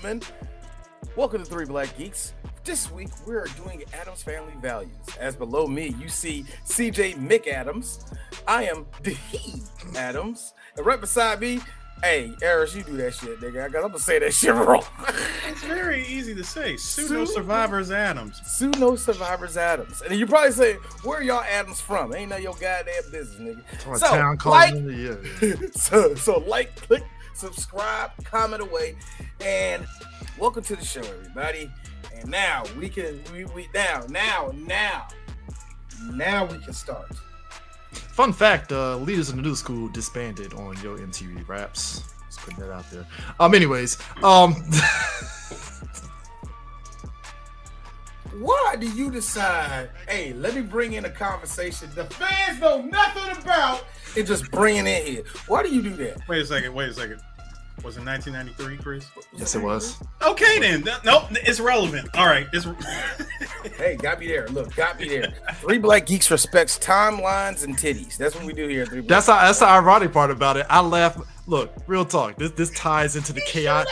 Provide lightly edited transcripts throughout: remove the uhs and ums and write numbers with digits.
gentlemen, welcome to Three Black Geeks. This week we are doing Addams Family Values. As below me, you see CJ McAdams. I am the he Adams, and right beside me, hey, Eris, you do that shit, nigga. I'm gonna say that shit wrong. It's very easy to say. Pseudo Survivors Addams. Pseudo Survivors Addams. And you probably say, where are y'all Addams from? Ain't none of your goddamn business, nigga. So, town like, yeah. so like, click, subscribe, comment away, and welcome to the show, everybody. And now we can now we can start. Fun fact: Leaders in the New School disbanded on Yo MTV Raps. Just putting that out there. Anyways, why do you decide? Hey, let me bring in a conversation the fans know nothing about, and just bring it in here. Why do you do that? Wait a second. Was it 1993, Chris? yes, it was. Okay, then. Nope, it's relevant. All right. Hey, got me there. Look, got me there. Three Black Geeks respects timelines and titties. That's what we do here at Three Black Geeks. That's the ironic part about it. I laugh. Look, real talk. This ties into the chaos.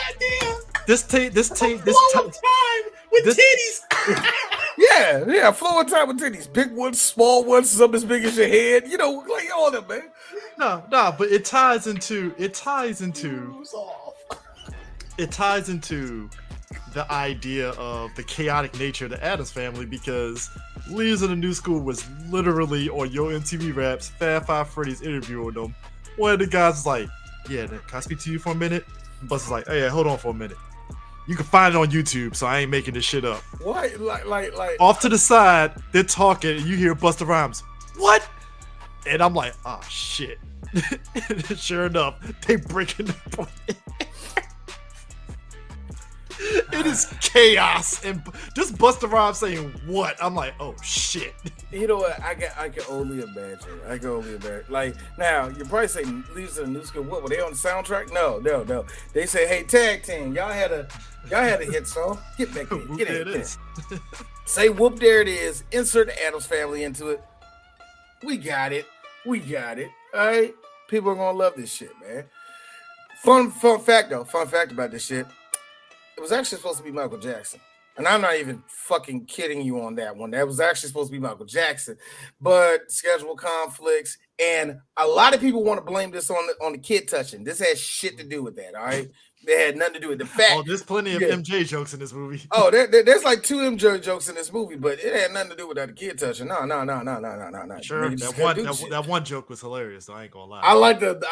This time with titties. Yeah, flowing time with titties. Big ones, small ones, some as big as your head. You know, like all of them, man. No, but it ties into the idea of the chaotic nature of the Addams Family, because Leaders of the New School was literally on Yo MTV Raps, Fab Five Freddy's interviewing them. One of the guys was like, yeah, can I speak to you for a minute? And Buster's like, hey, hold on for a minute. You can find it on YouTube, so I ain't making this shit up. What? Like Off to the side, they're talking, and you hear Busta Rhymes, what? And I'm like, oh shit. Sure enough, they breaking the point. It is chaos, and just Busta Rhymes saying what? I'm like, oh shit. You know what? I can only imagine. Like, now you probably say Leaders of the New School. What were they on the soundtrack? No. They say, hey, tag team, y'all had a hit song. Get back in. Get in. Say whoop, there it is. Insert the Addams Family into it. We got it. All right. People are gonna love this shit, man. Fun fact about this shit. It was actually supposed to be Michael Jackson. And I'm not even fucking kidding you on that one. That was actually supposed to be Michael Jackson. But schedule conflicts, and a lot of people want to blame this on the kid touching. This has shit to do with that, all right? They had nothing to do with the fact. Oh, there's plenty of MJ jokes in this movie. Oh, there's like 2 MJ jokes in this movie, but it had nothing to do with that kid touching. No. Sure, that one joke was hilarious, though. I ain't gonna lie.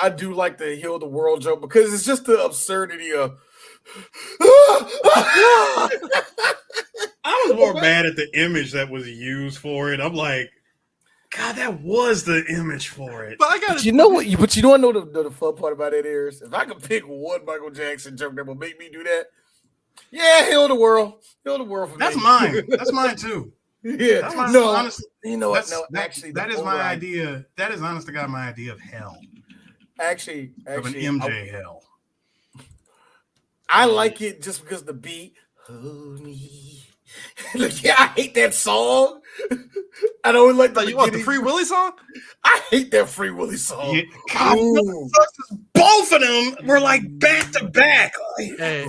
I do like the heal the world joke, because it's just the absurdity of. I was more mad at the image that was used for it. I'm like, God, that was the image for it. But you know what? But you don't know the fun part about it is, if I could pick one Michael Jackson joke that will make me do that, yeah, heal the world for That's me. mine. That's mine too. Yeah, that's my, no, honestly, you know what? No, actually, that is my idea. That is honest to God my idea of hell. Actually, of an MJ hell. I like it just because the beat. Hold me. Like, yeah, I hate that song. I don't like you want the Free Willy song? I hate that Free Willy song. Yeah. God, both of them were like back to back. Hey.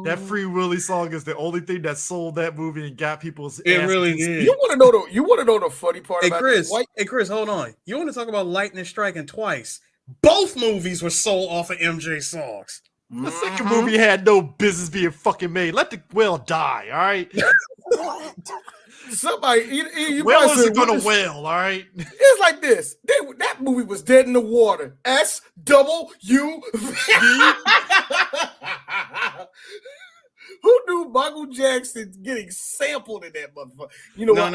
That Free Willy song is the only thing that sold that movie and got people's It really did. You want to know the funny part about Chris, this? Hey, Chris, hold on. You want to talk about lightning striking twice? Both movies were sold off of MJ songs. The second movie had no business being fucking made. Let the whale die, all right? Somebody, you whale isn't gonna whale, all right? It's like this. That movie was dead in the water. SWV. Who knew Michael Jackson getting sampled in that motherfucker? You know what?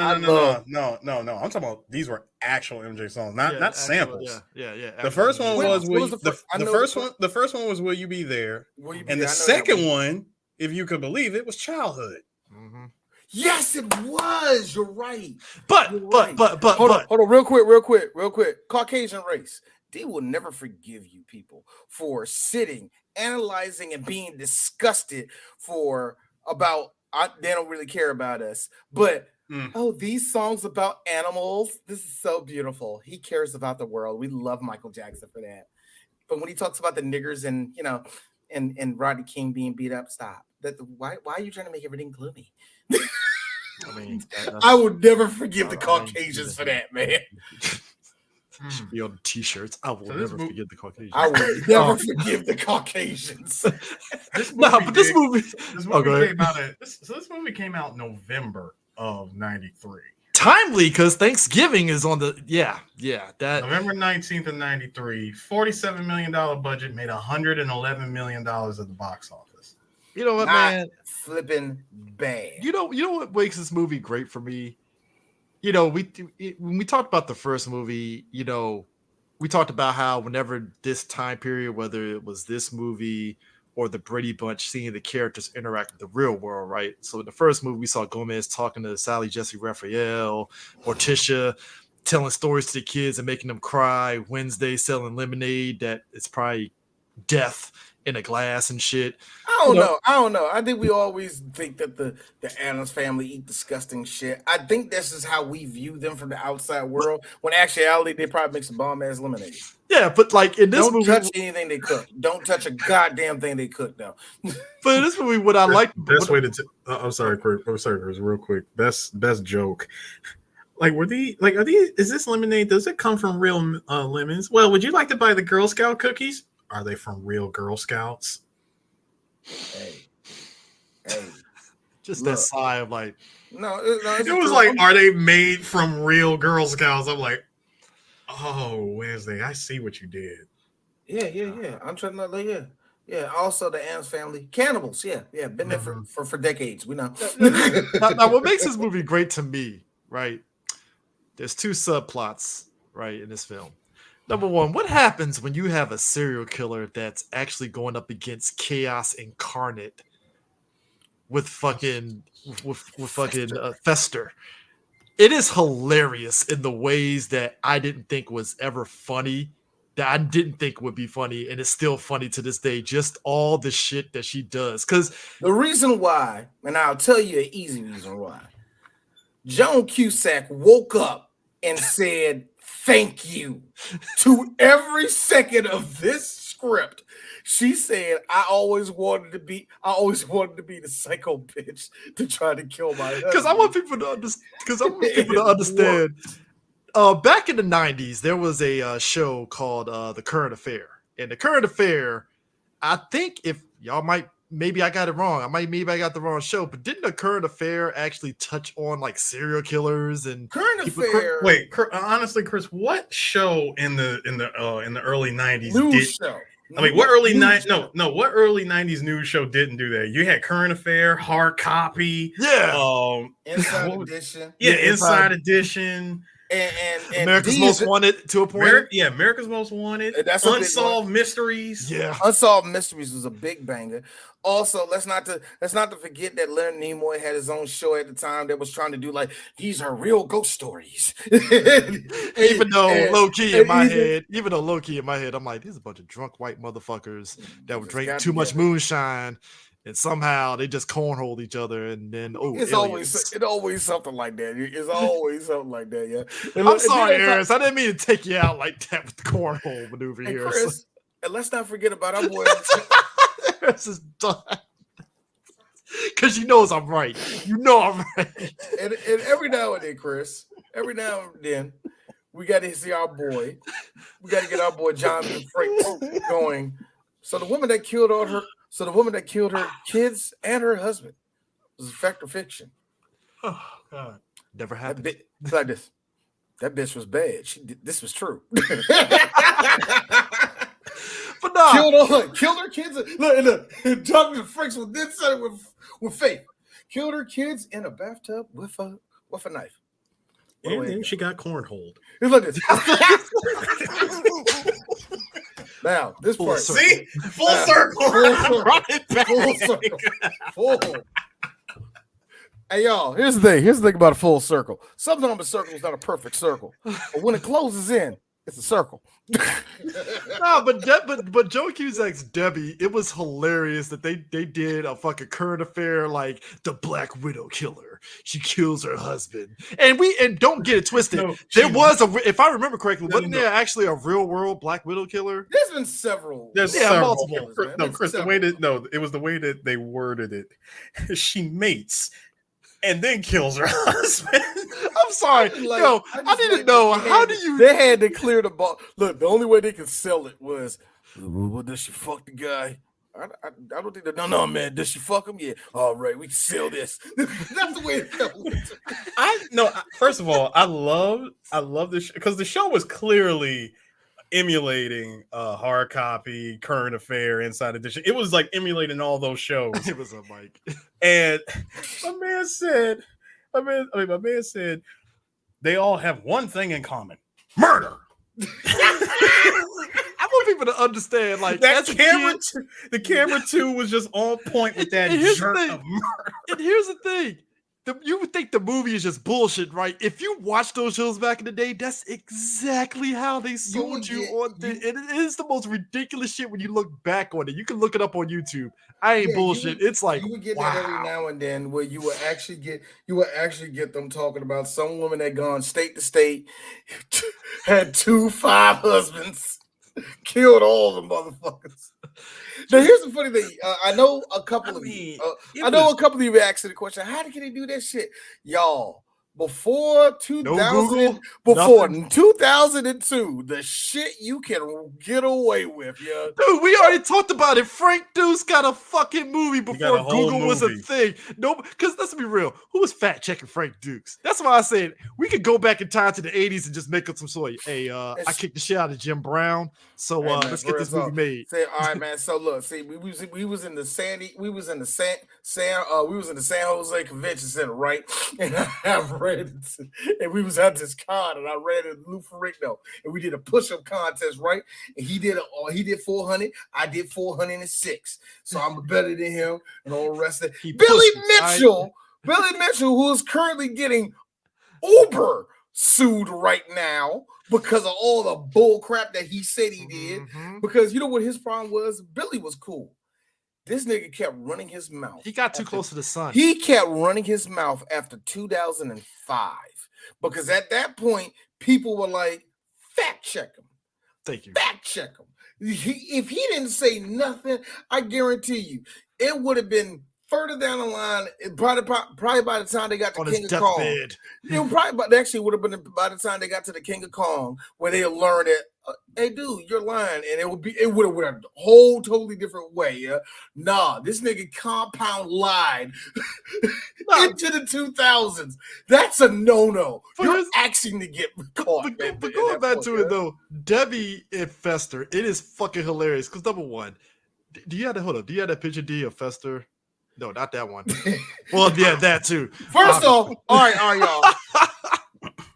No. I'm talking about these were actual MJ songs, not samples. Yeah. The first one the first one was Will You Be There? And the second one, if you could believe it, was Childhood. Mm-hmm. Yes, it was. You're right. But hold on, real quick. Caucasian race. They will never forgive you people for sitting, analyzing, and being disgusted about they don't really care about us. But these songs about animals, this is so beautiful. He cares about the world. We love Michael Jackson for that. But when he talks about the niggers and and Rodney King being beat up. Stop. Why are you trying to make everything gloomy? I mean, I would never forgive the Caucasians for that, man. Should be on the t-shirts. I will never forgive the Caucasians. I would never forgive the Caucasians. This movie came out November of '93. Timely, because Thanksgiving is on the that November 19th of '93. $47 million budget, made $111 million at the box office. You know what, man? Flipping bad. You know what makes this movie great for me? You know, when we talked about the first movie, you know, we talked about how whenever this time period, whether it was this movie or the Brady Bunch, seeing the characters interact with the real world, right? So in the first movie, we saw Gomez talking to Sally Jesse Raphael, Morticia telling stories to the kids and making them cry, Wednesday selling lemonade that it's probably death in a glass and shit. I don't know. I think we always think that the Addams family eat disgusting shit. I think this is how we view them from the outside world. When in actuality, they probably make some bomb ass lemonade. Yeah, but like in this don't movie, touch anything they cook. Don't touch a goddamn thing they cook now. But in this movie, what I like, best way to. I'm sorry, Chris. Real quick. Best joke. Like, are these? Is this lemonade? Does it come from real lemons? Well, would you like to buy the Girl Scout cookies? Are they from real Girl Scouts? Hey. Just that sigh of like, no. It was like, are they made from real Girl Scouts? I'm like, oh, Wednesday, I see what you did. Yeah. I'm trying to yeah. Also, the Addams family, cannibals. Yeah. Been there for decades. We know. now, what makes this movie great to me, right? There's two subplots, right, in this film. Number one, what happens when you have a serial killer that's actually going up against chaos incarnate with fucking Fester? It is hilarious in the ways that I didn't think was ever funny, that I didn't think would be funny, and it's still funny to this day. Just all the shit that she does. Because the reason why, and I'll tell you an easy reason why. Joan Cusack woke up and said, "Thank you" to every second of this script. She said, I always wanted to be the psycho bitch to try to kill my husband. Because I want people to understand. Back in the 90s, there was a show called The Current Affair. And The Current Affair, I think if y'all maybe I got it wrong. Maybe I got the wrong show, but didn't The Current Affair actually touch on like serial killers and Current Affair? Wait, honestly, Chris, what show in the early 90s news show? I mean, what early 90s news show didn't do that? You had Current Affair, Hard Copy, Inside Edition. Yeah, Inside Edition. And America's Most Wanted to a point. America's Most Wanted. That's Unsolved Mysteries. Yeah, Unsolved Mysteries was a big banger. Also, let's not to forget that Leonard Nimoy had his own show at the time that was trying to do like these are real ghost stories. Even though low key in my head, I'm like, these are a bunch of drunk white motherfuckers that would drink too much moonshine. And somehow they just cornhole each other, and then it's always something like that. It's always something like that. Yeah. I'm sorry, Harris. I didn't mean to take you out like that with the cornhole maneuver here. Chris, and let's not forget about our boy. Harris is done because you knows I'm right. You know I'm right. And every now and then, Chris, we got to see our boy. We got to get our boy Jonathan Frakes going. So the woman that killed her kids and her husband was fact or fiction. Oh God, never happened. It's like this. That bitch was bad. This was true. But no, killed her kids. Look, Jonathan Frakes was then said it with faith. Killed her kids in a bathtub with a knife. And then she got cornholed. It's like this. Now, this part. See? Full circle. Full circle. Hey, y'all, here's the thing. Here's the thing about a full circle. Sometimes a circle is not a perfect circle. But when it closes in, It's a circle. No, but Joe Cusack's Debbie, it was hilarious that they did a fucking current affair like the Black Widow killer. She kills her husband, and don't get it twisted. No, there was if I remember correctly, wasn't no. there actually a real world Black Widow killer? There's been several. There's Yeah, several. multiple. No, Chris, the way that it was the way that they worded it. She mates and then kills her husband. I'm sorry, Like, I didn't know. How do you? They had to clear the ball. Look, the only way they could sell it was, well, does she fuck the guy? I don't think that. No, man. Does she fuck him? Yeah. All right, we can sell this. That's the way it felt. First of all, I love this because the show was clearly emulating hard copy, current affair, inside edition. It was like emulating all those shows. It was a mic. And my man said they all have one thing in common: murder. I want people to understand, like That as a camera, kid, the camera too was just on point with that And here's the jerk thing. of murder. And here's the thing. You would think the movie is just bullshit, right? If you watch those shows back in the day, that's exactly how they sold you on the. And it is the most ridiculous shit when you look back on it. You can look it up on YouTube. I ain't bullshit. It's like you would get wow. that every now and then where you would actually get them talking about some woman that gone state to state, had 5 husbands, killed all the motherfuckers. Now here's the funny thing. I know a couple of you. A couple of you asked the question: how can they do that shit, y'all? Before 2000, before 2002, the shit you can get away with, yeah. Dude, we already talked about it. Frank Deuce got a fucking movie before Google was a thing. No, because let's be real. Who was fact checking Frank Dukes? That's why I said we could go back in time to the 80s and just make up some sort of, hey, I kicked the shit out of Jim Brown. So Hey, man, let's get this movie made. Say, all right, man. So look, see, we was in the San Jose Convention Center, right? And I ran and we was at this con, and I ran into Lou Ferrigno, and we did a push-up contest, right? And he did 400, I did 406. So I'm better than him and all the rest of it. Billy Mitchell, who is currently getting Uber sued right now because of all the bull crap that he said he did. Mm-hmm. Because you know what his problem was? Billy was cool. This nigga kept running his mouth. He got too close to the sun. He kept running his mouth after 2005 because at that point, people were like, fact check him. Thank you. Fact check him. If he didn't say nothing, I guarantee you, it would have been further down the line, probably by the time they got to King of Kong. It would have been by the time they got to the King of Kong, where they learned that, hey, dude, you're lying, and it would have went a whole totally different way. Yeah, nah, this nigga compound lied into the 2000s. That's a no. You're asking to get caught. But going back to it though, Debbie and Fester, it is fucking hilarious. Because number one, do you have that picture D of Fester? No, not that one. Well, yeah, that too. First off, all right, y'all.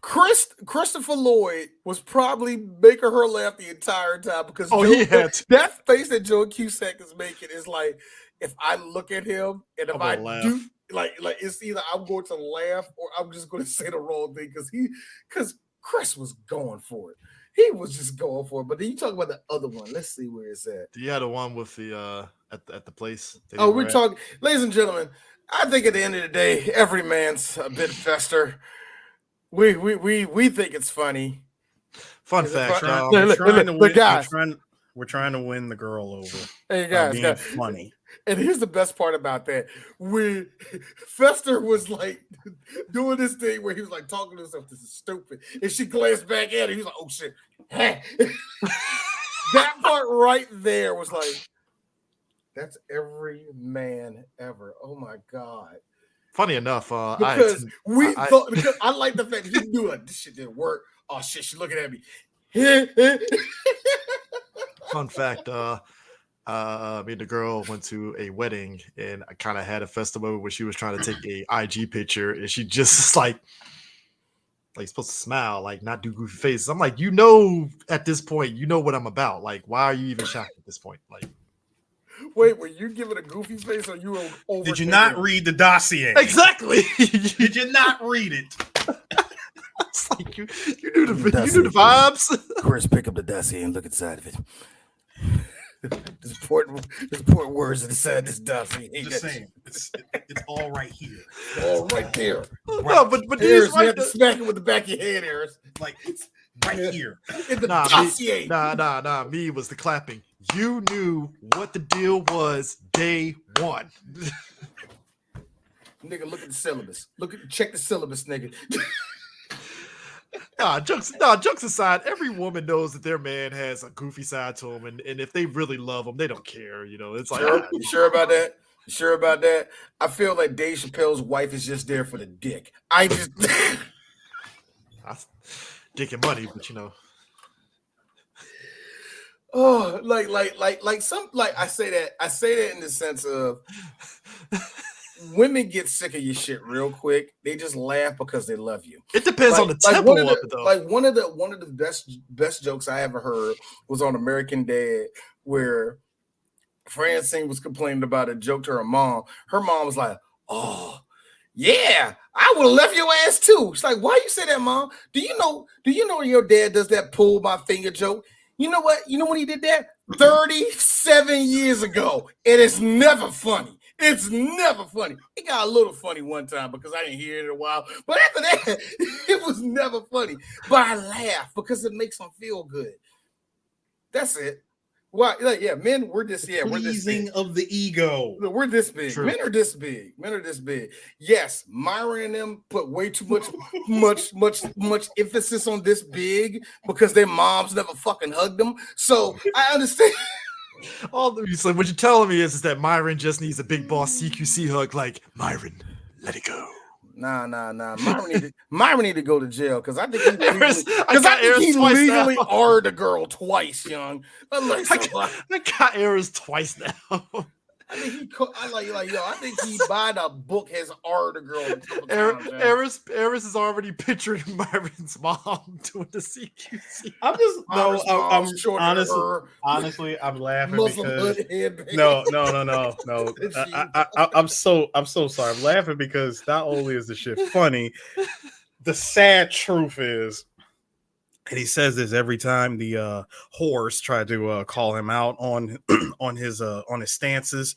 Christopher Lloyd was probably making her laugh the entire time because that face that Joe Cusack is making is like, if I look at him and if I do, like it's either I'm going to laugh or I'm just going to say the wrong thing because Chris was going for it. He was just going for it. But then you talk about the other one. Let's see where it's at. Yeah, the one with the at the place. We're talking, ladies and gentlemen. I think at the end of the day, every man's a bit Fester. We think it's funny. Fun fact, we're trying to win the girl over. Hey guys, funny. And here's the best part about that: Fester was like doing this thing where he was like talking to himself, "This is stupid," and she glanced back at him. He was like, "Oh shit!" That part right there was like, that's every man ever. Oh my god. Funny enough, because I like the fact he knew like this shit didn't work. Oh shit, she's looking at me. Fun fact, me and the girl went to a wedding and I kind of had a festival where she was trying to take a IG picture and she just like supposed to smile, like not do goofy faces. I'm like, at this point, you know what I'm about. Like, why are you even shocked at this point? Like, wait, were you giving a goofy face or you were over? Did you not read the dossier? Exactly. Did you not read it? It's like you knew the vibes. Chris, pick up the dossier and look inside of it. There's important words inside this dossier. Just saying, it's all right here. All right there. No, but Harris, these you have to smack it with the back of your head, Harris. Like it's right here. In the dossier. Nah. Me was the clapping. You knew what the deal was day one. Nigga, look at the syllabus. Check the syllabus, nigga. Jokes aside, every woman knows that their man has a goofy side to him, and if they really love him, they don't care. You know, it's like, You sure about that? You sure about that? I feel like Dave Chappelle's wife is just there for the dick. Dick and money, but you know. Oh, like I say that in the sense of women get sick of your shit real quick. They just laugh because they love you. It depends on the tempo of it, though. Like one of the best jokes I ever heard was on American Dad, where Francine was complaining about a joke to her mom. Her mom was like, "Oh, yeah, I would have left your ass too." She's like, "Why you say that, Mom? Do you know your dad does that pull my finger joke? You know what? You know when he did that? 37 years ago. And it's never funny. It's never funny. It got a little funny one time because I didn't hear it in a while. But after that, it was never funny. But I laugh because it makes them feel good. That's it. Well, yeah, men, we're this Pleasing of the ego. We're this big. True. Men are this big. Yes, Myra and them put way too much emphasis on this big because their moms never fucking hugged them. So I understand. So what you're telling me is that Myron just needs a big boss CQC hug, like, Myron, let it go. Nah. Myron need to go to jail because I think he legally are the girl twice, young. I got errors twice now. I think he by the book has R the girl. Eris is already picturing Myron's mom doing the CQC. Honestly, I'm laughing because I'm so sorry. I'm laughing because not only is the shit funny, the sad truth is, and he says this every time the whores try to call him out on his stances.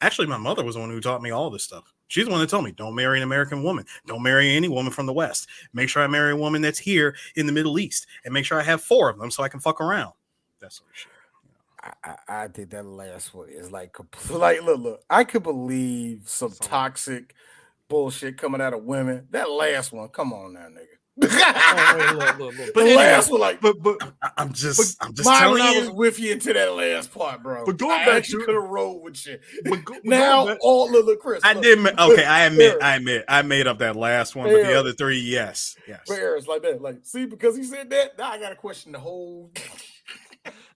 Actually, my mother was the one who taught me all this stuff. She's the one that told me, don't marry an American woman. Don't marry any woman from the West. Make sure I marry a woman that's here in the Middle East. And make sure I have 4 of them so I can fuck around. That sort of shit. I think that last one is like look. I could believe some toxic bullshit coming out of women. That last one, come on now, nigga. Look. But the last one, like, but I'm just telling you, I was with you into that last part, bro. But going back, you could have rolled with you. But look, Chris. I did. Okay, I admit, I made up that last one, but the other 3, yes. But Eric's like that, like, see, because he said that, now I gotta question the whole.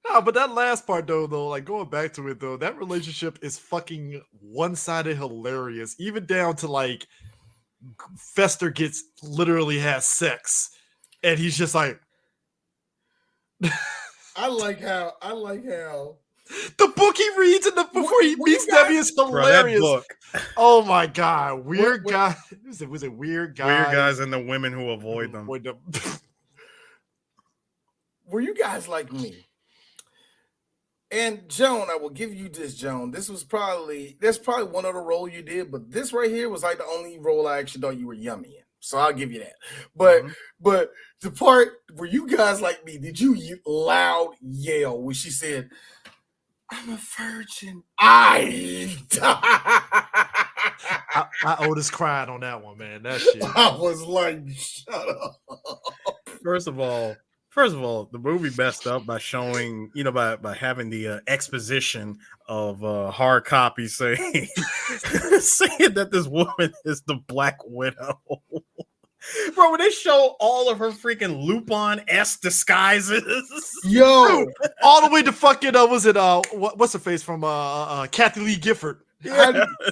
No, but that last part though, like going back to it though, that relationship is fucking one-sided hilarious, even down to like. Fester literally has sex, and he's just like, I like how the book he reads before he meets Debbie is hilarious. Bro, that book. Oh my god, weird guy. Was it weird guys? Weird guys and the women who avoid them. Were you guys like me? And Joan, I will give you this, Joan. That's probably one other role you did, but this right here was like the only role I actually thought you were yummy in. So I'll give you that. But the part where you guys like me, did you loud yell when she said, "I'm a virgin"? I Otis cried on that one, man. That shit. I was like, shut up. First of all, the movie messed up by showing, by having the exposition of hard copy saying that this woman is the Black Widow. Bro, when they show all of her freaking Lupin-esque disguises. Yo, all the way to fucking, was it, what's her face from Kathy Lee Gifford?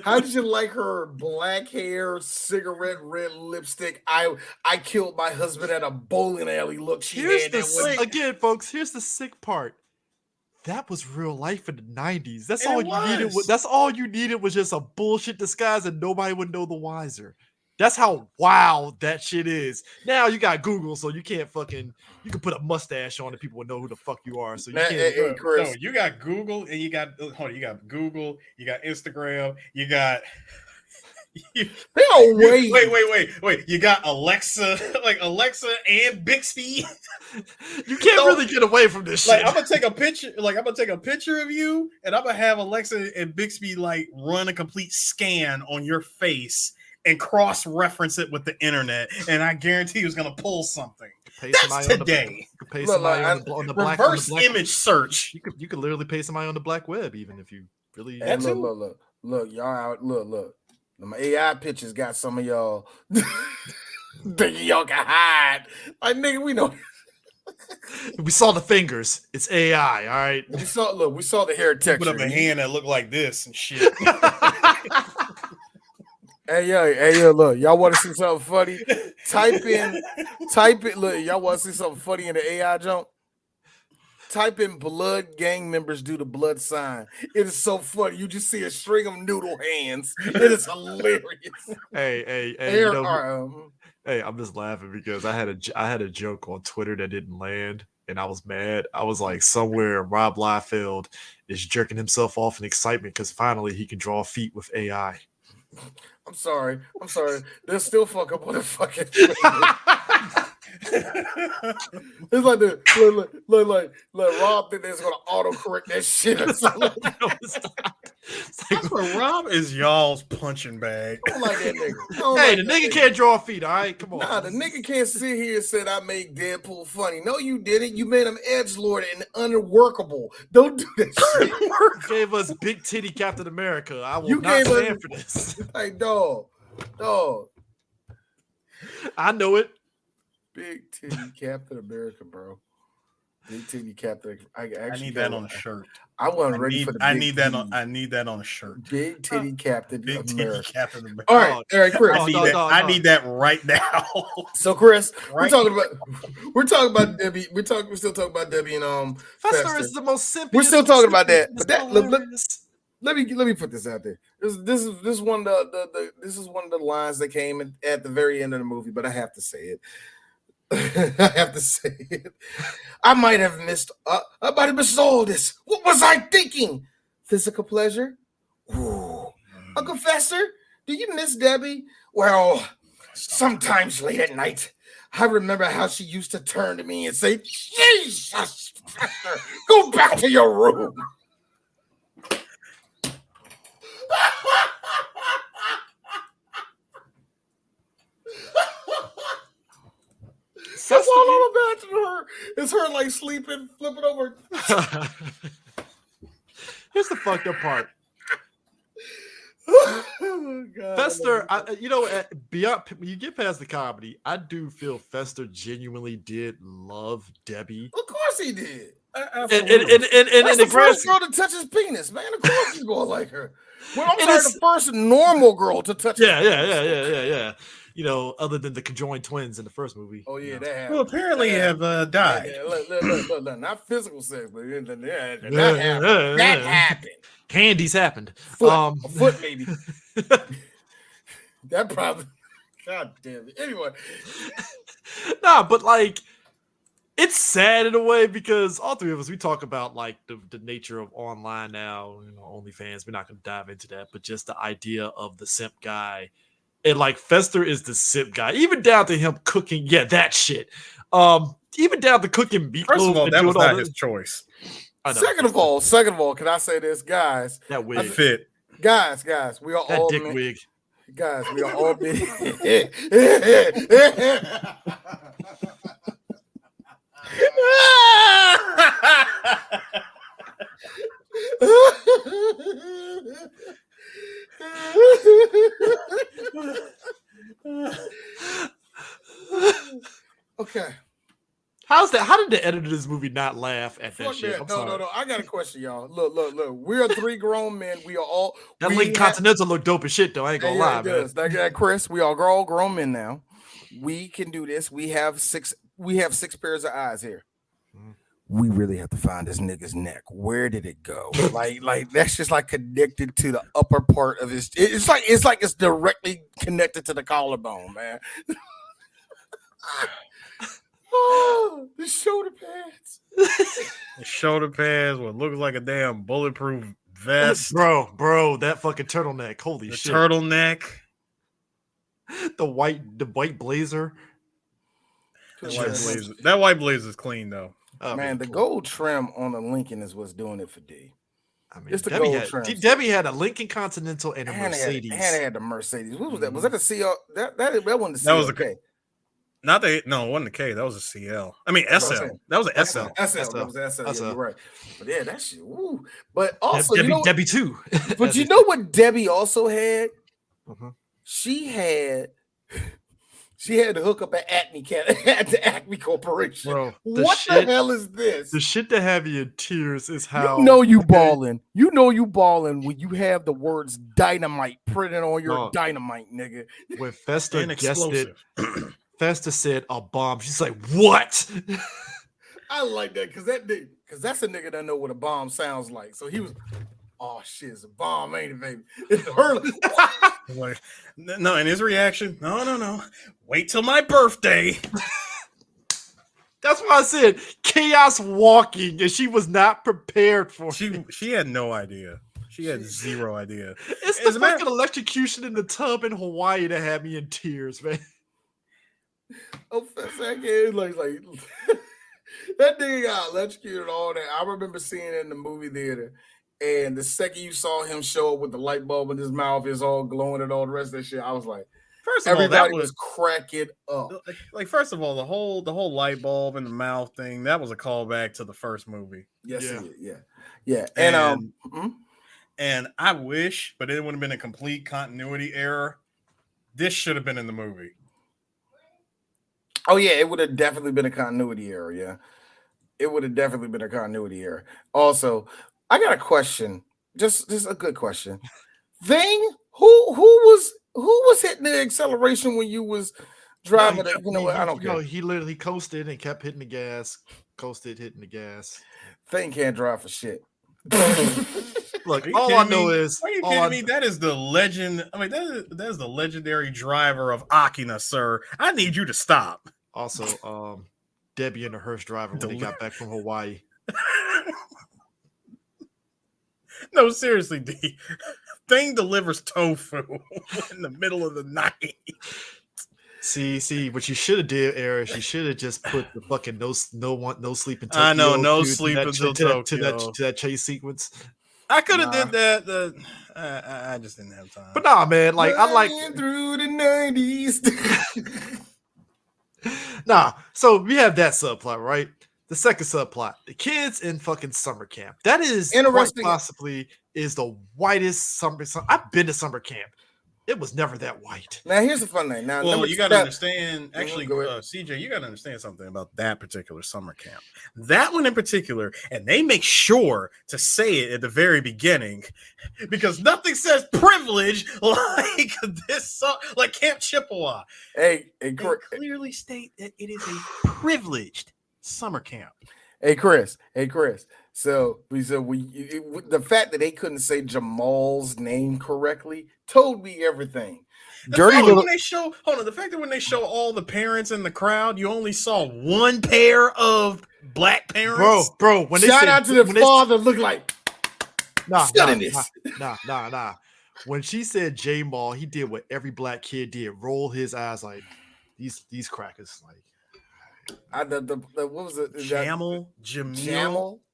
How did you like her black hair, cigarette red lipstick? I killed my husband at a bowling alley look. Again, folks, here's the sick part. That was real life in the 90s. That's all you needed was just a bullshit disguise and nobody would know the wiser. That's how wild that shit is. Now you got Google, so you can't you can put a mustache on and people will know who the fuck you are. So you can't. Hey, Chris. No, you got Google and you got Google, you got Instagram, you got. Wait. You got Alexa, like Alexa and Bixby. You can't really get away from this shit. Like I'm gonna take a picture of you, and I'm gonna have Alexa and Bixby like run a complete scan on your face and cross-reference it with the internet, and I guarantee you it's gonna pull something. That's today. On the reverse image search. You could literally pay somebody on the black web, even if you really. Hey, look, y'all out. Look. My AI pictures got some of y'all thinking y'all can hide. Like, nigga, we know. We saw the fingers. It's AI, all right? We saw the hair texture. Put up a hand that looked like this and shit. Hey, yo, look, y'all want to see something funny? Type in, look, y'all want to see something funny in the AI jump? Type in blood gang members do the blood sign. It is so funny. You just see a string of noodle hands. It is hilarious. Hey, I'm just laughing because I had a joke on Twitter that didn't land, and I was mad. I was like, somewhere Rob Liefeld is jerking himself off in excitement because finally he can draw feet with AI. I'm sorry. They'll still fuck up on the fucking. It's like look, Rob think they're gonna autocorrect that shit or something. That's what Rob is y'all's punching bag. I don't like that nigga. Hey, the nigga can't draw feet, all right? Come on. Nah, the nigga can't sit here and say I made Deadpool funny. No, you didn't. You made him edgelord and unworkable. Don't do that shit. You gave us big titty Captain America. I will not stand for this. Hey, dog. I know it. Big titty Captain America, bro. Big titty Captain. I need that on a shirt. I wasn't ready for the. I need that on a shirt. Big titty Captain America. Captain America. All right, Chris. I need that right now. So, Chris, we're talking about Debbie. We're still talking about Debbie and Fester is the most simple. We're still talking about that, but let me put this out there. This is one of the lines that came at the very end of the movie, but I have to say it. I might have missed all this. What was I thinking? Physical pleasure? Ooh. Uncle Fester, do you miss Debbie? Well, sometimes late at night, I remember how she used to turn to me and say, Jesus, Fester, go back to your room. That's all I'm imagining her. It's her like sleeping, flipping over. Here's the fucked up part. Oh, God, Fester, beyond you get past the comedy, I do feel Fester genuinely did love Debbie. Of course he did. And That's the first girl to touch his penis, man. Of course he's gonna like her. Well, I'm sorry, the first normal girl to touch. Yeah. You know, other than the conjoined twins in the first movie. Oh yeah, that happened. Well, apparently have died. Yeah, look, not physical sex, but that happened. Candy's happened. A foot maybe. That probably. God damn it. Anyway. Nah, but like, it's sad in a way because all three of us, we talk about like the nature of online now, OnlyFans. We're not going to dive into that, but just the idea of the simp guy. And like Fester is the simp guy, even down to him cooking. Yeah, that shit. Even down to cooking meatloaf. First of all, that was not his choice. Second of all, can I say this, guys? That wig fit. Guys, we are that all dick men. wig. Guys, we are all men. Okay. How's that? How did the editor of this movie not laugh at that shit? No. I got a question, y'all. Look. We are three grown men. We are all. That Lincoln Continental look dope as shit, though. I ain't gonna lie, man. That Chris, we are all grown men now. We can do this. We have six pairs of eyes here. we really have to find this nigga's neck. Where did it go? Like that's just like connected to the upper part of his. It's like it's directly connected to the collarbone, man. Oh, the shoulder pads. The shoulder pads, what looks like a damn bulletproof vest. Bro, that fucking turtleneck. Holy The shit. turtleneck. The white blazer. That white blazer is clean though. Oh, Man, the cool. gold trim on the Lincoln is what's doing it for D. I mean, It's the Debbie gold had, trim. Debbie had a Lincoln Continental and a And Mercedes. they had the Mercedes. What was that? Was that a CL? That wasn't the CL. That was a Not the no, it wasn't the K. That was a CL. I mean SL. That was an SL. SL. That was an SL. Yeah, you're right. But yeah, that shit. Woo. But also, Debbie too. But you know what Debbie also had? Uh-huh. She had to hook up at the Acme Corporation. Bro, What the hell is this? The shit that have you in tears is how you balling. You know you balling when you have the words dynamite printed on your dynamite, nigga. When Festa guessed it, Festa said a bomb. She's like, what? I like that because that's a nigga that know what a bomb sounds like. So he was, oh shit, it's a bomb, ain't it, baby? It's early. Like, no, and his reaction, no. Wait till my birthday. That's why I said chaos walking, and she was not prepared for it. She had no idea. She had zero idea. It's the fucking electrocution in the tub in Hawaii that had me in tears, man. Oh, second, like that nigga got electrocuted, all that. I remember seeing it in the movie theater, and the second you saw him show up with the light bulb in his mouth, is all glowing and all the rest of that shit, I was like, first of everybody all, was cracking up. Like, first of all, the whole light bulb in the mouth thing, that was a callback to the first movie. Yes, yeah. And and I wish, but it would have been a complete continuity error. This should have been in the movie. Oh yeah, it would have definitely been a continuity error. Yeah, it would have definitely been a continuity error. Also, I got a question. Just a good question. Thing, who was hitting the acceleration when you was driving? I don't care. He literally coasted and kept hitting the gas. Coasted, hitting the gas. Thing can't drive for shit. Look, all I know is. Are you kidding me? That is the legend. I mean, that is the legendary driver of Akina, sir. I need you to stop. Also, Debbie and the hearse driver when they got back from Hawaii. No, seriously, D. Thing delivers tofu in the middle of the night. See, what you should have did, Eric. You should have just put the fucking no sleep until I know, no sleep until to that chase sequence. I could have did that. I just didn't have time. But nah, man, like I like through the 90s. Nah, so we have that subplot, right? The second subplot, the kids in fucking summer camp. That is interesting. Possibly is the whitest summer. I've been to summer camp. It was never that white. Now here's the fun thing. Now, well, you got to understand. Actually, CJ, you got to understand something about that particular summer camp. That one in particular, and they make sure to say it at the very beginning, because nothing says privilege like this, like Camp Chippewa. They clearly state that it is a privileged summer camp. Hey Chris. So the fact that they couldn't say Jamal's name correctly told me everything. The fact that when they show all the parents in the crowd, you only saw one pair of black parents. Bro, when they shout out to the father, look like nah. When she said Jamal, he did what every black kid did: roll his eyes like these crackers, like. What was it? Jamal.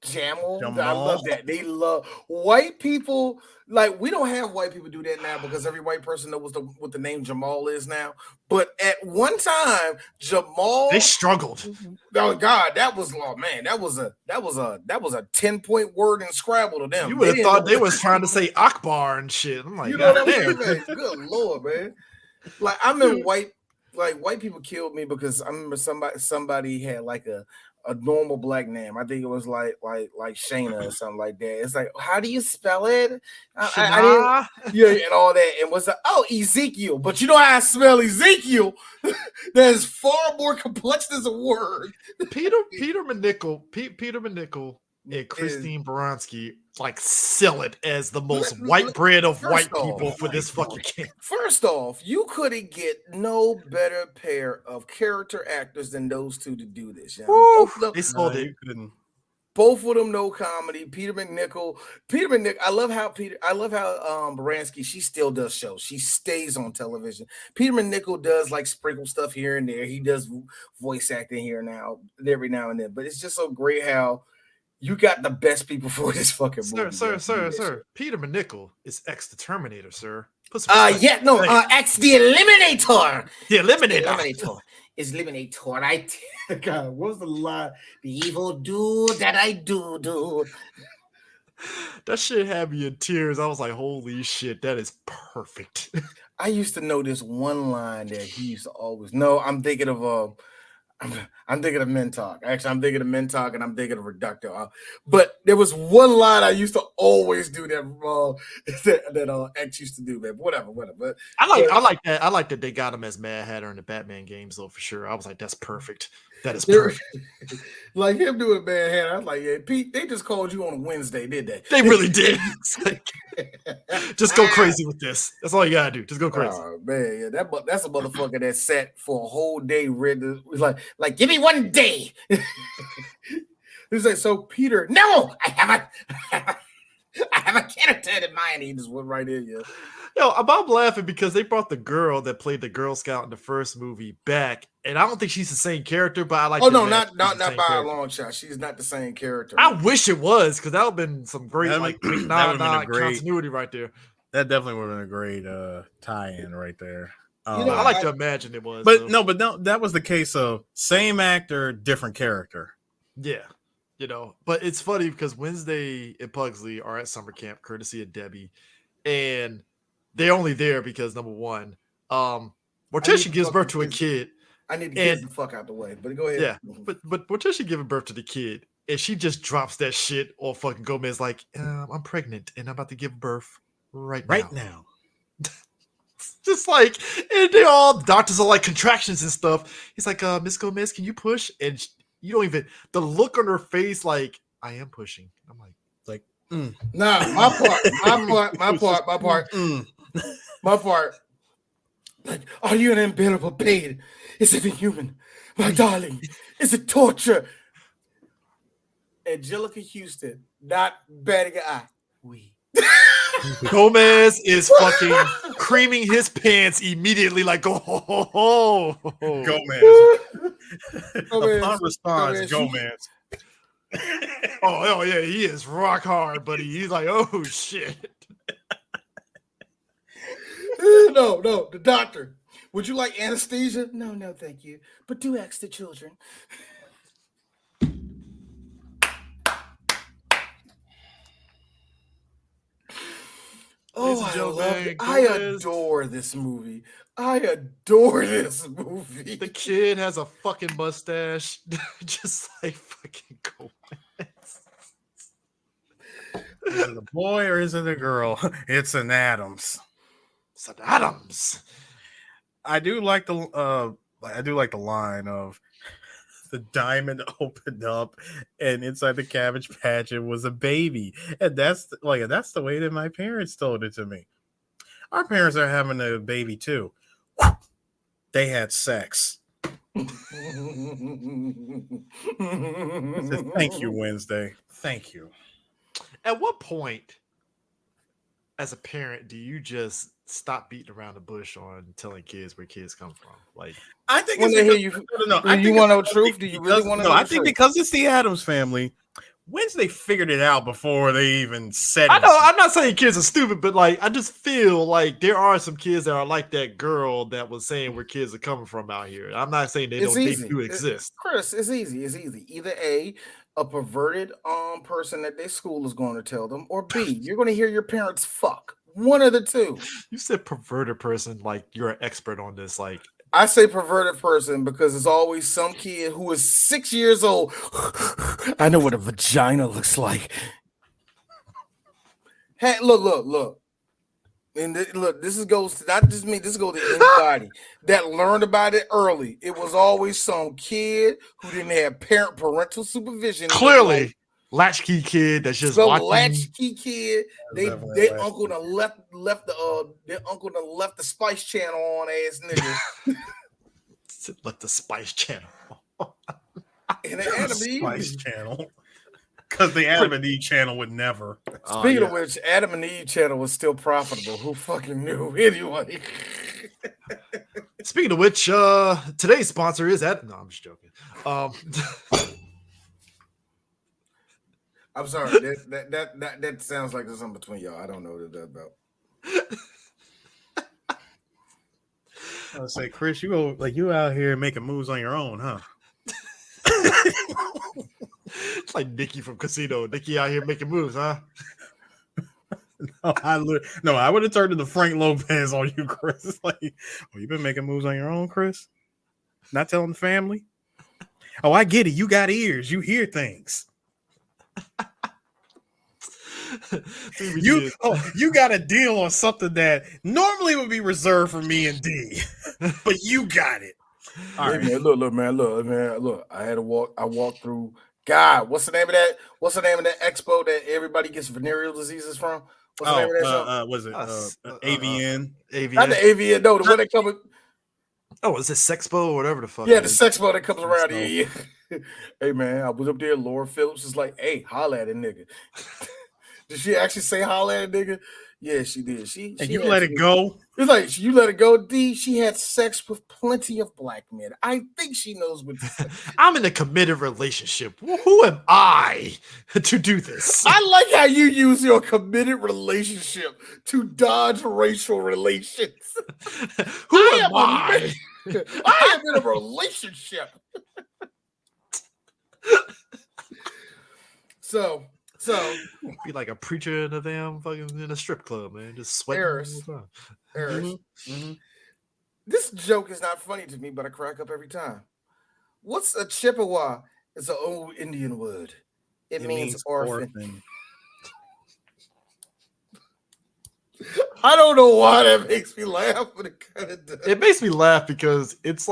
I love that. They love white people. Like, we don't have white people do that now because every white person knows what the name Jamal is now. But at one time, Jamal, they struggled. Oh God, that was man. That was a 10-point word in Scrabble to them. You would have thought they was trying to say Akbar and shit. I'm like, you know what I mean? Good Lord, man. Like, I remember white people killed me because I remember somebody had like a normal black name. I think it was like Shayna or something like that. It's like, how do you spell it? I didn't, and all that. And was like, Ezekiel. But you know how I spell Ezekiel? that is far more complex as a word. Peter McNichol and Christine Baranski like sell it as the most white bread of white people for this fucking game. First off, you couldn't get no better pair of character actors than those two to do this. They sold it. Both of them know comedy. Peter McNichol. I love how Baranski, she still does shows. She stays on television. Peter McNichol does like sprinkle stuff here and there. He does voice acting here now, every now and then. But it's just so great how you got the best people for this fucking movie. Sir. Peter McNichol is ex the Terminator, sir. Ex the Eliminator. The Eliminator. Is Eliminator. God, what was the line? The evil dude that I do. That shit had me in tears. I was like, holy shit, that is perfect. I used to know this one line that he used to always know. I'm thinking of Men Talk. Actually, I'm thinking of Men Talk and I'm thinking of Reducto. But there was one line I used to always do that X used to do, man. Whatever. But I like that. I like that they got him as Mad Hatter in the Batman games, though, for sure. I was like, that's perfect. That is perfect. Like him doing Mad Hatter. I was like, yeah, Pete, they just called you on a Wednesday, did they? They really did. Like, just go crazy with this. That's all you gotta do. Just go crazy. Oh man, yeah, that's a motherfucker that sat for a whole day ready. Like, give me one day. He's like, so Peter, no, I have a character in mind. He just went right in, yeah. Yo, I'm laughing because they brought the girl that played the Girl Scout in the first movie back, and I don't think she's the same character, but I like. Oh no, not by a long shot. She's not the same character. I wish it was, because that would have been some great continuity right there. That definitely would have been a great tie-in right there. I like to imagine it was, but no, that was the case of same actor, different character. Yeah, but it's funny because Wednesday and Pugsley are at summer camp, courtesy of Debbie, and they're only there because number one, Morticia gives birth to a kid. I need to get the fuck out the way, but go ahead. Yeah, but Morticia giving birth to the kid, and she just drops that shit on fucking Gomez like, I'm pregnant and I'm about to give birth right now. Just like, and they all doctors are like contractions and stuff. He's like, Miss Gomez, can you push? And you don't even, the look on her face, like, I am pushing. I'm like, Nah, my part. My part. Like, are you an unbearable pain? Is it inhuman? My darling, is it torture? Angelica Houston, not batting an eye. Gomez is fucking creaming his pants immediately, like, Gomez. Upon response, Gomez. Oh yeah, he is rock hard, buddy. He's like, oh shit. No, the doctor. Would you like anesthesia? No, thank you. But do ask the children. Oh, I adore this movie. The kid has a fucking mustache, just like fucking Gomez. Is it a boy or is it a girl? It's an Addams. It's an Addams. I do like the line of the diamond opened up and inside the Cabbage Patch it was a baby, and that's the way that my parents told it to me. Our parents are having a baby too. They had sex. Thank you, Wednesday. Thank you. At what point, as a parent, do you just stop beating around the bush on telling kids where kids come from? Like, I think it's because, you want to know the truth? Do you really want to know? I think because it's the Addams family, Wednesday figured it out before they even said it. I know, I'm not saying kids are stupid, but like, I just feel like there are some kids that are like that girl that was saying where kids are coming from out here. I'm not saying they do exist. Chris, it's easy. Either A perverted person at their school is going to tell them, or B, you're going to hear your parents fuck. One of the two. You said perverted person like you're an expert on this. Like, I say perverted person because there's always some kid who is 6 years old. I know what a vagina looks like. Hey, look. And look, this goes to not just me. This goes to anybody that learned about it early. It was always some kid who didn't have parental supervision. Clearly, latchkey kid that's just some watching. latchkey kid. They Definitely uncle latchkey. left their uncle left the Spice Channel on ass nigga. Like the Spice Channel. And the Adam and Spice Eve. Channel. Because the Adam and Eve channel would never. Speaking of which, Adam and Eve channel was still profitable. Who fucking knew anyway? Speaking of which, today's sponsor is Addams. No, I'm just joking. I'm sorry. That sounds like there's something between y'all. I don't know what that's about. I would say, Chris, you out here making moves on your own, huh? It's like Nikki from Casino. Nikki out here making moves, huh? No, I would have turned to the Frank Lopez on you, Chris. It's like, oh, you been making moves on your own, Chris? Not telling the family? Oh, I get it. You got ears. You hear things. You got a deal on something that normally would be reserved for me and D, but you got it. All right, man. Look. I walked through. God, what's the name of that? What's the name of that expo that everybody gets venereal diseases from? What's the name of that show? Was it AVN? AVN. Not the AVN. No, the one that comes. Oh, is it Sexpo or whatever the fuck? Yeah, the Sexpo that comes around here. Yeah. Hey man, I was up there. Laura Phillips is like, "Hey, holla at a nigga." Did she actually say holla at a nigga? Yeah, she did. She you let it go. It's like you let it go, D. She had sex with plenty of black men. I think she knows what to say. I'm in a committed relationship. Who am I to do this? I like how you use your committed relationship to dodge racial relations. Who am I? I am in a relationship. So be like a preacher in a damn fucking in a strip club, man. Just sweating. Eris. Mm-hmm. This joke is not funny to me, but I crack up every time. What's a Chippewa? It's an old Indian word. It means orphan. I don't know why that makes me laugh, but it kind of does. It makes me laugh because it's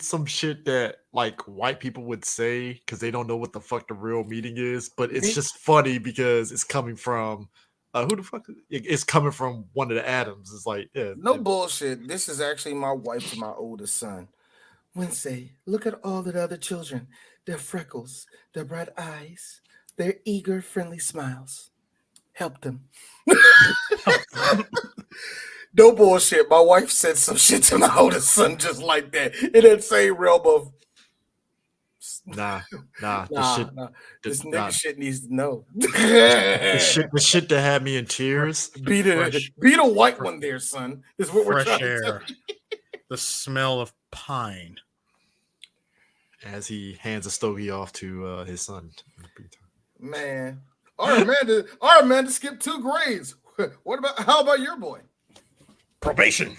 some shit that like white people would say because they don't know what the fuck the real meaning is, but it's just funny because it's coming from who the fuck? It's coming from one of the Addams. It's like, yeah, bullshit. This is actually my wife to my oldest son. Wednesday, look at all the other children. Their freckles, their bright eyes, their eager, friendly smiles. Help them. No bullshit. My wife said some shit to my oldest son just like that. In that same realm of nah. This nigga shit needs to know. the shit that had me in tears. Beat a white one there, son. Is what we're trying to tell you. The smell of pine. As he hands a stogie off to his son. Man. Our Amanda skipped 2 grades. How about your boy? Probation.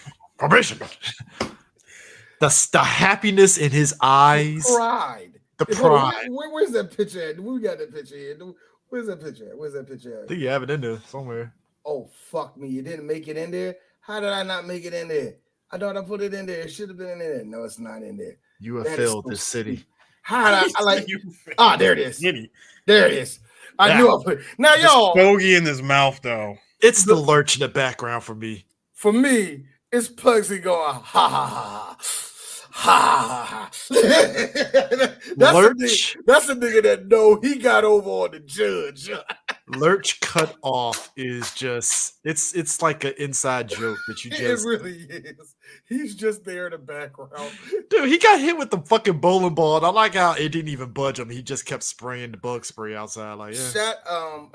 The happiness in his eyes. Pride. The pride. Where's that picture at? We got that picture here. Where's that picture at? I think you have it in there somewhere. Oh, fuck me. You didn't make it in there? How did I not make it in there? I thought I put it in there. It should have been in there. No, it's not in there. You have failed this city. How did I like you? There it is. There it is. I knew I put it. Now, y'all. Bogey in his mouth, though. It's the lurch in the background for me. For me, it's Pugsy going, ha, ha, ha, ha, ha. That's the nigga that know he got over on the judge. Lurch cut off is just it's like an inside joke that you just. It really is. He's just there in the background. Dude, he got hit with the fucking bowling ball, and I like how it didn't even budge him. He just kept spraying the bug spray outside. Like, yeah.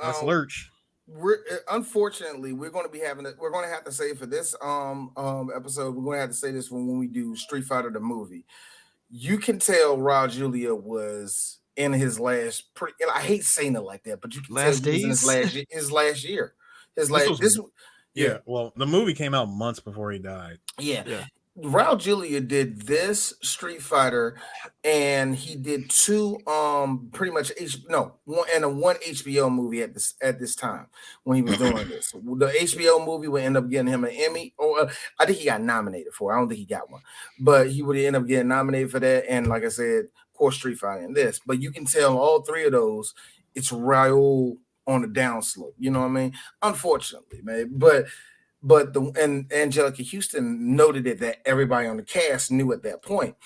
That's Lurch. Unfortunately, we're going to have to say for this episode, we're going to have to say this when we do Street Fighter the movie. You can tell Raul Julia was in his last. I hate saying it like that, but you can last tell he days, was in his last year. Well, the movie came out months before he died. Yeah. Raul Julia did this Street Fighter, and he did two pretty much one HBO movie at this time when he was doing this. The HBO movie would end up getting him an Emmy, or I think he got nominated for it. I don't think he got one, but he would end up getting nominated for that. And like I said, of course, Street Fighter and this. But you can tell all three of those, it's Raul on the downslope. You know what I mean? Unfortunately, man. But Angelica Houston noted it that everybody on the cast knew at that point.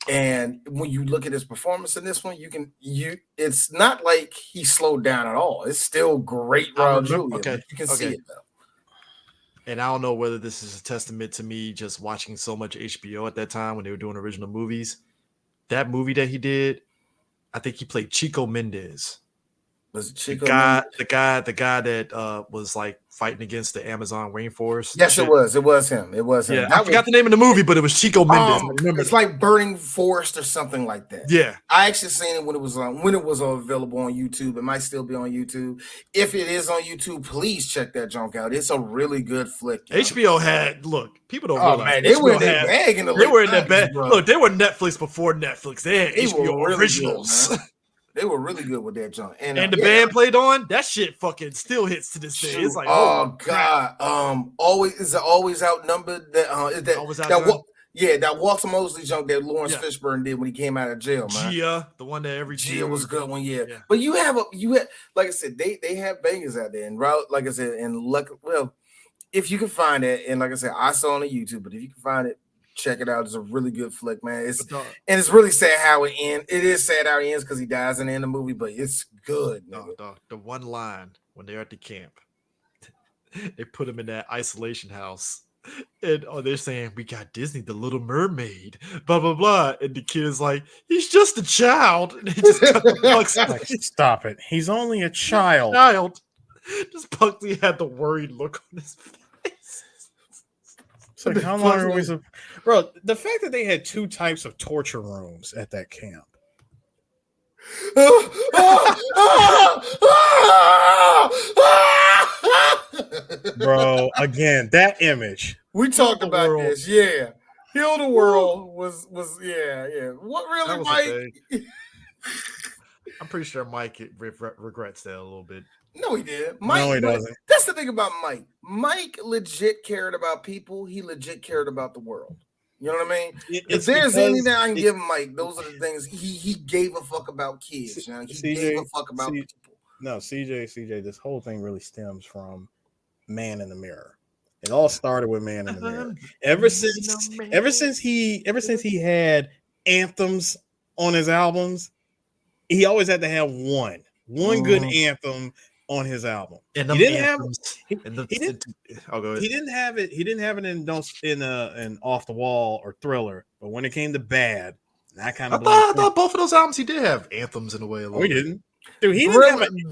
And when you look at his performance in this one, it's not like he slowed down at all. It's still great Raul Julia. Okay, you can see it though. And I don't know whether this is a testament to me just watching so much HBO at that time when they were doing original movies. That movie that he did, I think he played Chico Mendez. Was it Chico? The guy that was like fighting against the Amazon rainforest. Yes, it was. It was him. Yeah, I forgot the name of the movie, but it was Chico Mendez. It's like Burning Forest or something like that. Yeah, I actually seen it when it was available on YouTube. It might still be on YouTube. If it is on YouTube, please check that junk out. It's a really good flick. HBO had people don't realize. Man, they were in their bag in the They were in their bag. Look, they were Netflix before Netflix. They had HBO really originals. Good, they were really good with that junk. And the band played on that shit. Fucking still hits to this day. It's like, oh god, always outnumbered. That Walter Mosley junk that Lawrence Fishburne did when he came out of jail, man. Gia, the one that every Gia was good one, yeah. But you have like I said, they have bangers out there, and like I said, if you can find it, and like I said, I saw it on YouTube, but if you can find it, check it out. It's a really good flick, man. It's really sad how it ends. It is sad how it ends because he dies in the end of the movie, but it's good. The one line when they're at the camp, they put him in that isolation house, and they're saying, "We got Disney, the Little Mermaid, blah blah blah," and the kid is like, "He's just a child." And he just cut the Pugsley. Stop it! He's only a child. Just Pugsley had the worried look on his face. It's like, how long are we? Bro, the fact that they had two types of torture rooms at that camp. Bro, again, that image. We talked about this, yeah. Heal the World was yeah. What really, Mike? I'm pretty sure Mike regrets that a little bit. No, he did. Mike, no, he doesn't. That's the thing about Mike. Mike legit cared about people. He legit cared about the world. You know what I mean? If there's anything I can give Mike, those are the things he gave a fuck about kids. You know? He gave a fuck about people. No, CJ, this whole thing really stems from Man in the Mirror. It all started with Man in the Mirror. Ever since he had anthems on his albums, he always had to have one good anthem on his album. And he didn't have it in Off the Wall or Thriller, but when it came to Bad, I thought both of those albums he did have anthems in a way. We didn't. Dude,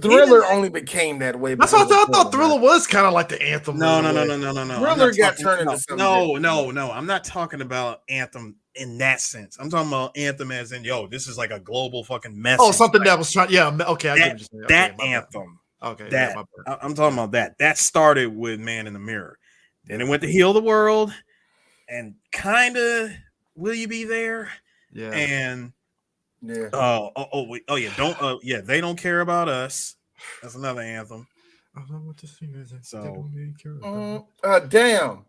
Thriller only became that way. That's what I thought. Thriller was kind of like the anthem. No. Thriller got turned into something. No. I'm not talking about anthem in that sense. I'm talking about anthem as in, this is like a global fucking message. Oh, something that was trying. Yeah, okay. I get what you're saying. That anthem. Okay. I'm talking about that. That started with Man in the Mirror. Then it went to Heal the World, and kind of Will You Be There? Yeah. And yeah. They Don't Care About Us. That's another anthem. I don't know what this thing is. So, damn.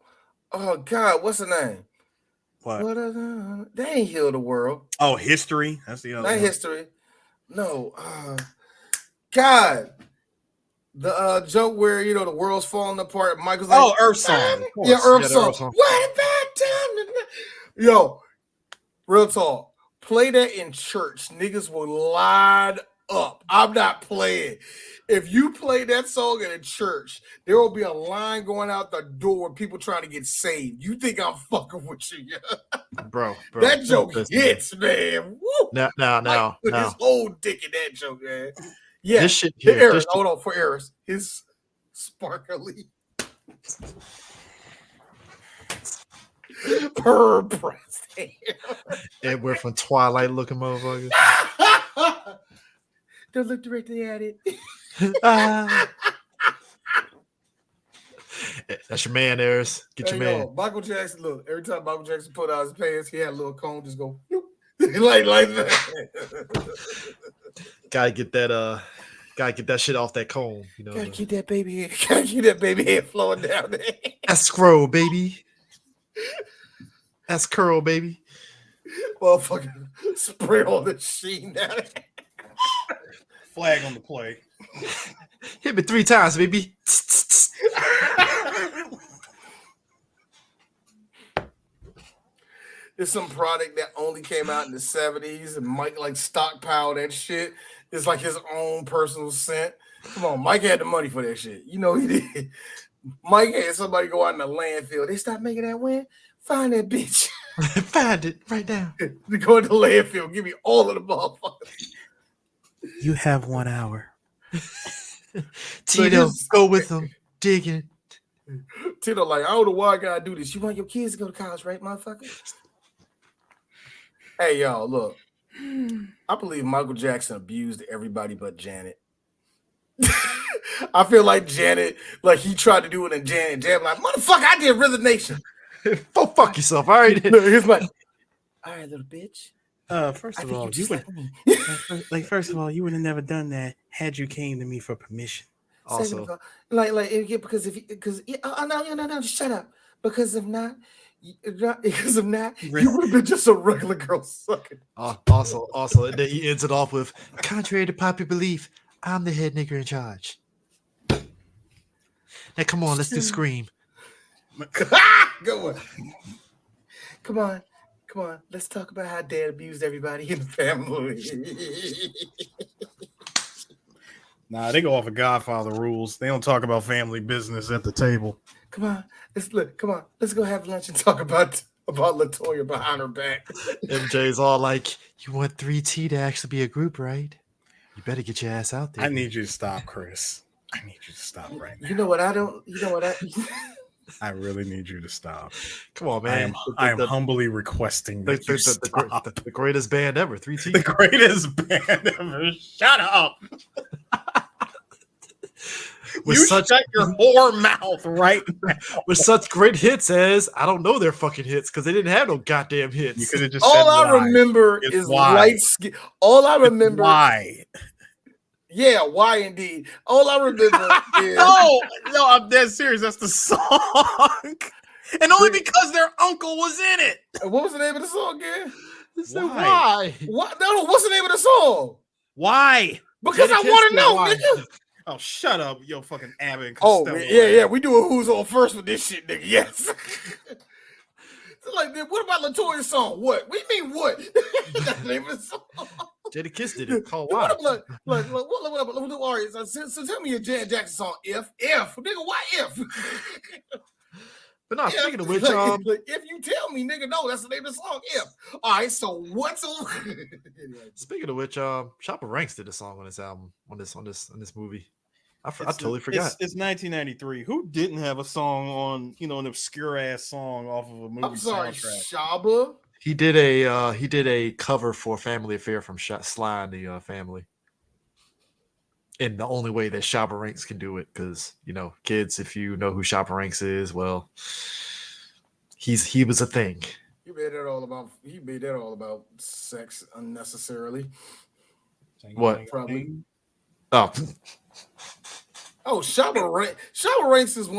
Oh God, what's the name? What? They ain't Heal the World. Oh, History. That's the other one. History. No. God. The joke where the world's falling apart. Michael's like, Earth Song. Yeah, Earth Song. What about time? Yo, real talk. Play that in church. Niggas will line up. I'm not playing. If you play that song in a church, there will be a line going out the door with people trying to get saved. You think I'm fucking with you? bro. That joke hits, man. Woo. Now. His whole dick in that joke, man. Yeah. This shit here. Hold on for Eris. His sparkly. Per breast. And we're from Twilight looking motherfuckers. Don't look directly at it. That's your man, Eris. Get your man. Yo, Michael Jackson, look, every time Michael Jackson put out his pants, he had a little cone just go like that. Gotta get that shit off that comb. You know, Gotta keep that baby head. Gotta keep that baby head flowing down there. that's scroll, baby. That's curl, baby. Motherfucking spray all the sheen down there. Flag on the play. Hit me 3 times, baby. There's some product that only came out in the 70s, and Mike like stockpiled that shit. It's like his own personal scent. Come on, Mike had the money for that shit. You know he did. Mike had somebody go out in the landfill. They stopped making that wind. Find that bitch. Find it right now. They go in the landfill. Give me all of the motherfuckers. You have 1 hour. Tito, go with them. Dig it. Tito like, I don't know why I gotta do this. You want your kids to go to college, right, motherfucker? Hey, y'all, look. I believe Michael Jackson abused everybody but Janet. I feel like Janet, like he tried to do it, and Janet like, motherfucker, I did Rhythm Nation. Go fuck yourself. All right. He's like, all right, little bitch. First of all, first of all, you would have never done that had you came to me for permission. Also, because no, shut up. Because if not, you would have been just a regular girl sucking. Also, and then he ends it off with, contrary to popular belief, I'm the head nigger in charge. Now, come on, let's do Scream. Go on. Come on. Let's talk about how Dad abused everybody in the family. Nah, they go off of Godfather rules. They don't talk about family business at the table. Come on. Let's go have lunch and talk about LaToya behind her back. MJ's all like, you want 3T to actually be a group, right? You better get your ass out there. I need you to stop, Chris. I need you to stop right now. You know what I really need you to stop. Come on, man. I am humbly requesting that you stop. The greatest band ever, 3T. The greatest band ever. Shut up. Shut your whore mouth right now. With such great hits as, I don't know their fucking hits because they didn't have no goddamn hits. You could have just all said I why. remember It's is why. light skin. All I remember. Why? Yeah, why indeed. All I remember is No, I'm dead serious. That's the song. And only because their uncle was in it. What was the name of the song again? Why? What? No, what's the name of the song? Why? Because I want to know, nigga. Oh, shut up, yo, fucking Abbott and Oh, Costello. yeah. We do a who's on first with this shit, nigga. Yes. So like, what about LaToya's song? What? We mean what? That's the name of the song. Jada Kiss did it. Called What? Why? All right, so tell me your Janet Jackson song. If, nigga, why if? But no, speaking of which, like, if you tell me, nigga, no, that's the name of the song. If. All right, so what's over? Speaking of which, Chopper Ranks did a song on this album, on this movie. I totally forgot. It's 1993. Who didn't have a song on, an obscure ass song off of a movie I'm sorry, soundtrack? Shaba. He did a cover for Family Affair from Sly and the Family. In the only way that Shabba Ranks can do it, because kids, if you know who Shabba Ranks is, well, he was a thing. He made that all about sex unnecessarily. What? Probably. Oh, Shabba Ranks is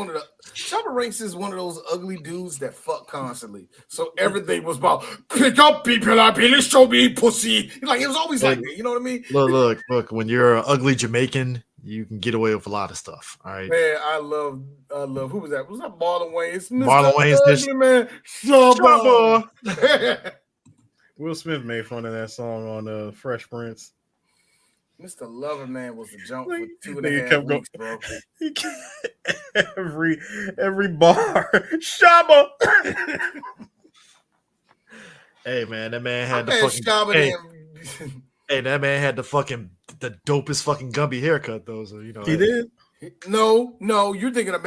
one of those ugly dudes that fuck constantly. So everything was about pick up people, let's show me pussy. Like it was always like that. You know what I mean? Look. When you're an ugly Jamaican, you can get away with a lot of stuff. All right. Man, I love. Who was that? Was that Marlon Wayans? Marlon Wayans, man. Shabba. Will Smith made fun of that song on Fresh Prince. Mr. Loverman was the jump for 2.5 weeks, bro. Every bar, Shabba. Hey man, that man had the fucking. That man had the dopest fucking Gumby haircut though. So he did. No, you're thinking of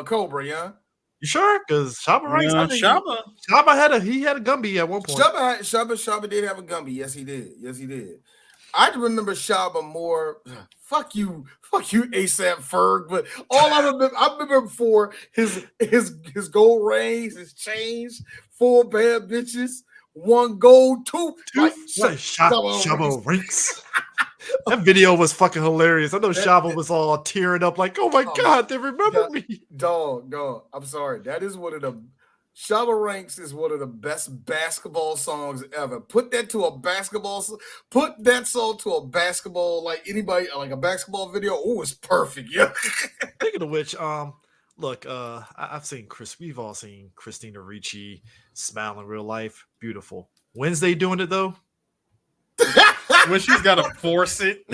Cobra, yeah. You sure? Because Shabba Ranks, Shabba had a Gumby at one point. Shabba did have a Gumby. Yes, he did. I remember Shaba more. Fuck you, ASAP Ferg. But all I remember him for his gold rings, his chains, 4 bad bitches, 1 gold, 2 Shabo Rinks. That video was fucking hilarious. I know Shaba was all tearing up, like, "Oh my god, they remember me." Dog. I'm sorry. That is one of the Shaba Ranks is one of the best basketball songs ever. Put that song to a basketball, like anybody, like a basketball video. Oh, it's perfect. Yeah. Speaking of which, look, we've all seen Christina Ricci smile in real life. Beautiful. Wednesday doing it though. When she's got to force it.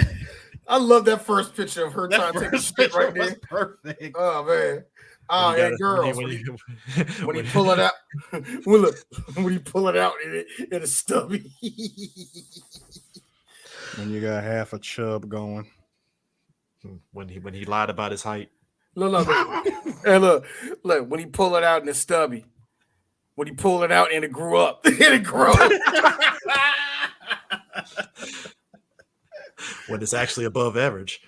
I love that first picture of her trying to take a shit right there. Perfect. Oh man. Oh, yeah, girls. When you pull it out, when you pull it out in a stubby. When you got half a chub going. When he lied about his height. Look. And look, when he pull it out in the stubby. When he pull it out and it grew up. When it's actually above average.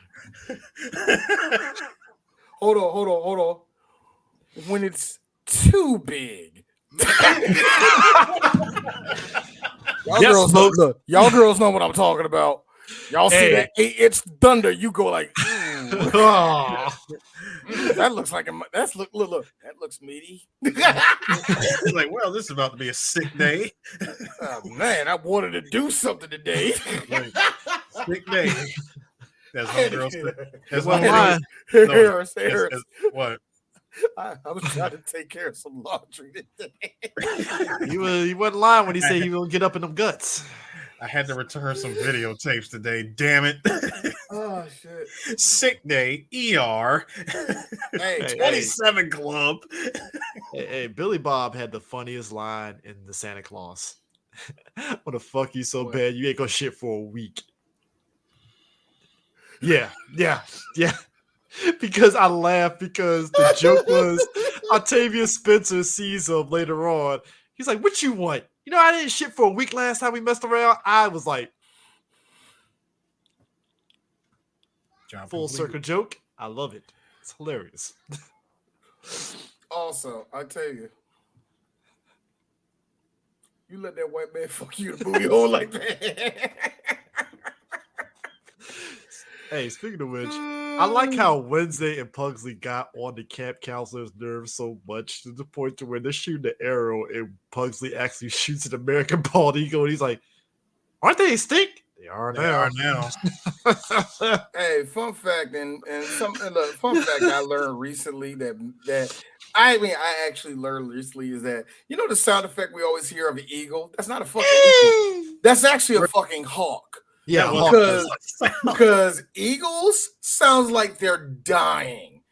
Hold on. When it's too big. Y'all girls know what I'm talking about. Y'all see that 8-inch thunder, you go like, that looks like look. That looks meaty. It's like, well, this is about to be a sick day. Oh, man, I wanted to do something today. Sick day. That's what girls say. That's what Harris. What? I was trying to take care of some laundry today. He wasn't lying when he said he will get up in them guts. I had to return some videotapes today. Damn it! Oh shit! Sick day. ER. Hey, 27 Club. Hey, Billy Bob had the funniest line in the Santa Claus. What the fuck you so bad you ain't gonna shit for a week? Yeah. Because I laughed because the joke was Octavia Spencer sees him later on. He's like, "What you want? You know, I didn't shit for a week last time we messed around." I was like, full circle joke. I love it. It's hilarious. Also, I tell you, you let that white man fuck you in the booty hole like that. Hey, speaking of which, I like how Wednesday and Pugsley got on the camp counselor's nerves so much to the point to where they're shooting the arrow and Pugsley actually shoots an American bald eagle and he's like, "Aren't they extinct?" They are now. Hey, fun fact fun fact I learned recently that I actually learned recently is that the sound effect we always hear of an eagle. That's not a fucking eagle. That's actually a fucking hawk. Yeah, because eagles sounds like they're dying.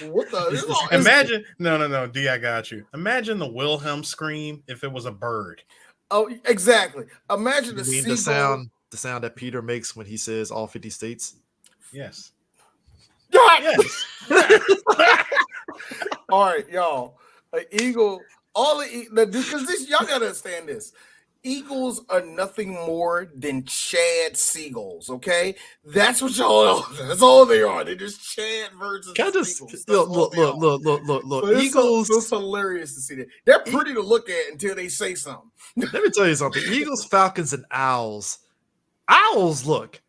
What the? Imagine no, D, I got you. Imagine the Wilhelm scream if it was a bird. Oh, exactly. Imagine the sound that Peter makes when he says all 50 states. Yes. Yes. All right, y'all. An eagle. Because y'all gotta understand this. Eagles are nothing more than Chad seagulls, okay? That's what y'all. That's all they are. They're just Chad versions of seagulls. Look. So Eagles. It's hilarious to see that. They're pretty to look at until they say something. Let me tell you something. Eagles, Falcons, and Owls. Owls, look.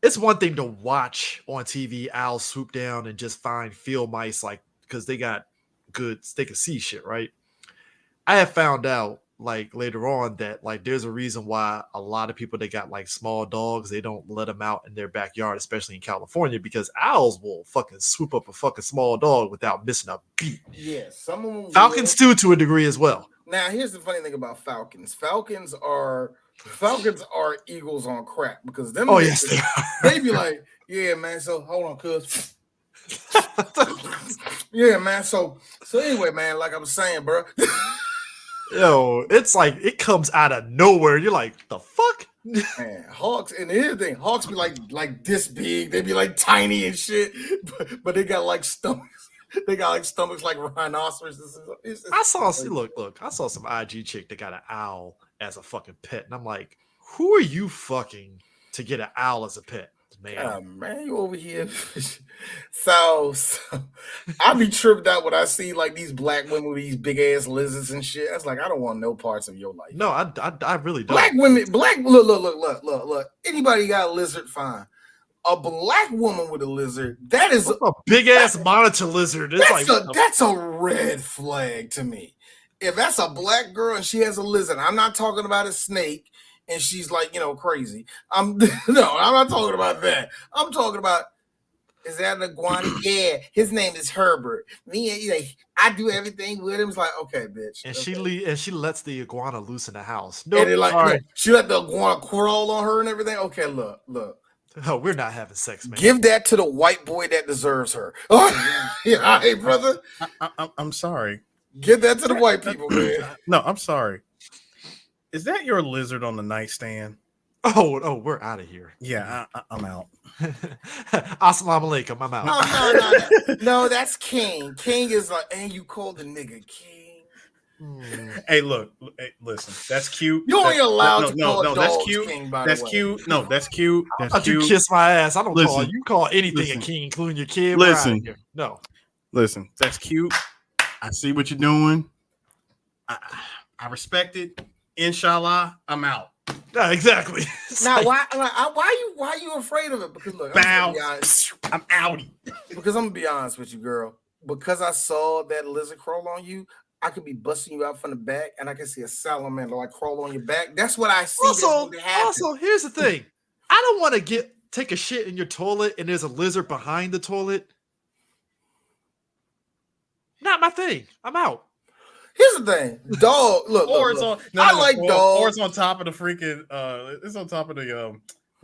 It's one thing to watch on TV owls swoop down and just find field mice, like, because they got goods, they can see shit, right? I have found out like later on that like there's a reason why a lot of people that got like small dogs, they don't let them out in their backyard, especially in California, because owls will fucking swoop up a fucking small dog without missing a beat. Yeah, some of them Falcons too, to a degree as well. Now here's the funny thing about Falcons. Falcons are eagles on crack because them. Oh yes, they be like, yeah, man. So hold on, cuz. Yeah, man. So anyway, man, like I was saying, bro. Yo, it's like it comes out of nowhere. You're like, the fuck? Man, hawks, and here's the thing, hawks be like this big, they be like tiny and shit, but they got like stomachs. They got like stomachs like rhinoceroses. I saw some IG chick that got an owl as a fucking pet. And I'm like, who are you fucking to get an owl as a pet, man? Man, you over here. so I be tripped out when I see like these black women with these big ass lizards and shit. That's like, I don't want no parts of your life. No, I really don't. Black women, look. Anybody got a lizard, fine. A black woman with a lizard, that is a big ass monitor lizard. It's that's a red flag to me. If that's a black girl and she has a lizard, I'm not talking about a snake and she's like, crazy. I'm not talking about that. I'm talking about, is that an iguana? Yeah, his name is Herbert. I do everything with him. It's like, okay, bitch. And okay. she lets the iguana loose in the house. No, she let the iguana crawl on her and everything. Okay, look. Oh, we're not having sex, man. Give that to the white boy that deserves her. Yeah, hey, brother. I'm sorry. Give that to the white people, man. No, I'm sorry. Is that your lizard on the nightstand? Oh, we're out of here. Yeah, I'm out. Assalamu alaikum. I'm out. No, that's King. King is like, and you call the nigga King. Hey, look, listen, that's cute. You only allowed to call no, dogs that's cute. King, by that's the way. Cute. No, that's cute. That's cute. You kiss my ass. I don't listen, call you call anything listen, a king, including your kid. Listen, no. Listen, that's cute. I see what you're doing. I respect it. Inshallah, I'm out. Yeah, exactly. Now, why are you afraid of it? Because look, I'm outie. Because I'm gonna be honest with you, girl. Because I saw that lizard crawl on you, I could be busting you out from the back, and I can see a salamander like crawl on your back. That's what I see. Also, here's the thing: I don't want to take a shit in your toilet, and there's a lizard behind the toilet. Not my thing. I'm out. Here's the thing, dog. Look, I like dogs. Or it's on top of the freaking. It's on top of the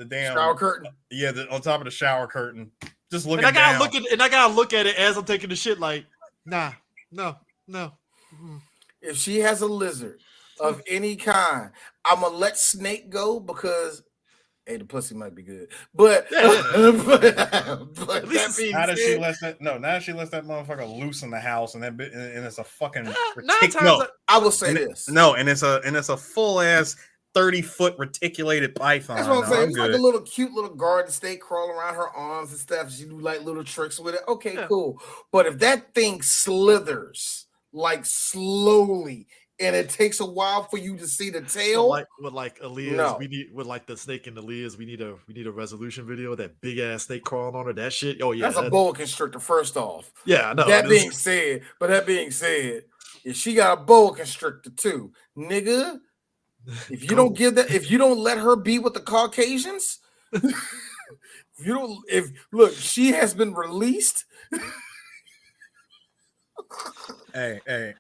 damn shower curtain. Yeah, on top of the shower curtain. Just looking. And I gotta look at it as I'm taking the shit. Like, nah, no. If she has a lizard of any kind, I'm gonna let Snake go because, hey, the pussy might be good. But, but that being now that said, she lets that motherfucker loose in the house, and it's a fucking. I will say this. And it's a full ass 30-foot reticulated python. That's what I'm saying. It's like a little cute little garden snake crawling around her arms and stuff. She do like little tricks with it. Okay, cool. But if that thing slithers like slowly, and it takes a while for you to see the tail, with Aaliyah's, we need with like the snake in Aaliyah's, we need a resolution video of that big ass snake crawling on her. That shit. Oh yeah, that's a boa constrictor. First off, yeah, no. That being said, if she got a boa constrictor too, nigga, if you don't give that, if you don't let her be with the Caucasians, look, she has been released. Hey,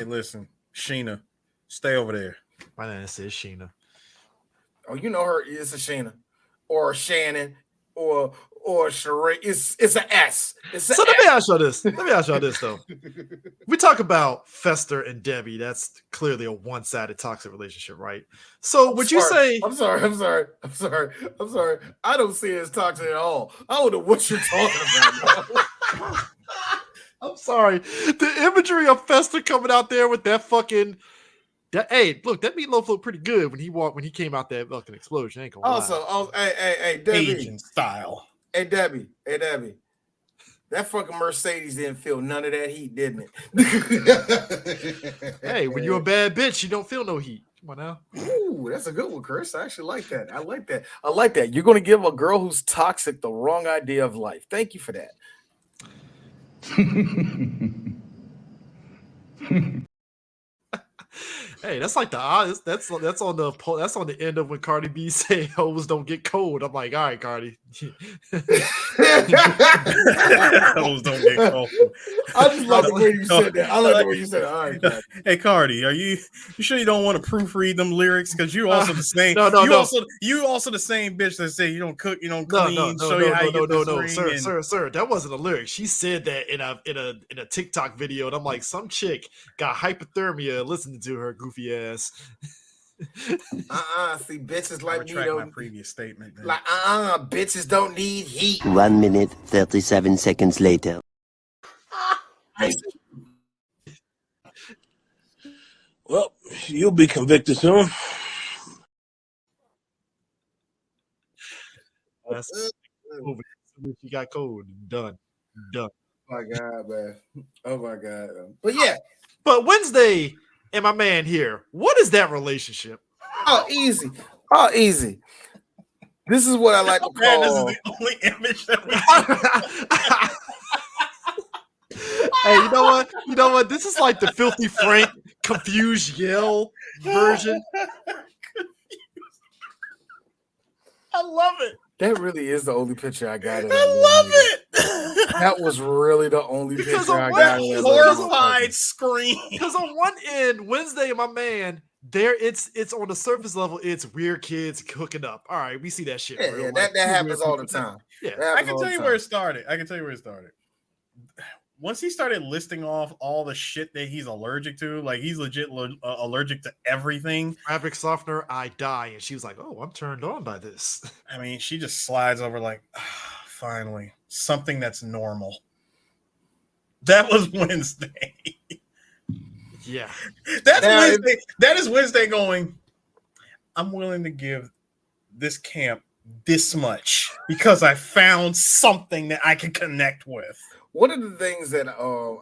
listen, Sheena, stay over there. My name is Sheena. Oh, you know her. It's a Sheena, or a Shannon, or Sheree. It's an S. Let me ask y'all this though. We talk about Fester and Debbie. That's clearly a one-sided toxic relationship, right? So you say? I'm sorry. I don't see it as toxic at all. I don't know what you're talking about. I'm sorry. The imagery of Fester coming out there with that fucking. Hey, look, that meatloaf looked pretty good when he came out that fucking explosion. Ain't gonna lie. Hey, Debbie. Asian style. Hey, Debbie. That fucking Mercedes didn't feel none of that heat, didn't it? Hey, when you're a bad bitch, you don't feel no heat. Come on now. Ooh, that's a good one, Chris. I actually like that. I like that. You're going to give a girl who's toxic the wrong idea of life. Thank you for that. Hey, that's like that's on the end of when Cardi B say hoes don't get cold. I'm like, all right, Cardi. Hoes don't get cold. I just love the way you said that. I like the way you said it. All right, Cardi. Hey, Cardi, you sure you don't want to proofread them lyrics? Because you also the same. You also the same bitch that say you don't cook, you don't clean. Sir, that wasn't a lyric. She said that in a TikTok video, and I'm like, some chick got hypothermia listening to her goofy ass. See, bitches like me don't. My previous statement. Then. Like, bitches don't need heat. 1 minute, 37 seconds later. Well, you'll be convicted soon. That's over. She got cold. Done. Oh my God, man. Oh my God. But yeah. But Wednesday and my man here, what is that relationship? Oh, easy. Oh, easy. This is what I like to Man, this is call. the only image that we Hey, you know what? You know what? This is like the Filthy Frank confused yell version. I love it. That really is the only picture I got. Of I that love movie. it. That was really the only Because picture of I what got. Of that movie. Horrified scream. Because on one end, Wednesday and my man, it's on the surface level, it's weird kids hooking up. All right, we see that shit. Yeah, real yeah, life. that Two happens weird all the people. time. Yeah. That I happens can all tell the you time. where it started. Once he started listing off all the shit that he's allergic to, like he's legit allergic to everything. Fabric softener, I die. And she was like, oh, I'm turned on by this. I mean, she just slides over like, finally, something that's normal. That was Wednesday. Yeah. That's Now, Wednesday. That is Wednesday going, I'm willing to give this camp this much because I found something that I can connect with. One of the things that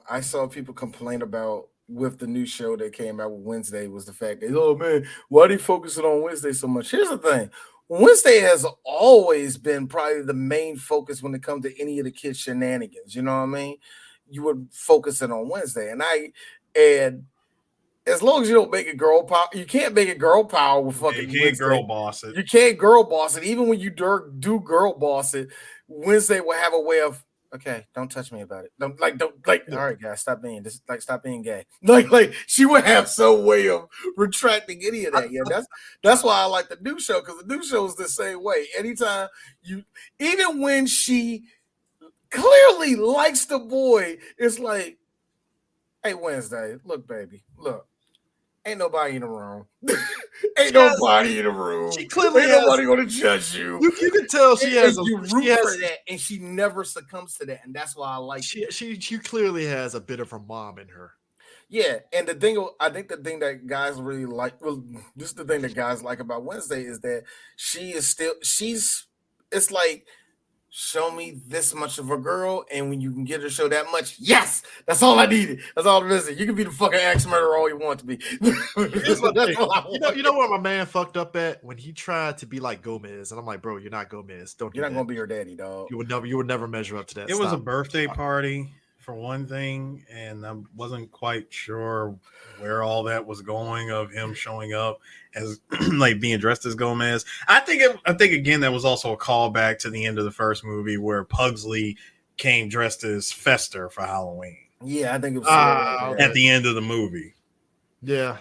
I saw people complain about with the new show that came out with Wednesday was the fact that, oh man, why are they focusing on Wednesday so much? Here's the thing. Wednesday has always been probably the main focus when it comes to any of the kids' shenanigans. You know what I mean? You would focus it on Wednesday. And as long as you don't make it girl power, you can't make it girl power with fucking You can't Wednesday. girl boss it. You can't girl boss it. Even when you do girl boss it, Wednesday will have a way of, okay, don't touch me about it. Don't all right, guys, stop being gay. Like she would have some way of retracting any of that. Yeah, that's why I like the new show, because the new show is the same way. Anytime even when she clearly likes the boy, it's like, hey, Wednesday, look, baby, look. Ain't nobody in the room. Ain't nobody in the room. She clearly ain't has, nobody gonna judge you. You can tell she has you root for that, and she never succumbs to that, and that's why I like it. She clearly has a bit of her mom in her. Yeah, and I think the thing that guys really like, well, this is the thing that guys like about Wednesday is that it's like, show me this much of a girl, and when you can get her to show that much, yes, that's all I needed. That's all it is. You can be the fucking axe murderer all you want to be. Here's my thing. You know where my man fucked up at? When he tried to be like Gomez, and I'm like, bro, you're not Gomez. You're not gonna be her daddy, dog. You would never measure up to that. It was a birthday party for one thing, and I wasn't quite sure where all that was going of him showing up as like being dressed as Gomez. I think again that was also a callback to the end of the first movie where Pugsley came dressed as Fester for Halloween. Yeah, I think it was at the end of the movie. Yeah.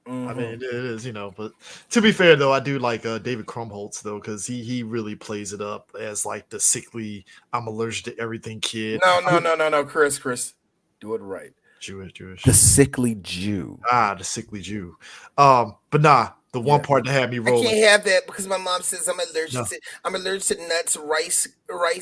Mm-hmm. I mean, it is, but to be fair though, I do like David Krumholtz though, because he really plays it up as like the sickly, I'm allergic to everything kid. No, Chris, do it right. Jewish. The sickly Jew. The sickly Jew. But nah, the one part that had me rolling. I can't have that because my mom says I'm allergic to nuts, rice,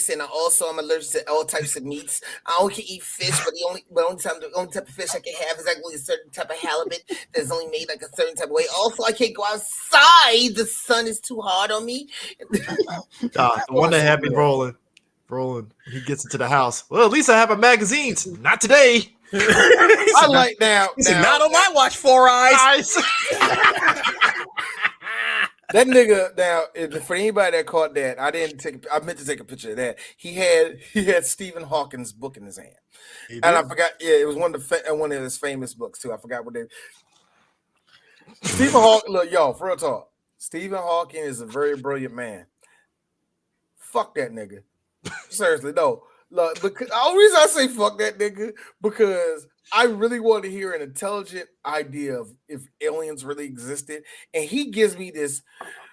and also I'm allergic to all types of meats. I only can eat fish, but the only type of fish I can have is actually a certain type of halibut that's only made like a certain type of way. Also, I can't go outside. The sun is too hard on me. The one that had me rolling. He gets into the house. Well, at least I have a magazines. Not today. I like now. Not on my watch, Four Eyes. That nigga now, for anybody that caught that, I meant to take a picture of that. He had Stephen Hawking's book in his hand, and I forgot. Yeah, it was one of his famous books too. I forgot what they. Stephen Hawking, look, y'all, for real talk. Stephen Hawking is a very brilliant man. Fuck that nigga. Seriously, no. Look, because the only reason I say fuck that nigga because I really want to hear an intelligent idea of if aliens really existed, and he gives me this.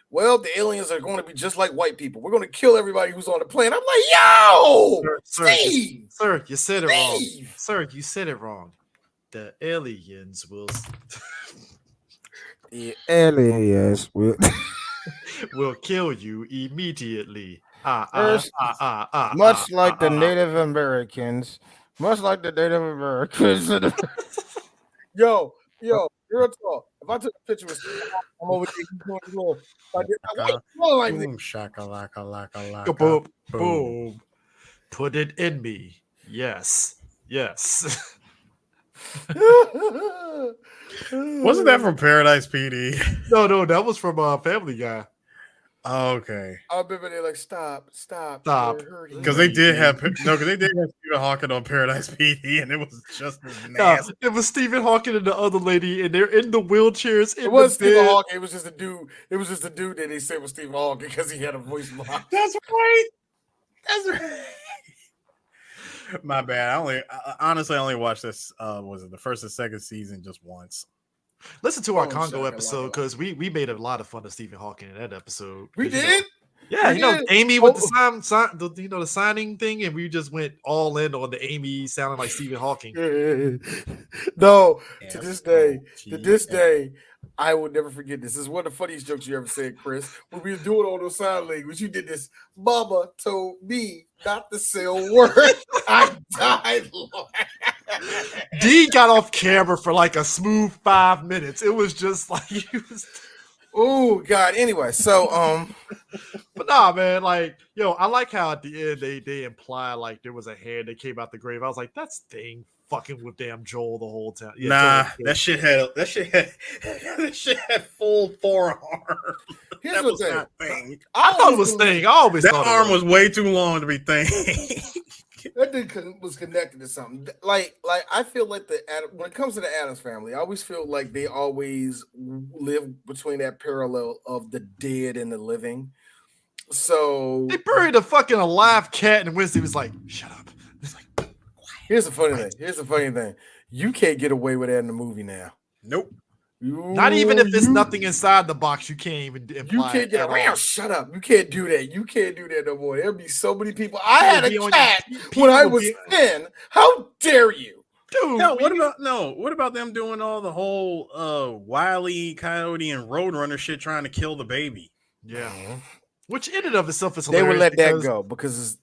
Well, the aliens are going to be just like white people. We're going to kill everybody who's on the planet. I'm like, yo, Steve, sir, you said it wrong. Sir, you said it wrong. The aliens will. The aliens will kill you immediately. Much like the Native Americans. Yo, Yo, real talk. If I took a picture with Steve, I'm over there doing a little. Like, why you doing like Boom shakalaka laka laka. Boom, Boom. boom. Put it in me. Yes. Yes. Wasn't that from Paradise PD? No, that was from Family Guy. Okay. I remember they're like, stop. Stop. You're hurting Because me." they did have Stephen Hawking on Paradise PD, and it was just as No, nasty. it was Stephen Hawking and the other lady, and they're in the wheelchairs. It wasn't Stephen Hawking. It was just a dude. It was just a dude that they said was Stephen Hawking because he had a voice box. That's right. That's right. My bad. I only watched this. Was it the first and second season just once? Listen to our Oh, Congo shaka, episode laka, because we made a lot of fun of Stephen Hawking in that episode. We 'Cause, did? Yeah, We you know, did? Amy with the signing thing, and we just went all in on the Amy sounding like Stephen Hawking. No, to this day, S-O-T-L. I will never forget this. This is one of the funniest jokes you ever said, Chris. When we were doing all those sign language, you did this. Mama told me not to say a word. I died laughing. D got off camera for like a smooth 5 minutes. It was just like he was. Oh God. Anyway, so But nah, man, like, yo, I like how at the end they imply like there was a hand that came out the grave. I was like, that's Thing fucking with damn Joel the whole time. Yeah, Nah, Joel. that shit had full forearm. here's That the was thing. not Thing. I thought it was Thing. I always That thought arm was way too long to be Thing. That thing was connected to something. Like I feel like when it comes to the Addams family, I always feel like they always live between that parallel of the dead and the living. So They buried a fucking alive cat, and Wednesday was like, "Shut up." It's like, here's the funny thing. You can't get away with that in the movie now. Nope. not even if there's nothing inside the box, you can't even You imply can't it get at around. all. Shut up. You can't do that. You can't do that no more. There'll be so many people. I had People a be on cat people when I will was be- 10. How dare you? Dude, No, what about them doing all the whole Wile E. Coyote and Roadrunner shit trying to kill the baby? yeah. Which in and of itself is They hilarious. would let that because- go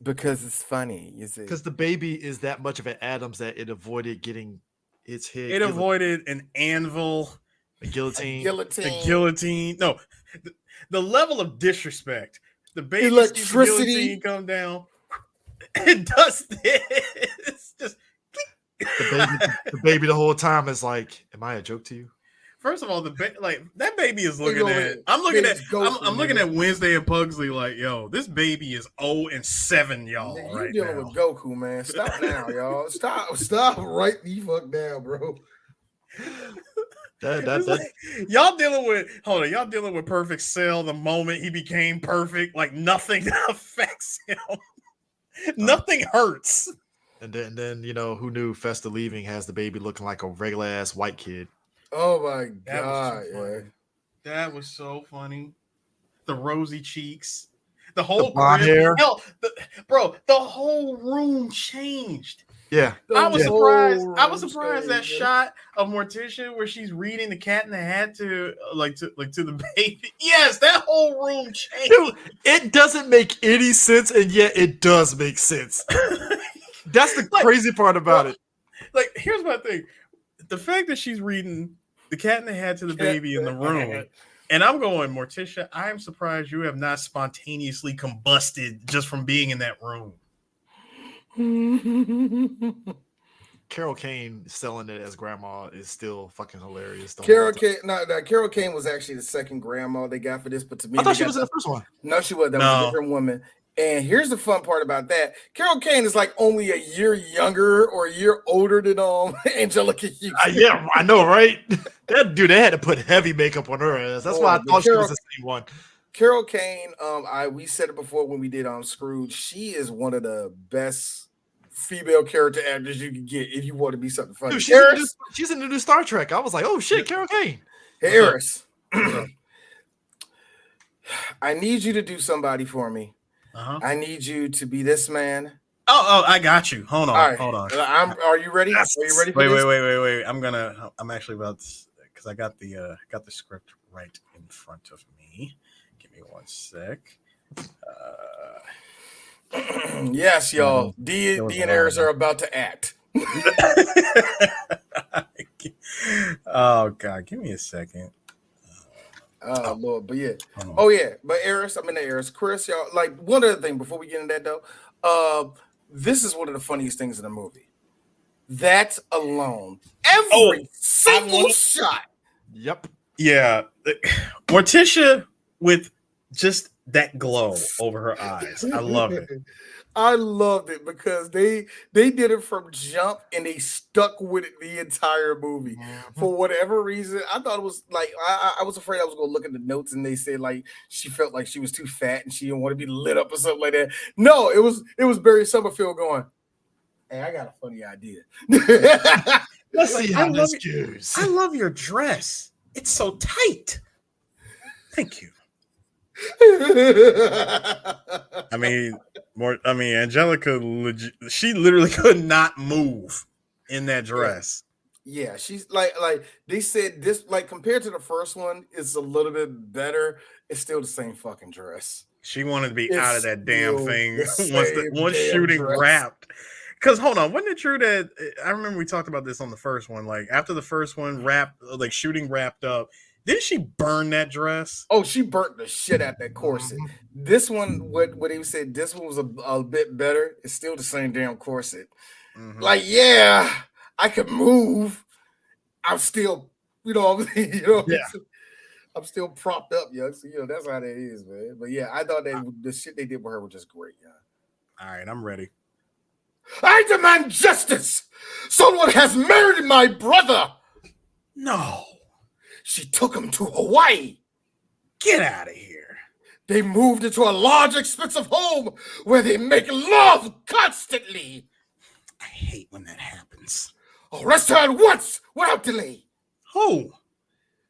because it's funny. You see, Because the baby is that much of an Addams that it avoided getting its head. It avoided an anvil, a guillotine. the guillotine. No, the level of disrespect. The baby Electricity. guillotine come down. It does this. Just The baby the whole time is like, "Am I a joke to you?" first of all, that baby is looking Look at. at it. I'm looking at. Baby's ghosting, I'm looking nigga. at Wednesday and Pugsley like, yo, this baby is 0-7, y'all. Nigga, right you dealing now. with Goku, man. Stop now, y'all. Stop right the fuck down, bro. It's like, y'all dealing with Perfect Cell the moment he became perfect. Like nothing affects him. Nothing hurts. And then you know who knew Festa leaving has the baby looking like a regular ass white kid. Oh my That God, was so yeah. funny. That was so funny. The rosy cheeks, the whole blonde crib. hair. Hell, the whole room changed. Yeah, I was The surprised. whole I was room surprised that changed, shot of Morticia where she's reading The Cat in the Hat to the baby. Yes, that whole room changed. dude, it doesn't make any sense, and yet it does make sense. That's the crazy part about it. Like, here's my thing: the fact that she's reading The Cat in the Hat to the baby in the room, and I'm going, Morticia, I am surprised you have not spontaneously combusted just from being in that room. Carol Kane selling it as grandma is still fucking hilarious. Carol Kane, no, Carol Kane was actually the second grandma they got for this, but to me, I thought they she got was in the first one. No, she was. That was No. a different woman. And here's the fun part about that: Carol Kane is like only a year younger or a year older than Angelica Houston. Yeah, I know, right? That dude, they had to put heavy makeup on her ass. That's why I Boy, thought she Carol- was the same one. Carol Kane, we said it before when we did Scrooge. She is one of the best female character actors you can get if you want to be something funny. Dude, she's in the new Star Trek. I was like, oh shit, Carol Kane. Hey, Eris, I need you to do somebody for me. Uh-huh. I need you to be this man. Oh, I got you. Hold on, All right. hold on. Are you ready? Yes. Are you ready for Wait. this? I'm actually about to, because I got the script right in front of me. Give me 1 sec. Yes, y'all. D and Eris are about to act. I Oh God, give me a second. Oh Lord, but yeah. Hold on. Oh yeah, but Eris, I'm in the Eris. Chris, y'all, like one other thing before we get into that though. This is one of the funniest things in the movie. That alone, every single shot. Yep. Yeah, Morticia with just that glow over her eyes. I love it. I loved it because they did it from jump and they stuck with it the entire movie. For whatever reason, I thought it was like I was afraid I was gonna look at the notes and they said like she felt like she was too fat and she didn't want to be lit up or something like that. No, it was Barry Summerfield going, "Hey, I got a funny idea." Let's see how this goes. I love your dress. It's so tight. Thank you. I mean, Angelica, she literally could not move in that dress. Yeah, she's like they said this, like compared to the first one, it's a little bit better. It's still the same fucking dress. She wanted to be out of that damn thing once damn shooting dress. wrapped. Because hold on, wasn't it true that I remember we talked about this on the first one? Like after the first one shooting wrapped up, didn't she burn that dress? Oh, she burnt the shit out that corset. This one, what he said, this one was a bit better. It's still the same damn corset. Like, yeah, I could move. I'm still, I'm still propped up, yo. So, that's how that is, man. But yeah, I thought that the shit they did with her was just great, yeah. All right, I'm ready. I demand justice. Someone has murdered my brother. No. She took him to Hawaii. Get out of here. They moved into a large, expensive home where they make love constantly. I hate when that happens. Arrest her at once without delay. Who?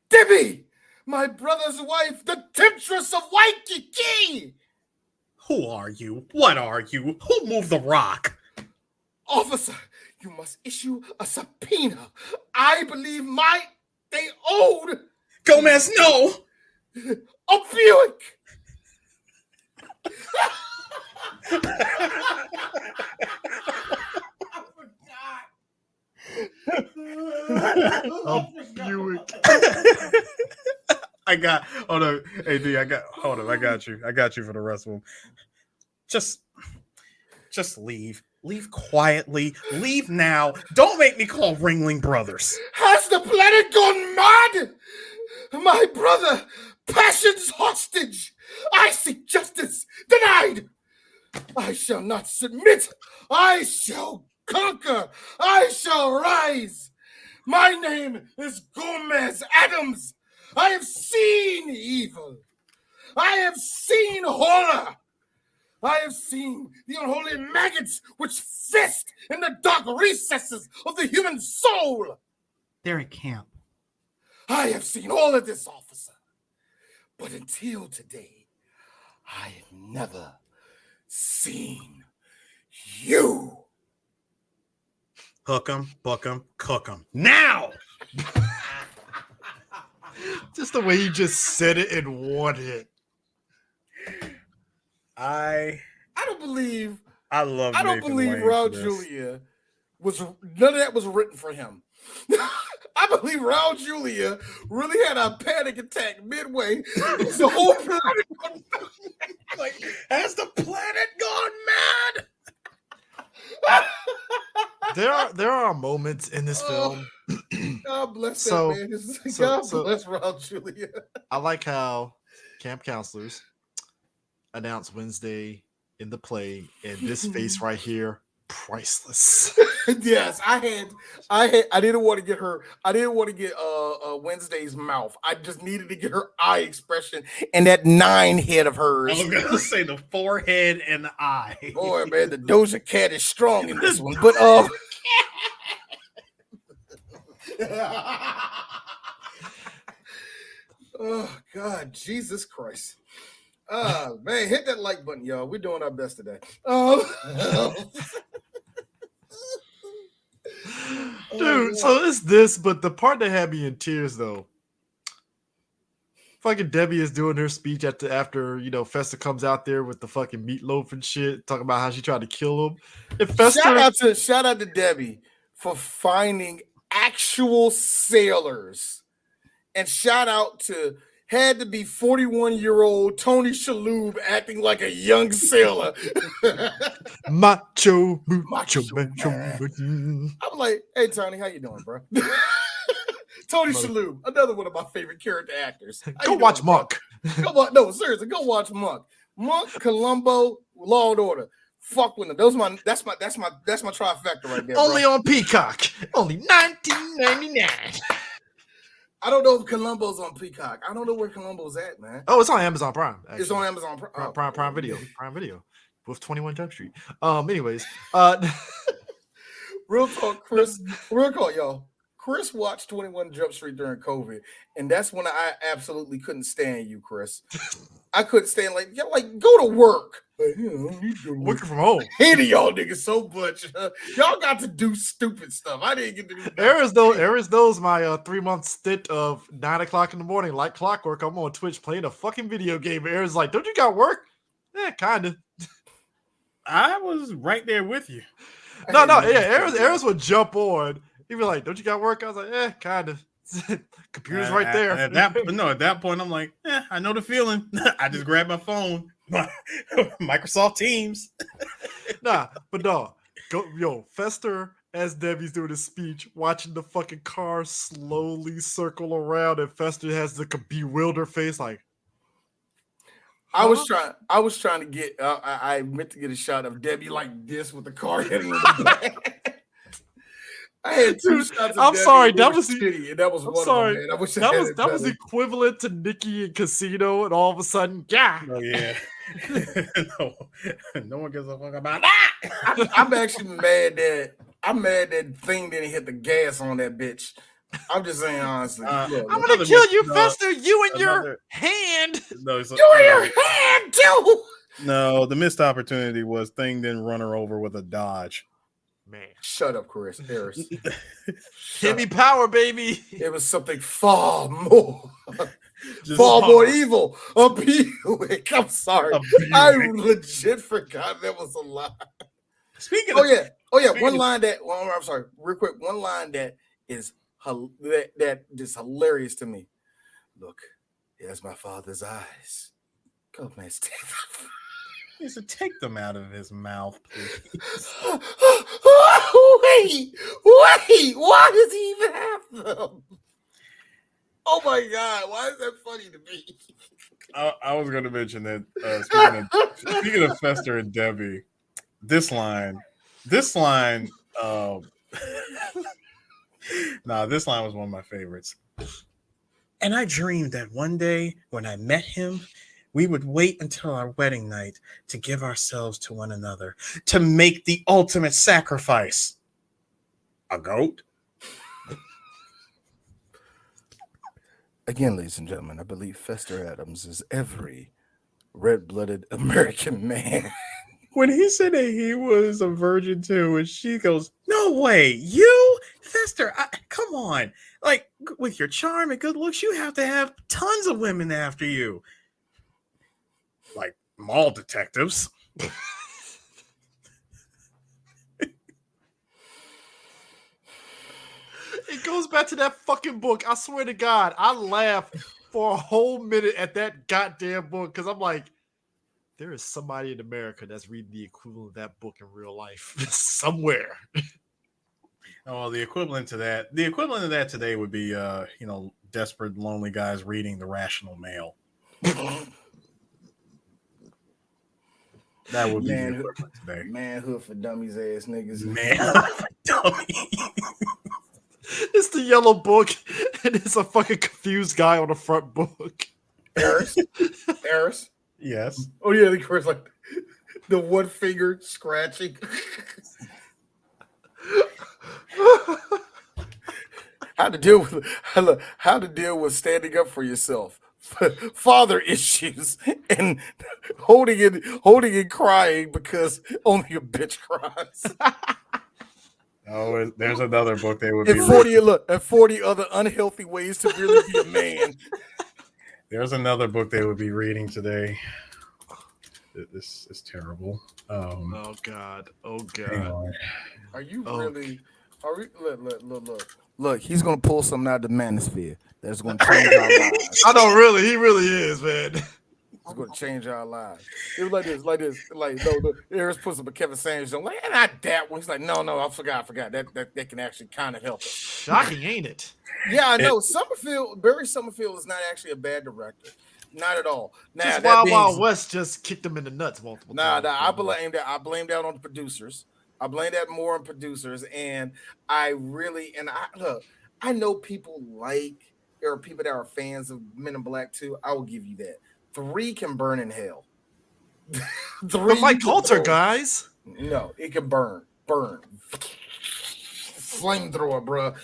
Debbie, my brother's wife, the temptress of Waikiki. Who are you? What are you? Who moved the rock? Officer, you must issue a subpoena. I believe they owed Gomez, no! A Buick. A Buick. I got you for the rest of them. Just leave. Leave quietly. Leave now. Don't make me call Ringling Brothers. Has the planet gone mad? My brother, passion's hostage. I seek justice. Denied. I shall not submit. I shall conquer. I shall rise. My name is Gomez Addams. I have seen evil. I have seen horror. I have seen the unholy maggots which fest in the dark recesses of the human soul. They're at camp. I have seen all of this, officer. But until today, I have never seen you. Hook 'em, book 'em, cook 'em. Now! Just the way he just said it in one hit. I don't believe Raul Julia none of that was written for him. I believe Raul Julia really had a panic attack midway. The whole planet like, has the planet gone mad? There are moments in this film. God bless that man. God bless Raul Julia. I like how camp counselors announced Wednesday in the play, and this face right here, priceless. Yes, I didn't want to get her. I didn't want to get Wednesday's mouth. I just needed to get her eye expression and that 9 head of hers. I was gonna say the forehead and the eye. Boy, man, the Doja Cat is strong in this one. But oh God, Jesus Christ. Man, hit that like button, y'all. We're doing our best today. Dude, so it's this, but the part that had me in tears though. Fucking Debbie is doing her speech after Fester comes out there with the fucking meatloaf and shit, talking about how she tried to kill him. And Fester, shout out to Debbie for finding actual sailors. And shout out to had to be 41-year-old Tony Shalhoub acting like a young sailor. Macho, Macho man. I'm like, hey Tony, how you doing, bro? Tony Shalhoub, another one of my favorite character actors. How Go you watch doing, bro? Monk. Go watch, no, seriously, go watch Monk. Monk, Columbo, Law and Order. Fuck with them. That's my trifecta right there. Only bro. on Peacock. Only $19.99. I don't know if Columbo's on Peacock. I don't know where Columbo's at, man. Oh, it's on Amazon Prime. Actually. It's on Amazon Prime. Prime Video. Prime Video. With 21 Jump Street. Anyways. Real talk, Chris. Real talk, y'all. Chris watched 21 Jump Street during COVID, and that's when I absolutely couldn't stand you, Chris. I couldn't stand like go to work. Working from home. Hated y'all niggas so much. Y'all got to do stupid stuff. I didn't get to do that. Aaron's knows my 3-month stint of 9 o'clock in the morning, like clockwork. I'm on Twitch playing a fucking video game. Aaron's like, don't you got work? Yeah, kind of. I was right there with you. No, yeah. Aaron's would jump on. He'd be like, don't you got work? I was like, kind of. Computer's right there. At that point, I'm like, I know the feeling. I just grabbed my phone, Microsoft Teams. Fester as Debbie's doing his speech, watching the fucking car slowly circle around, and Fester has the bewildered face, like. I was trying to get. I meant to get a shot of Debbie like this with the car hitting in the back. I had 2 shots. I'm sorry, that was shitty, and that was I'm one sorry. of them, man. I wish that was equivalent to Nikki in Casino, and all of a sudden, Oh yeah. no one gives a fuck about that. I'm actually mad that Thing didn't hit the gas on that bitch. I'm just saying honestly. I'm gonna kill you, Fester. You and your hand. No, you and your hand too. No, the missed opportunity was Thing didn't run her over with a dodge. Man, shut up, Chris Harris. Give me power, baby. It was something far more, more evil. A Buick. I'm sorry. I legit forgot that was a lie. Speaking. One line that. Well, I'm sorry. Real quick. One line that is that just hilarious to me. Look, here's my father's eyes. Go, man. He said, take them out of his mouth, please. Wait, why does he even have them? Oh my God, why is that funny to me? I was going to mention that speaking of Fester and Debbie, this line, this line was one of my favorites. And I dreamed that one day when I met him, we would wait until our wedding night to give ourselves to one another, to make the ultimate sacrifice. A goat? Again, ladies and gentlemen, I believe Fester Addams is every red-blooded American man. When he said that he was a virgin too, and she goes, no way, you? Fester, come on. Like, with your charm and good looks, you have to have tons of women after you. Like mall detectives. It goes back to that fucking book. I swear to God, I laughed for a whole minute at that goddamn book because I'm like, there is somebody in America that's reading the equivalent of that book in real life somewhere. Oh, the equivalent of that today would be, desperate, lonely guys reading The Rational Male. That would be the equivalent today. Manhood for dummies ass niggas. Manhood for dummies. It's the yellow book, and it's a fucking confused guy on the front book. Harris? Yes. Oh yeah, of course, like the one finger scratching. How to deal with standing up for yourself, father issues, and holding and crying because only a bitch cries. Oh, there's another book they would and be 40 other unhealthy ways to really be a man. There's another book they would be reading today. This is terrible. Oh God. Are you really Look. He's gonna pull something out of the manosphere that's gonna change our lives. I know, really, he really is, man. It's gonna change our lives. It was like this. No. Eris puts up a Kevin Sanders on, like, not that one. He's like, no, I forgot. That can actually kind of help us. Shocking, ain't it? Yeah, I know. Barry Summerfield is not actually a bad director. Not at all. Now, Just that Wild West just kicked him in the nuts multiple times. I blame that on the producers. I blame that more on producers. And I know people there are people that are fans of Men in Black 2. I will give you that. 3 can burn in hell. 3 but Mike Coulter, guys. No, it can burn. Flamethrower, bro.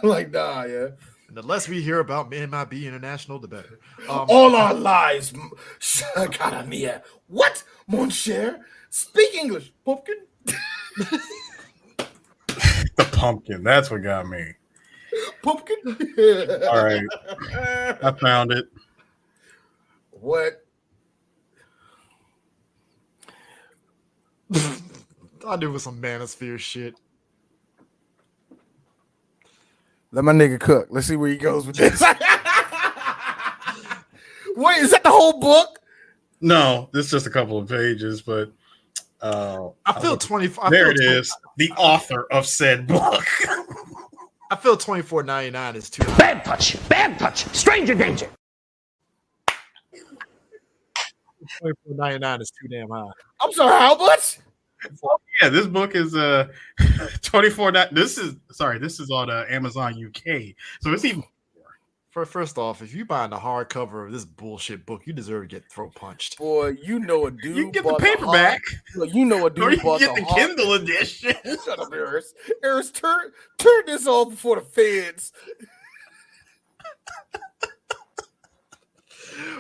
Like, nah, yeah. And the less we hear about MIB International, the better. All our lives. Cara mia. What, mon cher? Speak English, pumpkin. The pumpkin. That's what got me. Pumpkin. All right. I found it. What? I knew it was some manosphere shit. Let my nigga cook. Let's see where he goes with this. Wait, is that the whole book? No, this is just a couple of pages, but I feel 25. There it is. The author of said book. I feel $24.99 is too high. Bad touch, stranger danger. $24.99 is too damn high. I'm sorry, how much? Yeah, this book is $24. This is on Amazon UK, so it's even. First off, if you buying the hardcover of this bullshit book, you deserve to get throat punched. Boy, you know a dude. You can get the paperback. You know a dude. Or you bought can get the Kindle edition. Shut up, Eris. Eris, turn this off before the feds.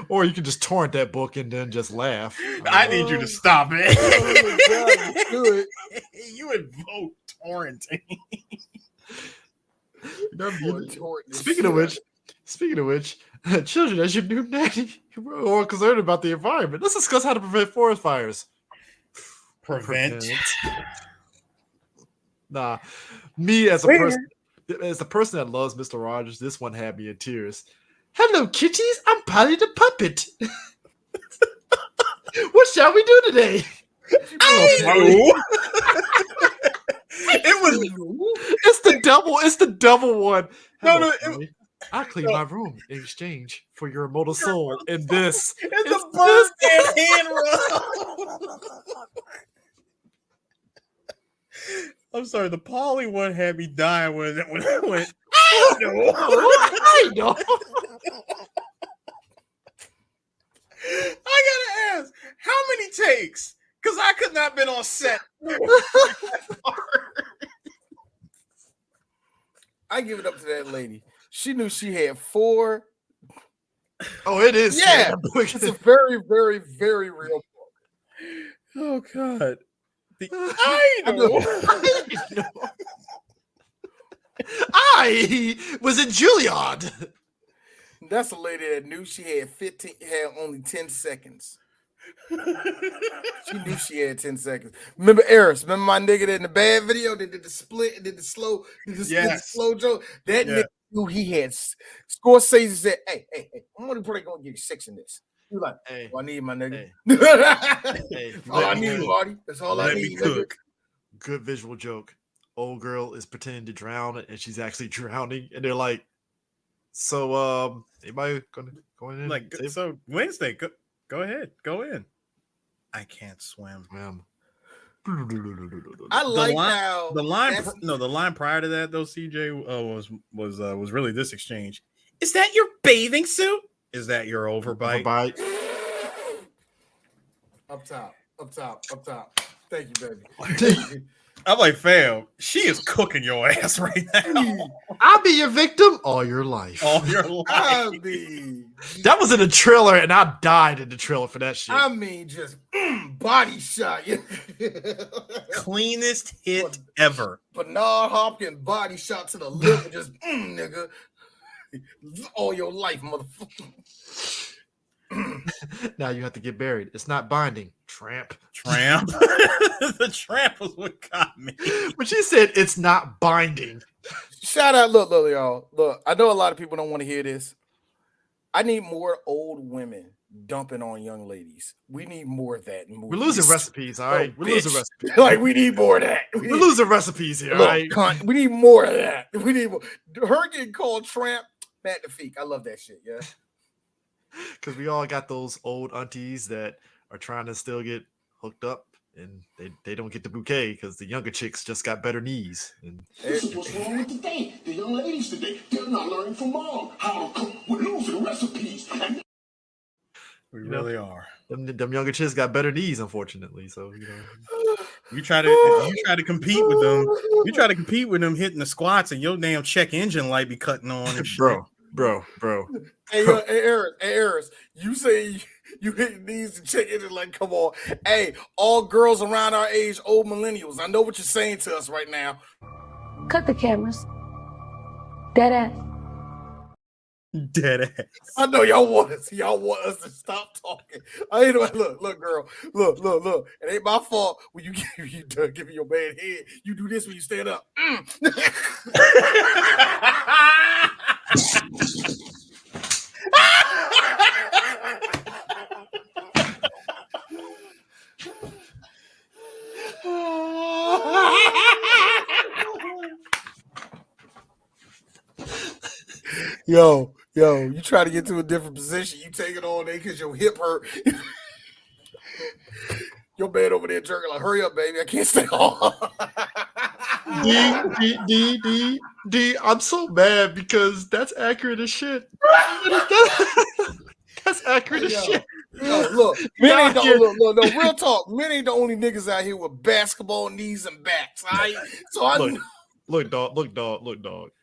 Or you can just torrent that book and then just laugh. I need you to stop it. Oh, God, do it. You invoke torrenting. Speaking of which, children as your new nanny, we're all concerned about the environment. Let's discuss how to prevent forest fires. Prevent. Nah, me as a person that loves Mr. Rogers, this one had me in tears. Hello, kitties. I'm Polly the puppet. What shall we do today? It's the double one. Hello, I clean my room in exchange for your immortal soul. And this is the bird hand rub. I'm sorry, the Polly one had me dying when I went. I know. I gotta ask, how many takes? Because I could not have been on set. I give it up to that lady. She knew she had 4. Oh, it is. Yeah, it's a very, very, very real book. Oh God. I know. I was in Juilliard. That's a lady that knew she had only 10 seconds. She knew she had 10 seconds. Remember Eris? Remember my nigga that in the bad video that did the split and did the slow, did the slow joke? That nigga knew he had. Scorsese said, hey, I'm only probably gonna give you 6 in this. He was like, hey, I need my nigga. Hey. All I need, Marty. That's all I need. Cook. Good visual joke. Old girl is pretending to drown and she's actually drowning, and they're like, so anybody gonna go in? Like, so Wednesday, go ahead, go in. I can't swim. I like how the line prior to that though, CJ, was really this exchange. Is that your bathing suit? Is that your overbite? Up top. Thank you, baby. I'm like, fam, she is cooking your ass right now. I'll be your victim all your life. All your life. That was in the trailer, and I died in the trailer for that shit. I mean, just body shot. Cleanest hit ever. Bernard Hopkins body shot to the liver, just nigga. All your life, motherfucker. Now you have to get buried. It's not binding. Tramp. The tramp was what got me. But she said it's not binding. Shout out, look, y'all. Look, I know a lot of people don't want to hear this. I need more old women dumping on young ladies. We need more of that in movies. We're losing recipes, all right? We're losing recipes. Like, we need more of that. We're losing recipes here, all right? We need more of that. We need more. Her getting called tramp, magnifique. I love that shit, yeah. Because we all got those old aunties that are trying to still get hooked up, and they don't get the bouquet because the younger chicks just got better knees. And this is what's wrong with today. The young ladies today, they're not learning from mom how to cook. We're losing recipes. We really are. Them younger chicks got better knees, unfortunately. So you try to compete with them. You try to compete with them hitting the squats, and your damn check engine light be cutting on and shit. Bro. Hey, Eris, you say you hit these and check engine like, come on. Hey, all girls around our age, old millennials, I know what you're saying to us right now. Cut the cameras. Dead ass. Dead ass. I know y'all want us to stop talking. I ain't look, girl, look. It ain't my fault when you done giving your man head. You do this when you stand up. Yo, you try to get to a different position, you take it all day because your hip hurt. Your man over there jerking like, hurry up, baby, I can't stay on. D, I'm so mad because that's accurate as shit. That's accurate as shit. Look, men ain't look, real talk. Men ain't the only niggas out here with basketball knees and backs. All right? So Look, dog.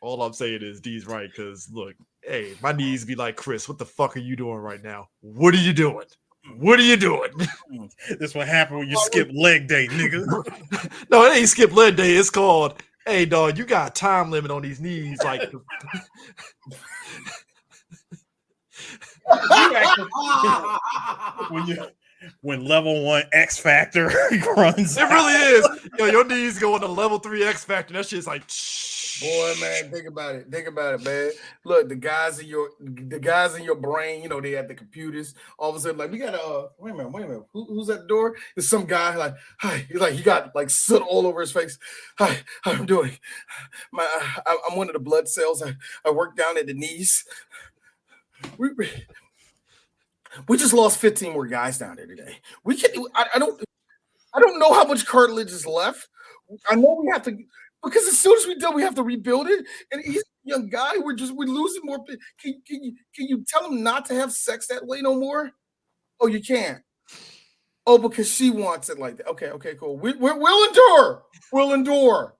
All I'm saying is D's right, because look, hey, my knees be like, Chris, what the fuck are you doing right now? What are you doing? This what happened when you skip leg day, nigga. No, it ain't skip leg day. It's called, hey, dog, you got a time limit on these knees. Like, when level 1 X Factor runs, it really is. Yo, your knees go on to level 3 X Factor. That shit's like, boy, man, think about it, man. Look, the guys in your brain, you know, they at the computers. All of a sudden, like, we got wait a minute. Who's at the door? There's some guy like, hi. He's like, he got like soot all over his face. Hi, how I'm doing? I'm one of the blood cells. I work down at the knees. We just lost 15 more guys down there today. We can. I don't know how much cartilage is left. I know we have to, because as soon as we do, we have to rebuild it. And he's a young guy. We're losing more. Can you tell him not to have sex that way no more? Oh, you can't. Oh, because she wants it like that. Okay, cool. We'll endure. We'll endure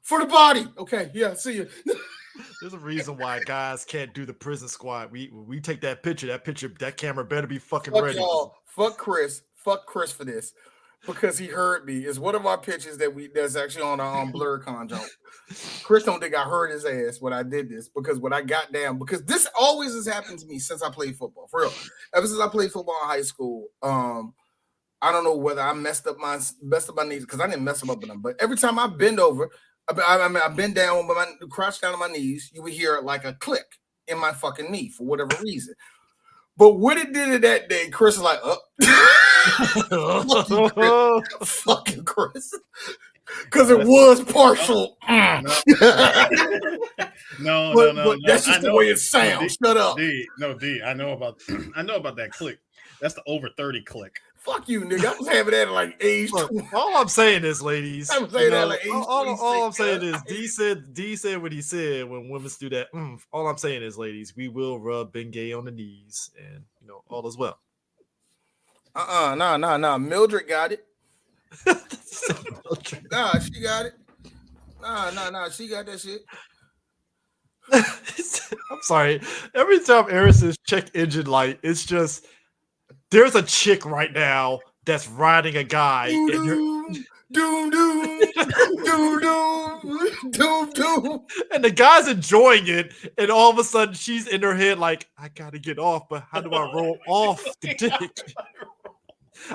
for the body. Okay, yeah. See you. There's a reason why guys can't do the prison squat. We take that picture. That camera better be fucking Fuck ready. y'all. Fuck Chris for this, because he heard me. It's one of our pictures that's actually on our BlurCon joke. Chris don't think I heard his ass when I did this, because when I got down, because this always has happened to me since I played football. For real, ever since I played football in high school. I don't know whether I messed up my knees, because I didn't mess them up with them, but every time I bend over. I bend down with my crouch down on my knees. You would hear like a click in my fucking knee for whatever reason. But what it did it that day, Chris was like, fucking Chris, because it was partial. No. But that's just the way it sounds. Shut up. D, I know about that click. That's the over 30 click. Fuck you, nigga. I was having that at like age 20. All I'm saying is, ladies, I was saying that like age all I'm saying is D said what he said when women do that. All I'm saying is, ladies, we will rub Bengay on the knees, and all is well. Nah. Mildred got it. Nah, she got it. Nah, she got that shit. I'm sorry. Every time Aaron says check engine light, it's just there's a chick right now that's riding a guy. Doom. And the guy's enjoying it, and all of a sudden she's in her head like, I gotta get off, but how do I roll off the dick?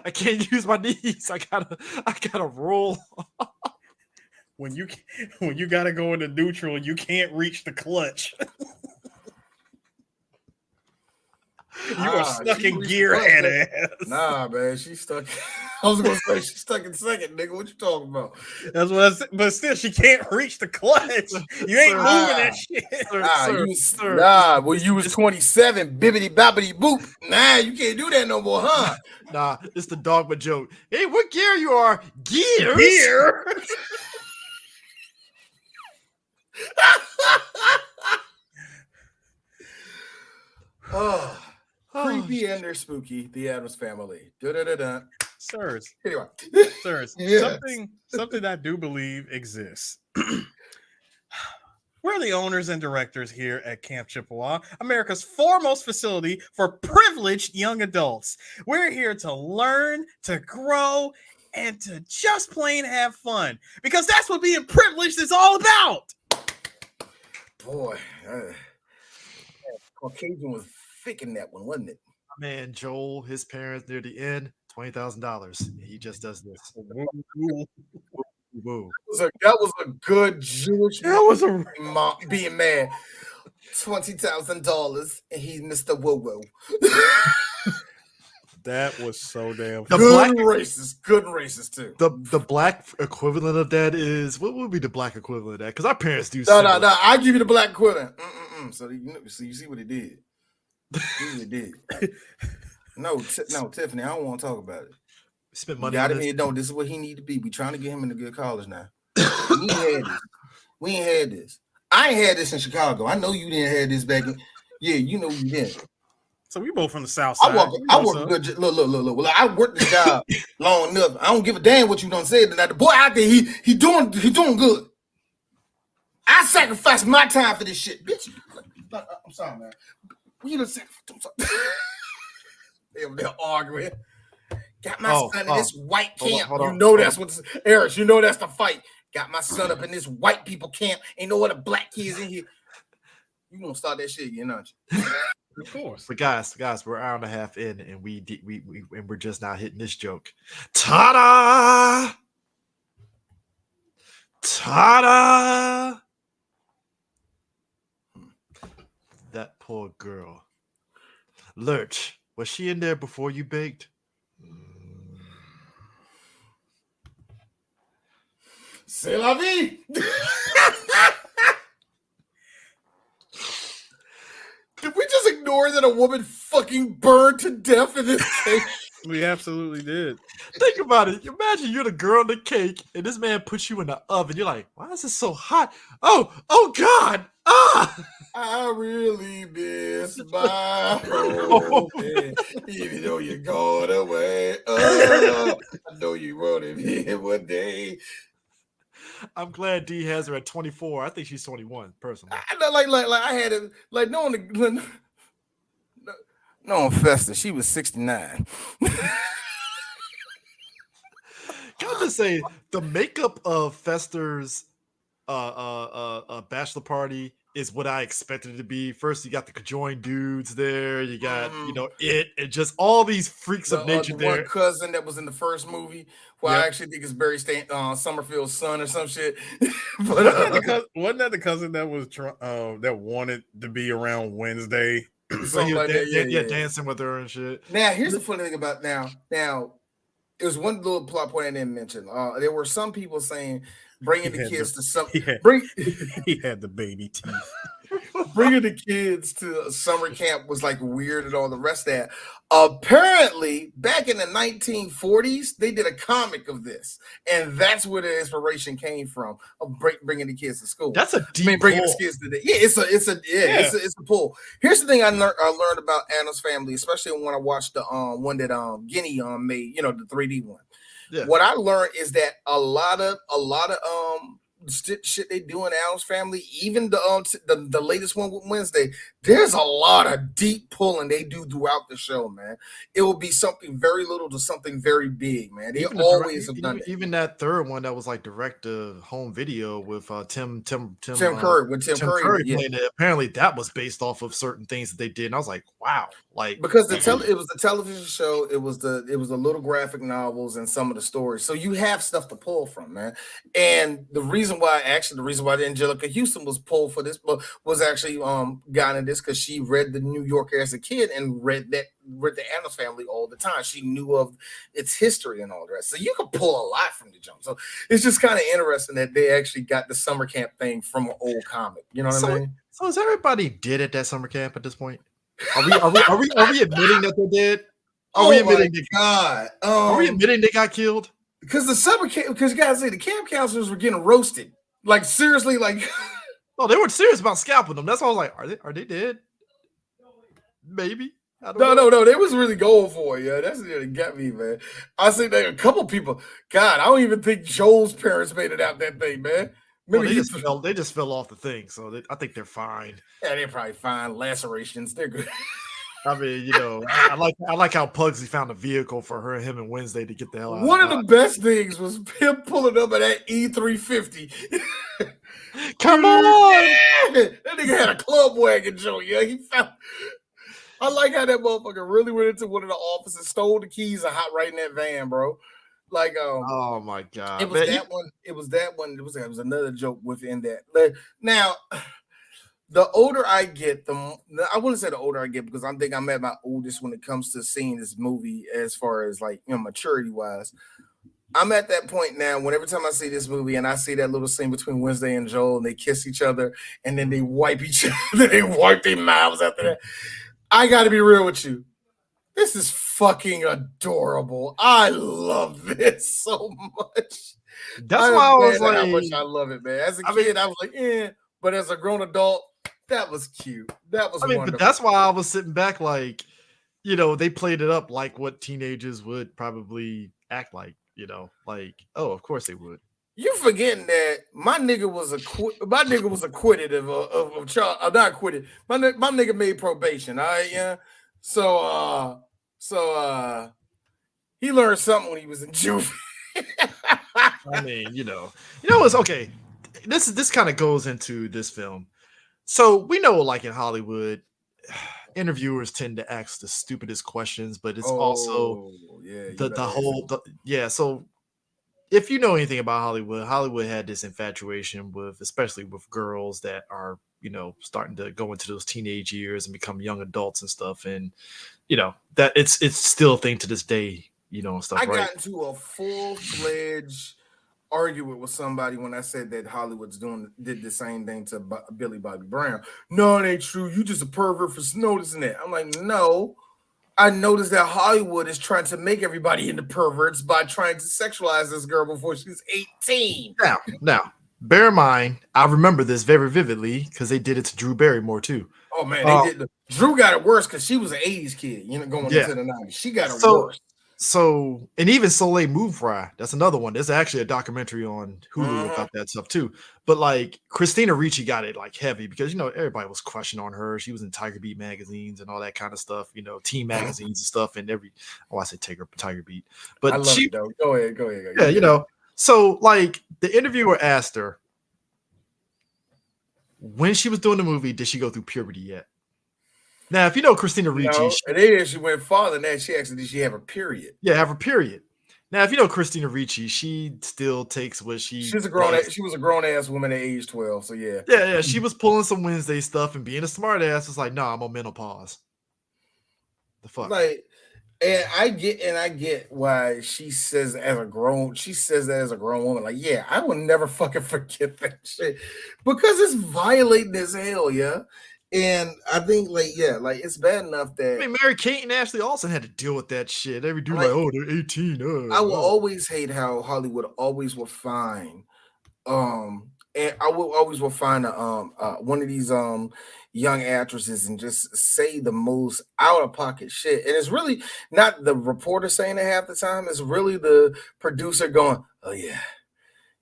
I can't use my knees. I gotta roll. When you gotta go into neutral, you can't reach the clutch. You are stuck she in reached gear, the clutch, ass. Nah, man, she's stuck. I was gonna say she's stuck in second, nigga. What you talking about? That's what I said. But still, she can't reach the clutch. You ain't Sir, moving that shit. When you was 27, bibbity bobbity boop. Nah, you can't do that no more, huh? Nah, it's the dogma joke. Hey, what gear you are? Gears? Gear. Oh, creepy and they're spooky. The Addams Family. Da-da-da-da. Sirs, Anyway. sirs, Yeah. something I do believe exists. We're the owners and directors here at Camp Chippewa, America's foremost facility for privileged young adults. We're here to learn, to grow, and to just plain have fun, because that's what being privileged is all about. Boy, Caucasian was thick in that one, wasn't it? Man, Joel, his parents near the end, $20,000. He just does this. Whoa. That was a good Jewish mom being mad. $20,000 and he's Mr. Woo. That was so damn Good racist too. The black equivalent of that is, what would be the black equivalent of that? Because our parents do. No. I give you the black equivalent. So you see what it did. No, Tiffany, I don't want to talk about it. Spent money. This is what he need to be. We trying to get him into good college now. We ain't had this. I ain't had this in Chicago. I know you didn't have this back in. Yeah, you know you didn't. So we both from the South Side. I work good. Look. Well, I worked this job long enough. I don't give a damn what you done said. Now the boy out there, he doing good. I sacrificed my time for this shit, bitch. I'm sorry, man. You done sacrificed. They're arguing. Got my son in this white camp. That's what Eris. You know that's the fight. Got my son up in this white people camp. Ain't no other black kids in here. You gonna start that shit again, aren't you? Of course. But guys, we're an hour and a half in, and we're just now hitting this joke. Ta-da! Ta-da! That poor girl. Lurch, was she in there before you baked? C'est la vie. Did we just ignore that a woman fucking burned to death in this cake? We absolutely did. Think about it. Imagine you're the girl in the cake, and this man puts you in the oven. You're like, why is it so hot? Oh God! Ah! I really miss my home, even though you're going away. I know you wrote it here one day. I'm glad D has her at 24. I think she's 21, personally. I had it like no Festa. She was 69. Can I just say the makeup of Fester's bachelor party is what I expected it to be. First, you got the conjoined dudes there. You got it, and just all these freaks of nature there. One cousin that was in the first movie, who I actually think is Barry Summerfield's son or some shit. But wasn't that the cousin that was that wanted to be around Wednesday? So he was dancing with her and shit. Now, here's the funny thing about now. It was one little plot point I didn't mention. There were some people saying bringing the kids to some he had the baby teeth. Bringing the kids to summer camp was like weird and all the rest of that. Apparently, back in the 1940s, they did a comic of this, and that's where the inspiration came from of bringing the kids to school. That's a deep bringing pull. the kids to it's a pull. Here's the thing I learned about Addams Family, especially when I watched the one that Guinea made, the 3D one. Yeah. What I learned is that a lot of shit they do in Addams Family, even the latest one with Wednesday, there's a lot of deep pull and they do throughout the show, man. It will be something very little to something very big, man. They Even always have done that. even that third one that was like direct to home video with Tim Tim Curry, when Tim Curry, yeah. playing it. Apparently that was based off of certain things that they did, and I was like, wow, like Because it was the television show, it was the little graphic novels and some of the stories. So you have stuff to pull from, man. And the reason why Angelica Houston was pulled for this book was actually got in this because she read the New Yorker as a kid and read the Addams Family all the time. She knew of its history and all that. So you can pull a lot from the jump. So it's just kind of interesting that they actually got the summer camp thing from an old comic. You know what I mean? So is everybody dead at that summer camp at this point? Are we admitting that they did? Are we admitting they got killed? Because the summer camp, because you gotta say the camp counselors were getting roasted. Like seriously, like oh, they were serious about scalping them. That's why I was like, are they dead? Maybe. No, they was really going for it, yeah. That's what got me, man. I see that a couple people. God, I don't even think Joel's parents made it out that thing, man. Well, they just fell off the thing, so I think they're fine. Yeah, they're probably fine. Lacerations, they're good. I mean, you know, I like how Pugsley found a vehicle for him and Wednesday to get the hell out. One of the best things was him pulling up at that E350. Come on, that nigga had a club wagon, Joe. Yeah, he found. I like how that motherfucker really went into one of the offices, stole the keys, and hot right in that van, bro. Like, oh my god, it was that one. It was that one. It was another joke within that. But now, the older I get, I wouldn't say the older I get because I think I'm at my oldest when it comes to seeing this movie as far as like, you know, maturity wise. I'm at that point now when every time I see this movie and I see that little scene between Wednesday and Joel and they kiss each other and then they wipe each other, they wipe their mouths after that. I got to be real with you. This is fucking adorable. I love this so much. That's why I was like, how much I love it, man. As a kid, I was like, but as a grown adult, that was cute. That was wonderful. But that's why I was sitting back like, you know, they played it up like what teenagers would probably act like, you know, like, oh, of course they would. You forgetting that my nigga was acquitted of child, not acquitted. My nigga made probation. All right, yeah. So he learned something when he was in juvie. I mean, you know, it's okay. This kind of goes into this film. So we know, like in Hollywood, interviewers tend to ask the stupidest questions, but it's also So if you know anything about Hollywood had this infatuation especially with girls that are, you know, starting to go into those teenage years and become young adults and stuff. And, you know, that it's still a thing to this day, you know, and stuff. I got into a full-fledged argument with somebody when I said that Hollywood's did the same thing to Billy Bobby Brown. No, it ain't true. You just a pervert for noticing that. I'm like, no. I noticed that Hollywood is trying to make everybody into perverts by trying to sexualize this girl before she's 18. Now, bear in mind, I remember this very vividly because they did it to Drew Barrymore too. Oh man, they did. Drew got it worse because she was an 80s kid, you know, going into the 90s. She got it worse. So, and even Soleil Mouvra, that's another one. There's actually a documentary on Hulu about that stuff too. But like Christina Ricci got it like heavy because, you know, everybody was crushing on her. She was in Tiger Beat magazines and all that kind of stuff, you know, teen magazines and stuff. And I say Tiger Beat. But I love it though. Go ahead. Yeah, you know. So like the interviewer asked her when she was doing the movie, did she go through puberty yet? Now, if you know Christina Ricci, she went farther than that. She actually did she have a period? Yeah, have a period. Now, if you know Christina Ricci, she still takes what she was a grown ass woman at age 12. So yeah. Yeah. She was pulling some Wednesday stuff and being a smart ass was like, nah, I'm on menopause. The fuck. Like, and I get why she says that as a grown woman. Like, yeah, I will never fucking forget that shit. Because it's violating as hell, yeah. And I think, it's bad enough that Mary-Kate and Ashley Olsen had to deal with that shit. Every dude they're 18. I will always hate how Hollywood always will find, and I will always will find one of these young actresses and just say the most out of pocket shit. And it's really not the reporter saying it half the time. It's really the producer going, "Oh yeah,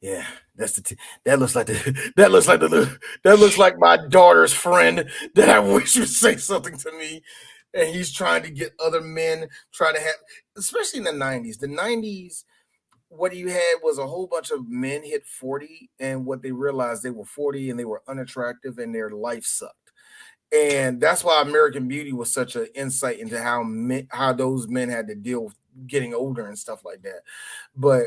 Yeah, that's that looks like that looks like my daughter's friend that I wish would say something to me. And he's trying to get other men try to have, especially in the 90s. The 90s, what you had was a whole bunch of men hit 40, and what they realized they were 40 and they were unattractive and their life sucked. And that's why American Beauty was such an insight into how those men had to deal with getting older and stuff like that. But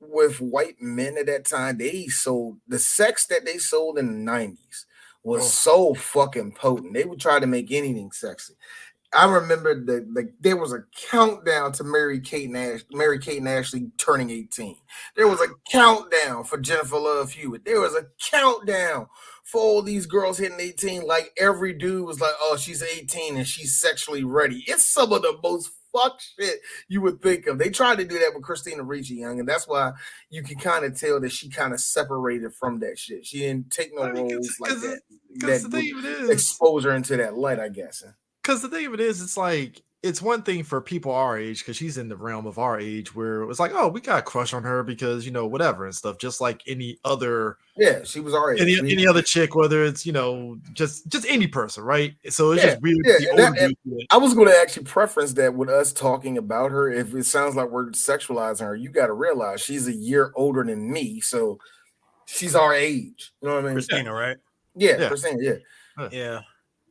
with white men at that time, they sold the sex that they sold in the 90s was so fucking potent. They would try to make anything sexy. I remember that there was a countdown to Mary Kate and Ashley turning 18. There was a countdown for Jennifer Love Hewitt. There was a countdown for all these girls hitting 18. Like every dude was like, oh, she's 18 and she's sexually ready. It's some of the most fuck shit you would think of. They tried to do that with Christina Ricci, young, and that's why you can kind of tell that she kind of separated from that shit. She didn't take no roles like that. That would expose her into that light, I guess. Because the thing of it is, it's like, it's one thing for people our age, because she's in the realm of our age, where it was like, oh, we got a crush on her because, you know, whatever and stuff, just like any other. Yeah, she was our age. Any other chick, whether it's, you know, just any person, right? So it's just weird. I was going to actually preference that with us talking about her. If it sounds like we're sexualizing her, you got to realize she's a year older than me, so she's our age. You know what I mean? Christina, right? Yeah, Christina, Yeah.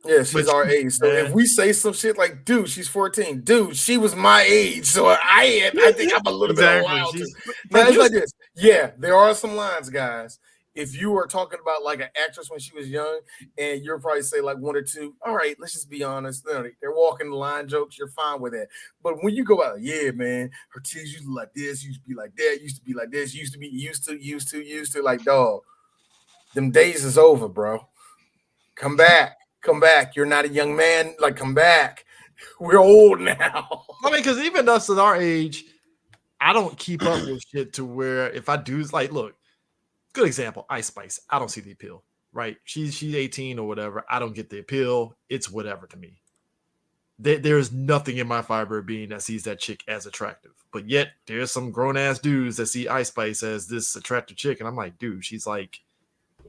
Yeah, she's our age. So if we say some shit like, dude, she's 14. Dude, she was my age. So I think I'm a little bit allowed to. Now, it's like this. Yeah, there are some lines, guys. If you are talking about like an actress when she was young, and you'll probably say like one or two, all right, let's just be honest. They're walking the line jokes, you're fine with that. But when you go out, yeah, man, her titties used to be like this, used to be like that, used to be like this, used to, like, dog. Them days is over, bro. Come back. You're not a young man. Like, come back. We're old now. I mean, because even us at our age, I don't keep up with shit to where if I do, like, look, good example, Ice Spice. I don't see the appeal, right? She's 18 or whatever. I don't get the appeal. It's whatever to me. There is nothing in my fiber being that sees that chick as attractive. But yet, there's some grown-ass dudes that see Ice Spice as this attractive chick. And I'm like, dude, she's like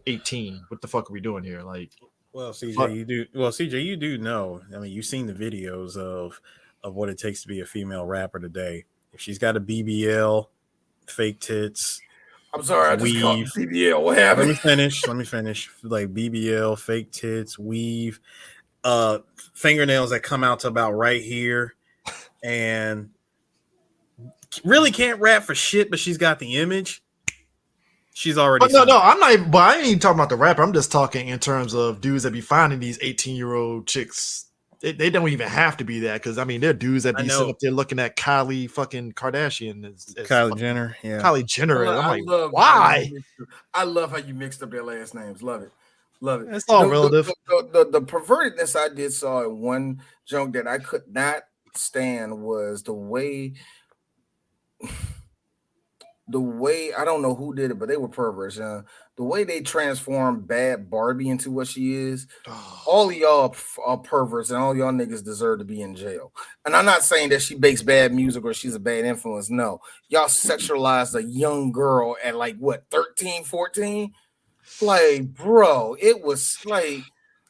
18. What the fuck are we doing here? Like, well, CJ, you do. Well, CJ, you do know. I mean, you've seen the videos of what it takes to be a female rapper today. If she's got a BBL, fake tits. I'm sorry, I just called BBL. What happened? Let me finish. Like BBL, fake tits, weave, fingernails that come out to about right here, and really can't rap for shit. But she's got the image. She's already. No, I'm not. But I ain't even talking about the rapper. I'm just talking in terms of dudes that be finding these 18-year-old chicks. They don't even have to be that, because I mean, they're dudes that be sitting up there looking at Kylie fucking Kardashian, as Kylie Jenner. Yeah, Kylie Jenner. I'm like, why? I love how you mixed up their last names. Love it. It's all relative. The pervertedness I did saw in one joke that I could not stand was the way I don't know who did it, but they were perverts. The way they transformed bad Barbie into what she is. All of y'all are perverts, and all y'all niggas deserve to be in jail. And I'm not saying that she makes bad music or she's a bad influence. No, y'all sexualized a young girl at like what, 13, 14? Like, bro, it was like,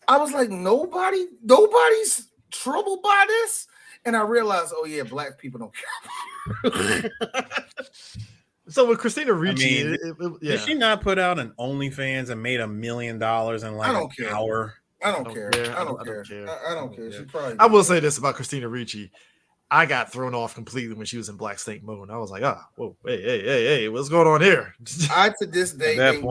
I was like, nobody's troubled by this. And I realized, oh yeah, black people don't care. So with Christina Ricci, did she not put out an OnlyFans and made $1 million in like an hour? I don't care. I don't care. She probably. I will say this about Christina Ricci. I got thrown off completely when she was in Black Snake Moan. I was like, whoa, hey, what's going on here? To this day, at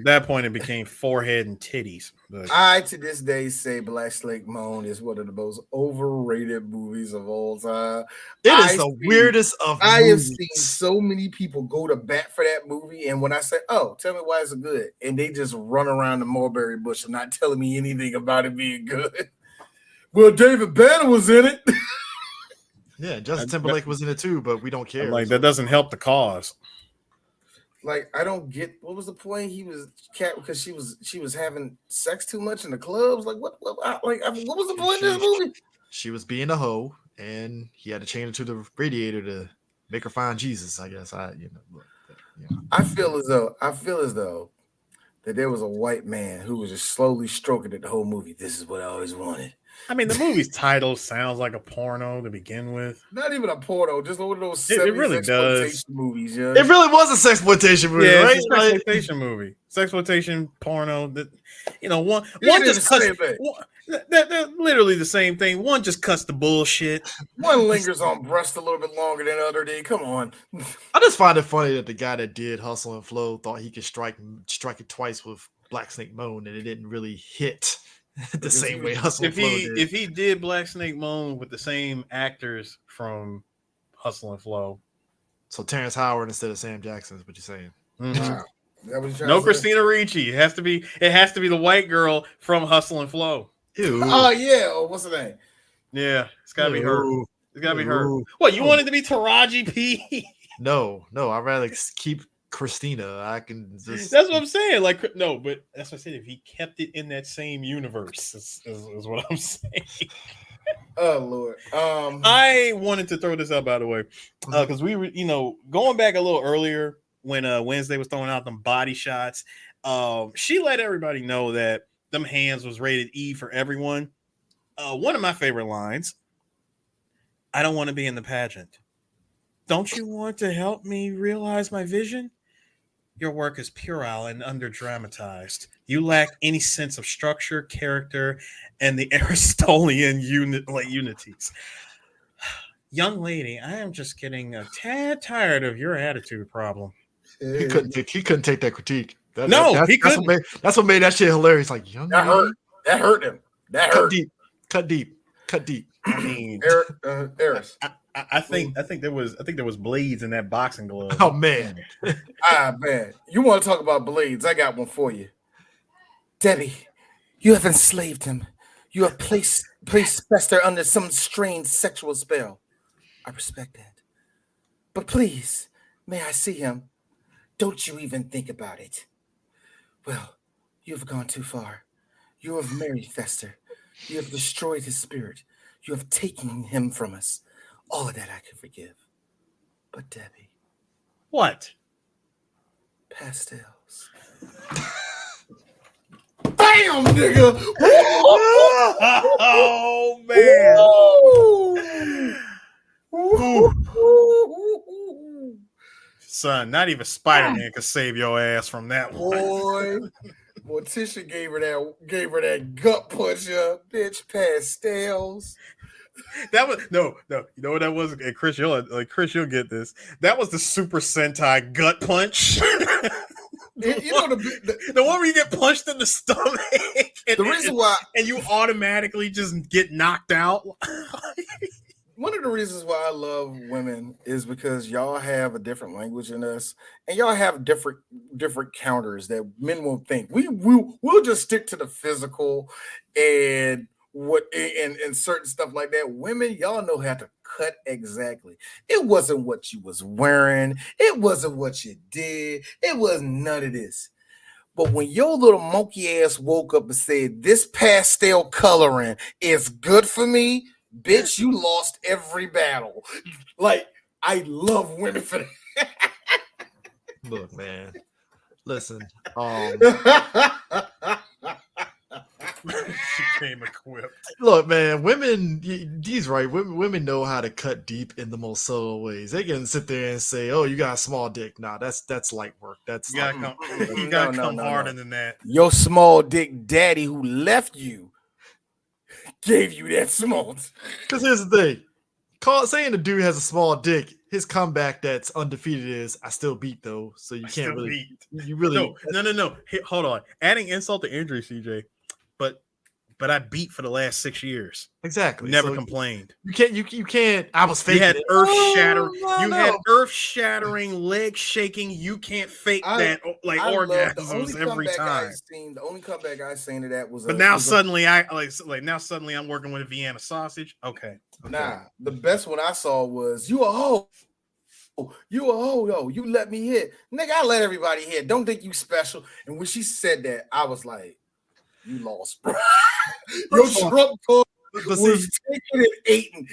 that point, it became forehead and titties. But to this day say Black Snake Moan is one of the most overrated movies of all time. It is the weirdest of movies. I have seen so many people go to bat for that movie, and when I say, "Oh, tell me why it's good," and they just run around the mulberry bush and not telling me anything about it being good. Well, David Banner was in it. Yeah, Justin Timberlake was in it too, but we don't care. Like, that doesn't help the cause. Like, I don't get what was the point. He was cat because she was having sex too much in the clubs. Like, what was the point of this movie? She was being a hoe, and he had to chain her to the radiator to make her find Jesus. I guess I feel as though that there was a white man who was just slowly stroking it the whole movie. This is what I always wanted. I mean, the movie's title sounds like a porno to begin with. Not even a porno, just one of those It 70s really exploitation does. movies. Yeah. It really was a sexploitation movie, Yeah, right? it's a sexploitation movie. Sexploitation porno. That one It is just the cuts. same thing. They're literally the same thing. One just cuts the bullshit. One lingers on breast a little bit longer than the other did. Come on. I just find it funny that the guy that did Hustle and Flow thought he could strike it twice with Black Snake Moan, and it didn't really hit the same way Hustle and Flow did. If he did Black Snake Moan with the same actors from Hustle and Flow, So Terrence Howard instead of Sam Jackson is what you're saying. Wow. That was no Christina Ricci. It has to be the white girl from Hustle and Flow. Ew. Oh yeah. Oh, what's the name? Yeah, it's gotta be her. Ew. It's gotta be her. Ew. What, you wanted to be Taraji P? No, I'd rather keep Christina. I can just. That's what I'm saying. Like, no, but that's what I said. If he kept it in that same universe, is what I'm saying. Oh Lord. I wanted to throw this out, by the way, because we were, going back a little earlier when Wednesday was throwing out them body shots. She let everybody know that them hands was rated E for everyone. One of my favorite lines: "I don't want to be in the pageant. Don't you want to help me realize my vision? Your work is puerile and under-dramatized. You lack any sense of structure, character, and the Aristotelian unities. Young lady, I am just getting a tad tired of your attitude problem." He couldn't take that critique. He couldn't. That's what made that shit hilarious. Like, young That hurt. That hurt him. That hurt. Cut deep. I mean, Eris. I think there was blades in that boxing glove. Oh man. Man. You want to talk about blades? I got one for you. Debbie, you have enslaved him. You have placed Fester under some strange sexual spell. I respect that. But please, may I see him? Don't you even think about it. Well, you have gone too far. You have married Fester. You have destroyed his spirit. You have taken him from us. All of that I can forgive. But Debbie. What? Pastels. Bam, nigga! Oh, man. Son, not even Spider-Man could save your ass from that one. Boy, Tisha gave her that gut punch, bitch. Pastels. That was no. You know what that was? And Chris, you'll get this. That was the Super Sentai gut punch. The one where you get punched in the stomach. The reason why, and you automatically just get knocked out. One of the reasons why I love women is because y'all have a different language than us, and y'all have different counters that men won't think. We'll just stick to the physical and certain stuff like that. Women, y'all know how to cut exactly. It wasn't what you was wearing. It wasn't what you did. It wasn't none of this. But when your little monkey ass woke up and said, "This pastel coloring is good for me," bitch, you lost every battle. Like, I love women for that. Look, man. Listen. She came equipped. Look, man, women, he's right. Women know how to cut deep in the most subtle ways. They can sit there and say, "Oh, you got a small dick." Nah, that's light work. That's you gotta come harder than that. Your small dick daddy who left you gave you that small. Because here's the thing. Saying the dude has a small dick, his comeback that's undefeated is, "I still beat though." So you can't really beat. You really No. Hey, hold on. Adding insult to injury, CJ. But I beat for the last 6 years. Exactly. Never so complained. You can't. I was faking. You had it. had earth-shattering, leg-shaking. You can't fake that like orgasms every time. The only comeback I seen to that was. But now suddenly I'm working with a Vienna sausage. Okay. Nah, the best one I saw was, "You a hoe. You a hoe, yo. You let me hit. Nigga, I let everybody hit. Don't think you special." And when she said that, I was like, "You lost, bro." Your Trump card was taken and eaten.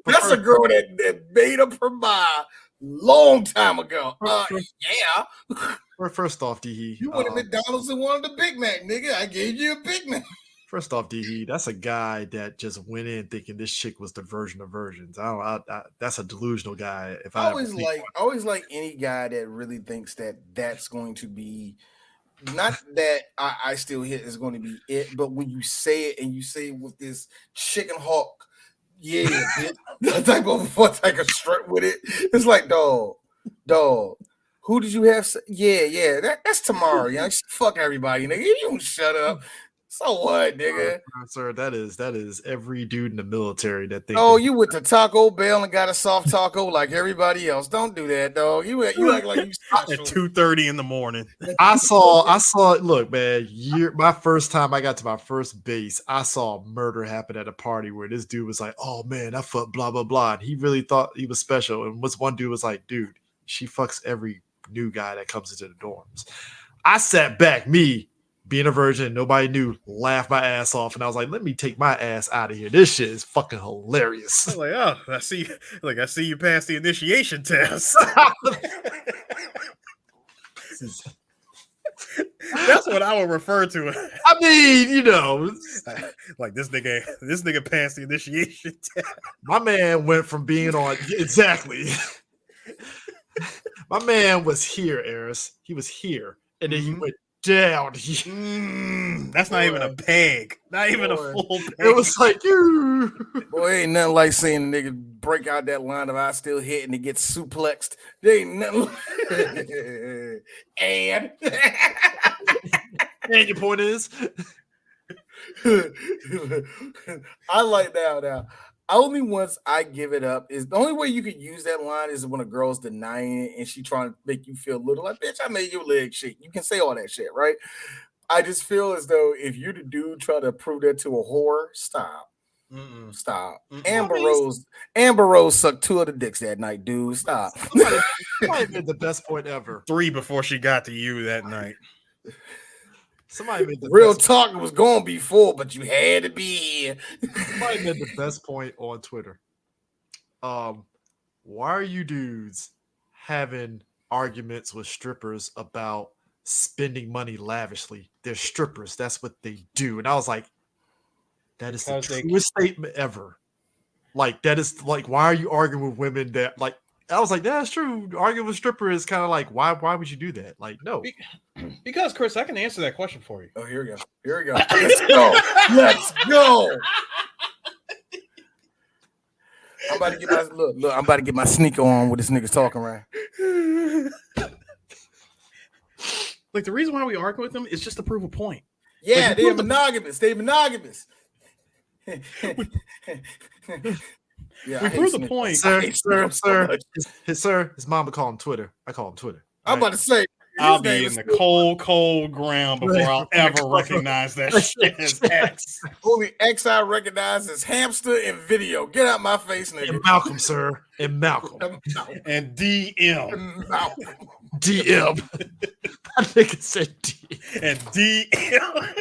That's a girl that made up her mind long time ago. Yeah. First off, D. You went to McDonald's and wanted a Big Mac, nigga. I gave you a Big Mac. First off, D. That's a guy that just went in thinking this chick was the virgin of virgins. That's a delusional guy. If I always like any guy that really thinks that that's going to be. Not that I still hit is going to be it, but when you say it and you say it with this chicken hawk, yeah, that type of strut with it, it's like, dog, who did you have? Yeah, that's tomorrow. Yeah, fuck everybody, nigga. You don't shut up. So what, nigga? Sir, that is every dude in the military that thinks. Oh, you went to Taco Bell and got a soft taco like everybody else. Don't do that, dog. You act like you at 2:30 in the morning. I saw. Look, man. My first time I got to my first base, I saw murder happen at a party where this dude was like, "Oh man, I fucked blah blah blah." And he really thought he was special. And one dude was like, "Dude, she fucks every new guy that comes into the dorms." I sat back, me being a virgin, nobody knew, laughed my ass off, and I was like, "Let me take my ass out of here. This shit is fucking hilarious." I was like, oh, I see you passed the initiation test. That's what I would refer to it. I mean, like this nigga passed the initiation test. My man went from being on exactly. My man was here, Eris. He was here, and then he went down. That's not even a peg. Not even a full peg. It was like, you. Boy, ain't nothing like seeing a nigga break out that line of I still hit and it gets suplexed. There ain't nothing. And your point is? I like now. Only once I give it up is the only way you could use that line is when a girl's denying it and she trying to make you feel little. Like, bitch, I made your leg shake. You can say all that shit, right? I just feel as though if you the dude try to prove that to a whore, stop. Stop. Amber Rose sucked 2 other dicks that night, dude. Stop. Somebody made the best point ever. 3 before she got to you that night. Somebody made the real talk was gonna be full, but you had to be here. Somebody made the best point on Twitter. Why are you dudes having arguments with strippers about spending money lavishly? They're strippers. That's what they do. And I was like, that is the truest statement ever. Like, that is like, why are you arguing with women that like? I was like, that's true. Arguing with stripper is kind of like, why would you do that? Like, no. Because, Chris, I can answer that question for you. Oh, here we go. Let's go. I'm about to get my look. I'm about to get my sneaker on with this niggas talking around. Like, the reason why we argue with them is just to prove a point. Yeah, like, they're monogamous. Yeah, we prove the point, sir. His mama called him Twitter. I call him Twitter. I'm about to say, I'll be in the cold ground before I'll ever recognize that shit as X. Only X I recognize is hamster and video. Get out my face, nigga. And Malcolm, sir. And Malcolm. And DM. And Malcolm. DM. I think it said D. And DM.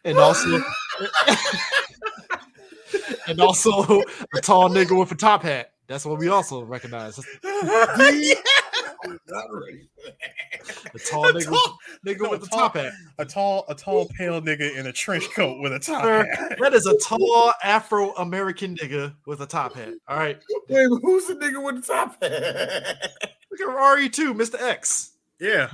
And also a tall nigga with a top hat. That's what we also recognize. Yeah. A tall nigga with a top hat. A tall pale nigga in a trench coat with a top hat. That is a tall Afro-American nigga with a top hat. All right. Wait, who's the nigga with the top hat? Look at RE2, Mr. X. Yeah.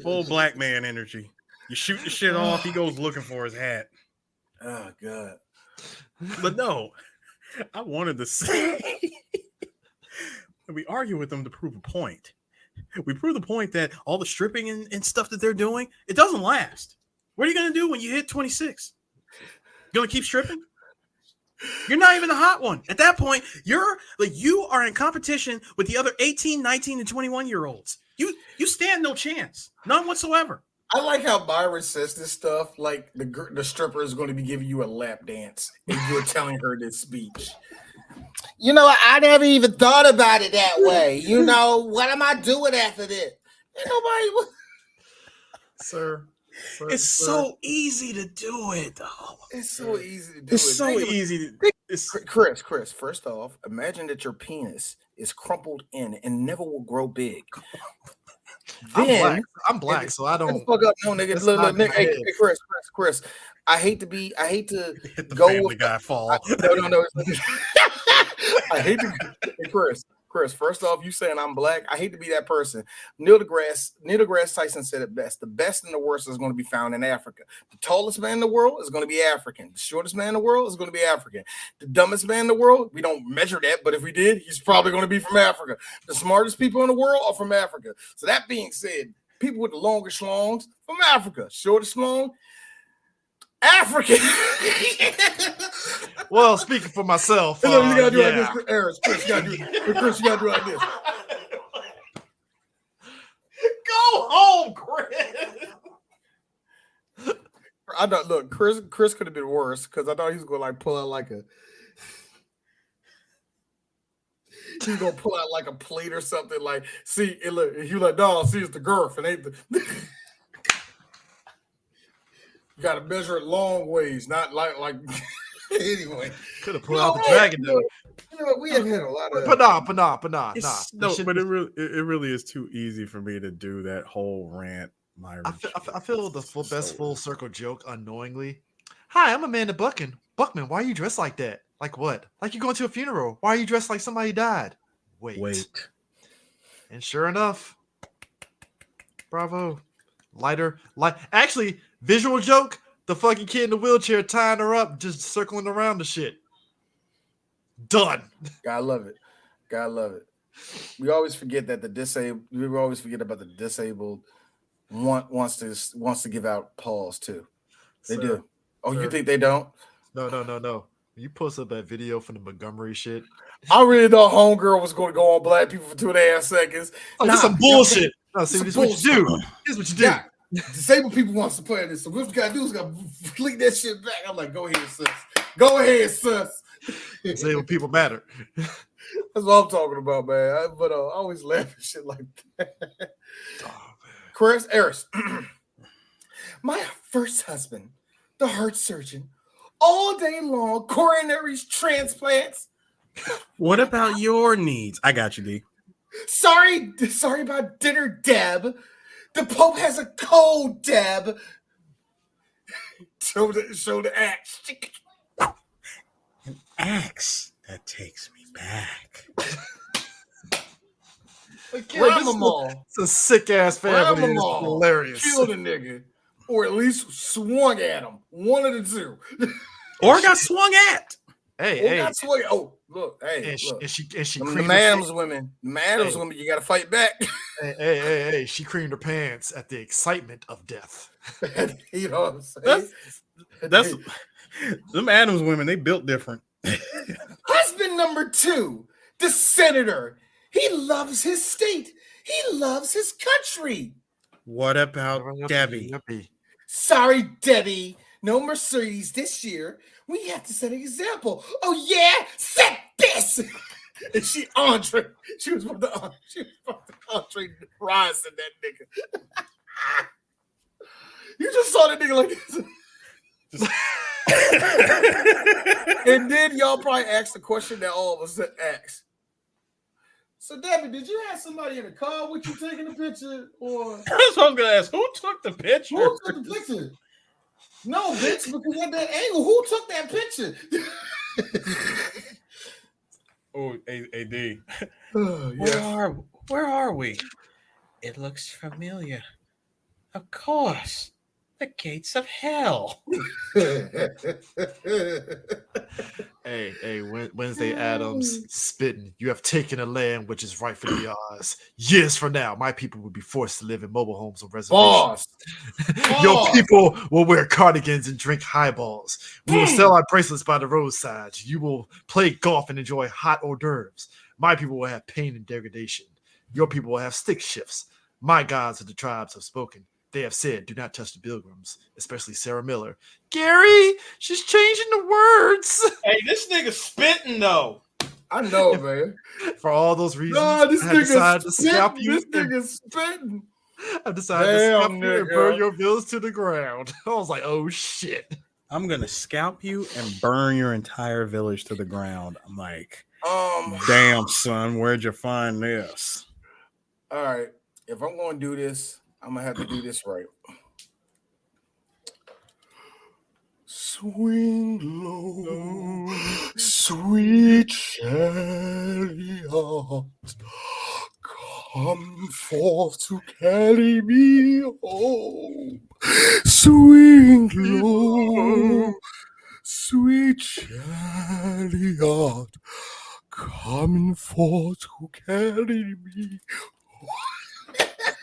Full black man energy. You shoot the shit off, he goes looking for his hat. Oh, God. But no, I wanted to say we argue with them to prove a point. We prove the point that all the stripping and stuff that they're doing, it doesn't last. What are you going to do when you hit 26? Going to keep stripping? You're not even the hot one. At that point, you are in competition with the other 18, 19, and 21-year-olds. You stand no chance. None whatsoever. I like how Byron says this stuff like the stripper is going to be giving you a lap dance and you're telling her this speech. You know, I never even thought about it that way. You know, what am I doing after this? Ain't nobody. Sir, It's so easy to do it, though. It's so easy to do. It's so easy. Chris. First off, imagine that your penis is crumpled in and never will grow big. I'm black, so I don't. Fuck up, no nigga. Look, nigga. Hey, Chris. I hate to Hit the go Family with Guy fall. No. I hate to. Hey, Chris. First off, you saying I'm black. I hate to be that person. Neil deGrasse Tyson said it best. The best and the worst is going to be found in Africa. The tallest man in the world is going to be African. The shortest man in the world is going to be African. The dumbest man in the world, we don't measure that, but if we did, he's probably going to be from Africa. The smartest people in the world are from Africa. So that being said, people with the longest schlongs from Africa. Shortest schlong, African. Well, speaking for myself, You gotta do like this, Chris. You gotta do like this. Go home, Chris. I thought, look, Chris could have been worse because I thought he was gonna like pull out like a. He's gonna pull out like a plate or something. Like, see, it look. He was like, "No, see, it's the girth, and ain't the." You gotta measure it long ways, not like. Anyway, could have pulled out the dragon though. We have had a lot of. But nah. No, but it really is too easy for me to do that whole rant. I feel the best full circle joke unknowingly. Hi, I'm Amanda Buckman. Buckman, why are you dressed like that? Like what? Like you're going to a funeral. Why are you dressed like somebody died? Wait. And sure enough, bravo. Actually, visual joke. The fucking kid in the wheelchair tying her up, just circling around the shit. Done. God love it. We always forget that we always forget about the disabled wants to give out paws too. They do. Oh, you think they don't? No. You post up that video from the Montgomery shit. I really thought Homegirl was going to go on black people for 2.5 seconds. That's some bullshit. No, see, this is what you do. Here's what you do. Yeah. Disabled people wants to play this, so what we gotta do is gotta flick that shit back. I'm like, go ahead, sis. Disabled people matter. That's what I'm talking about, man. I always laugh at shit like that. Chris Harris, my first husband, the heart surgeon, all day long, coronaries, transplants. What about your needs? I got you, D. Sorry about dinner, Deb. The Pope has a cold, Deb. Show the axe. An axe that takes me back. Ram them all. It's a sick ass family. It's hilarious. Kill the nigga, or at least swung at him. One of the two. Or got swung at. Got swung. Oh, look. Hey, look. And she creamed the Addams women. The Addams women, you got to fight back. Hey. She creamed her pants at the excitement of death. You know what I'm saying? That's them Addams women. They built different. Husband number 2, the senator. He loves his state. He loves his country. What about Debbie? Sorry, Debbie. No Mercedes this year. We have to set an example. Oh yeah, set this. And she was from the Andre Rise in that nigga. You just saw that nigga like this. And then y'all probably asked the question that all of us asked. So Debbie, did you have somebody in the car with you taking the picture? Or That's what I was gonna ask. Who took the picture? Who took the picture? No, bitch, because at that angle, who took that picture? Oh, AD. Yeah. Where are we? It looks familiar. Of course. The gates of hell. Hey, Wednesday Addams spitting. You have taken a land which is rightfully ours. Years from now, my people will be forced to live in mobile homes on reservations. Your people will wear cardigans and drink highballs. We will sell our bracelets by the roadside. You will play golf and enjoy hot hors d'oeuvres. My people will have pain and degradation. Your people will have stick shifts. My gods of the tribes have spoken. They have said, do not touch the pilgrims, especially Sarah Miller. Gary, she's changing the words. Hey, this nigga spitting, though. I know, man. For all those reasons, No, this I decided to nigga scalp you. This nigga spitting. I decided to Damn, scalp you and burn nigga. your village to the ground. I was like, oh shit. I'm gonna scalp you and burn your entire village to the ground. I'm like, damn, son, where'd you find this? All right. If I'm going to do this, I'm gonna have to do this right. Swing low, sweet chariot, come forth to carry me home. Swing low, sweet chariot, coming forth to carry me.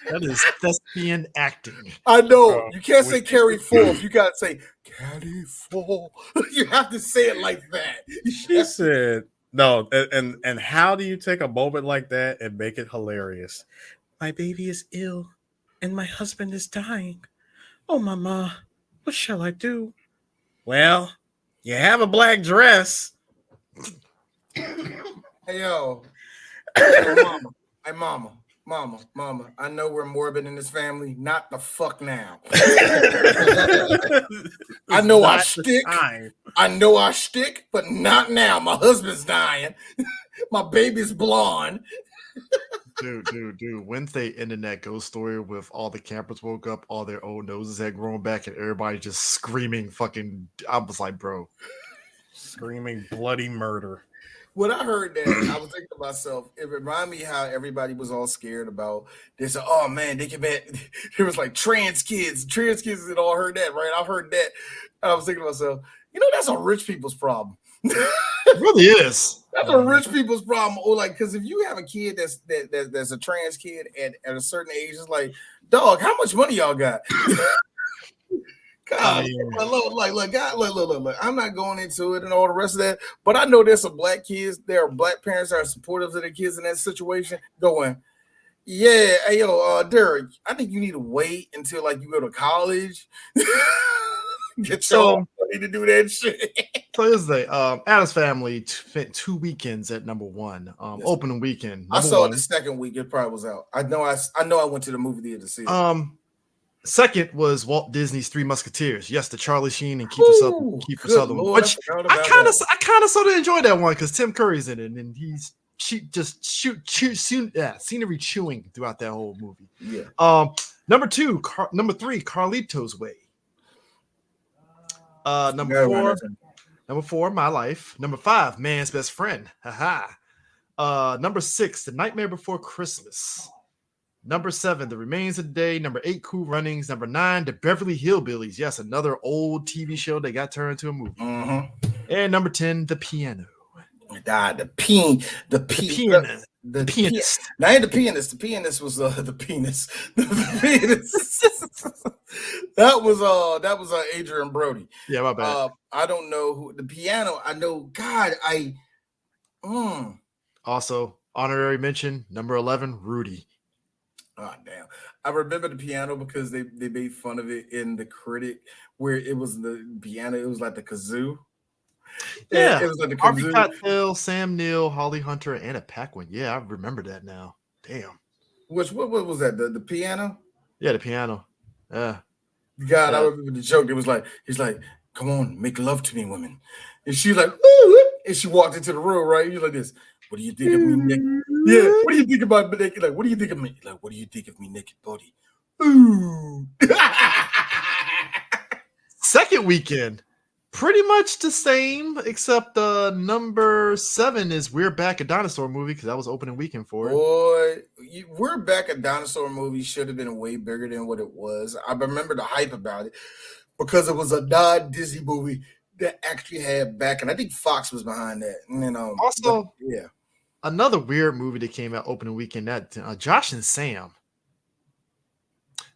That is thespian acting. I know. Bro, You can't say carry forth. You gotta say carry forth. You have to say it like that. She said, no, and how do you take a moment like that and make it hilarious? My baby is ill and my husband is dying. Oh, mama, what shall I do? Well, you have a black dress. Hey yo. Hey mama. I know we're morbid in this family. Not the fuck now. I know I stick. I know I stick, but not now. My husband's dying. My baby's blonde. Dude. Wednesday ended that ghost story with all the campers woke up, all their old noses had grown back, and everybody just screaming fucking. I was like, bro. Screaming bloody murder. When I heard that, I was thinking to myself, it reminded me how everybody was all scared about this. Oh man, they can bet it was like trans kids had all heard that, right? I've heard that. I was thinking to myself, that's a rich people's problem. It really is. That's a rich people's problem. Or like, because if you have a kid that's a trans kid at a certain age, it's like, dog, how much money y'all got? God, look, I'm not going into it and all the rest of that, but I know there's some black kids, there are black parents that are supportive of their kids in that situation going, yeah, hey, yo, Derek, I think you need to wait until like you go to college. Get your money to do that shit. So here's the Addams Family spent 2 weekends at number one. Opening weekend. I saw it the second week. It probably was out. I know I went to the movie theater to see it. Second was Walt Disney's Three Musketeers. Yes, the Charlie Sheen and Kiefer Sutherland. Lord, Which I kind of sort of enjoyed that one because Tim Curry's in it and he's scenery chewing throughout that whole movie. Yeah. Number three, Carlito's Way. Number four, My Life. Number 5, Man's Best Friend. Number 6, The Nightmare Before Christmas. Number 7, The Remains of the Day. Number 8, Cool Runnings. Number 9, The Beverly Hillbillies. Yes, another old TV show that got turned into a movie. Mm-hmm. And number 10, The Piano. The pianist. Not even the pianist. The pianist was the penis. The penis. that was Adrian Brody. Yeah, my bad. I don't know who the piano. I know. God, Also, honorary mention number 11, Rudy. Oh damn! I remember the piano because they made fun of it in The Critic, where it was the piano. It was like the kazoo. Yeah, it was like the Harvey kazoo. Keitel, Sam Neill, Holly Hunter, and a Paquin. Yeah, I remember that now. Damn. What was that? The piano? Yeah, the piano. Yeah. God, I remember the joke. It was like, he's like, "Come on, make love to me, women," and she's like, "Ooh," and she walked into the room. Right? You're like this. What do you think of me, Nick? Yeah. What do you think about me naked? Like, what do you think of me? Like, what do you think of me naked body? Ooh. Second weekend, pretty much the same, except number 7 is We're Back, a Dinosaur Movie, because that was opening weekend for it. Boy, We're Back, a Dinosaur Movie should have been way bigger than what it was. I remember the hype about it because it was a non-Disney movie that actually had back, and I think Fox was behind that. And then also, yeah. Another weird movie that came out opening weekend, that Josh and Sam.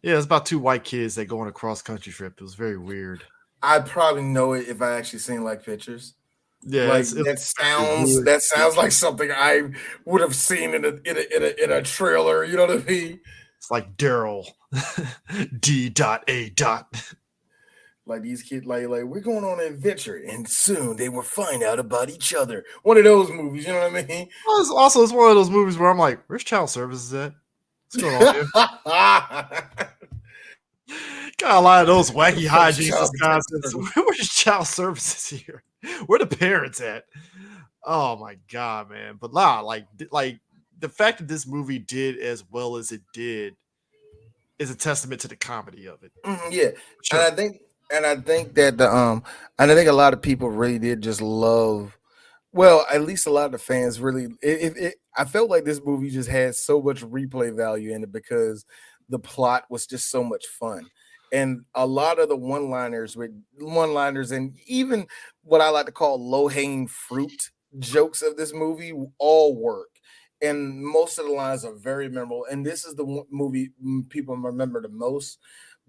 Yeah, it's about 2 white kids that go on a cross-country trip. It was very weird. I'd probably know it if I actually seen like pictures. Yeah, like that sounds like something I would have seen in a trailer. You know what I mean? It's like Daryl D.A. Like these kids, like we're going on an adventure, and soon they will find out about each other. One of those movies, you know what I mean? Well, it's one of those movies where I'm like, "Where's child services at?" What's going on here? Got a lot of those wacky hijinks, Wisconsin. Where's child services here? Where the parents at? Oh my god, man! But like the fact that this movie did as well as it did is a testament to the comedy of it. Yeah, Sure. and I think that and I think a lot of people really did just love. Well, at least a lot of the fans really. I felt like this movie just had so much replay value in it because the plot was just so much fun, and a lot of the one-liners, and even what I like to call low-hanging fruit jokes of this movie all work. And most of the lines are very memorable. And this is the movie people remember the most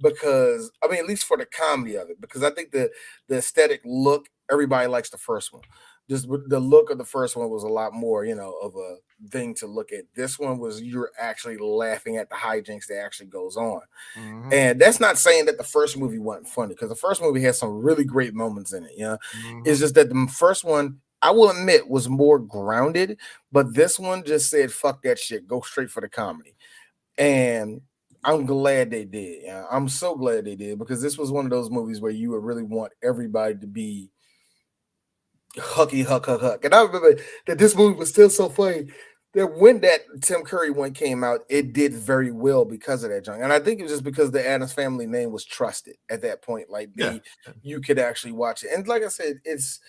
because, I mean, at least for the comedy of it, because I think the aesthetic look, everybody likes the first one. Just the look of the first one was a lot more, of a thing to look at. This one was you're actually laughing at the hijinks that actually goes on. Mhm. And that's not saying that the first movie wasn't funny because the first movie had some really great moments in it. It's just that the first one, I will admit, was more grounded, but this one just said, fuck that shit, go straight for the comedy. And I'm glad they did. I'm so glad they did because this was one of those movies where you would really want everybody to be hucky, huck. And I remember that this movie was still so funny that when that Tim Curry one came out, it did very well because of that junk. And I think it was just because the Addams Family name was trusted at that point. Like you could actually watch it. And like I said, it's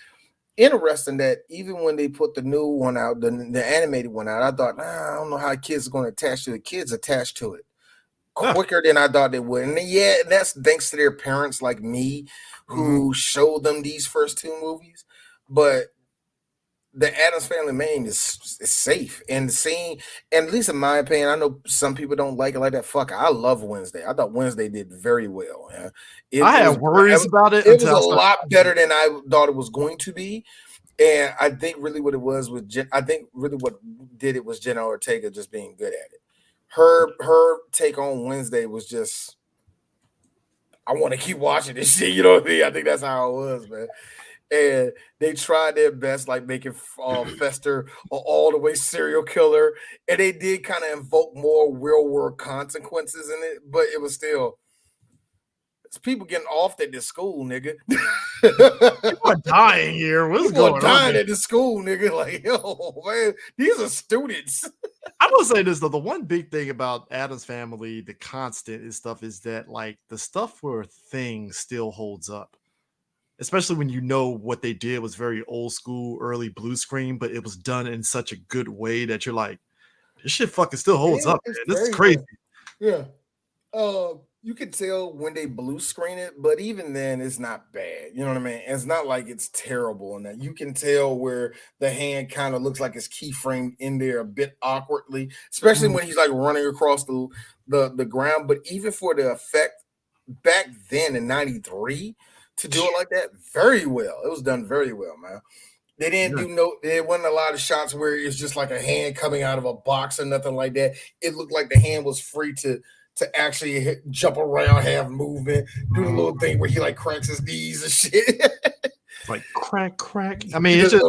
interesting that even when they put the new one out, the animated one out, I thought, I don't know how kids are going to attach to it. Kids attached to it quicker than I thought they would. And that's thanks to their parents like me who showed them these first two movies. But the Addams Family name is safe and seeing, and at least in my opinion, I know some people don't like it like that. Fuck, I love Wednesday. I thought Wednesday did very well. I had worries about it. It was a lot better than I thought it was going to be. And I think really what it was I think really what did it was Jenna Ortega just being good at it. Her take on Wednesday was just, I want to keep watching this shit. You know what I mean? I think that's how it was, man. And they tried their best, like making Fester all the way serial killer, and they did kind of invoke more real world consequences in it, but it was still people getting off at this school, nigga. People are dying here. What's going on? Dying at the school, nigga. Like, yo, man, these are students. I will say this though: the one big thing about Addams Family, the constant and stuff, is that like the stuff where things still holds up. Especially when you know what they did was very old school, early blue screen, but it was done in such a good way that you're like, this shit fucking still holds up, man. This is crazy. Good. Yeah. You can tell when they blue screen it, but even then, it's not bad. You know what I mean? It's not like it's terrible, and that you can tell where the hand kind of looks like it's keyframed in there a bit awkwardly, especially when he's like running across the ground. But even for the effect back then in '93. To do it like that, very well. It was done very well, man. They didn't there wasn't a lot of shots where it's just like a hand coming out of a box or nothing like that. It looked like the hand was free to actually jump around, have movement, do the little thing where he like cracks his knees and shit. Like crack. I mean, it's just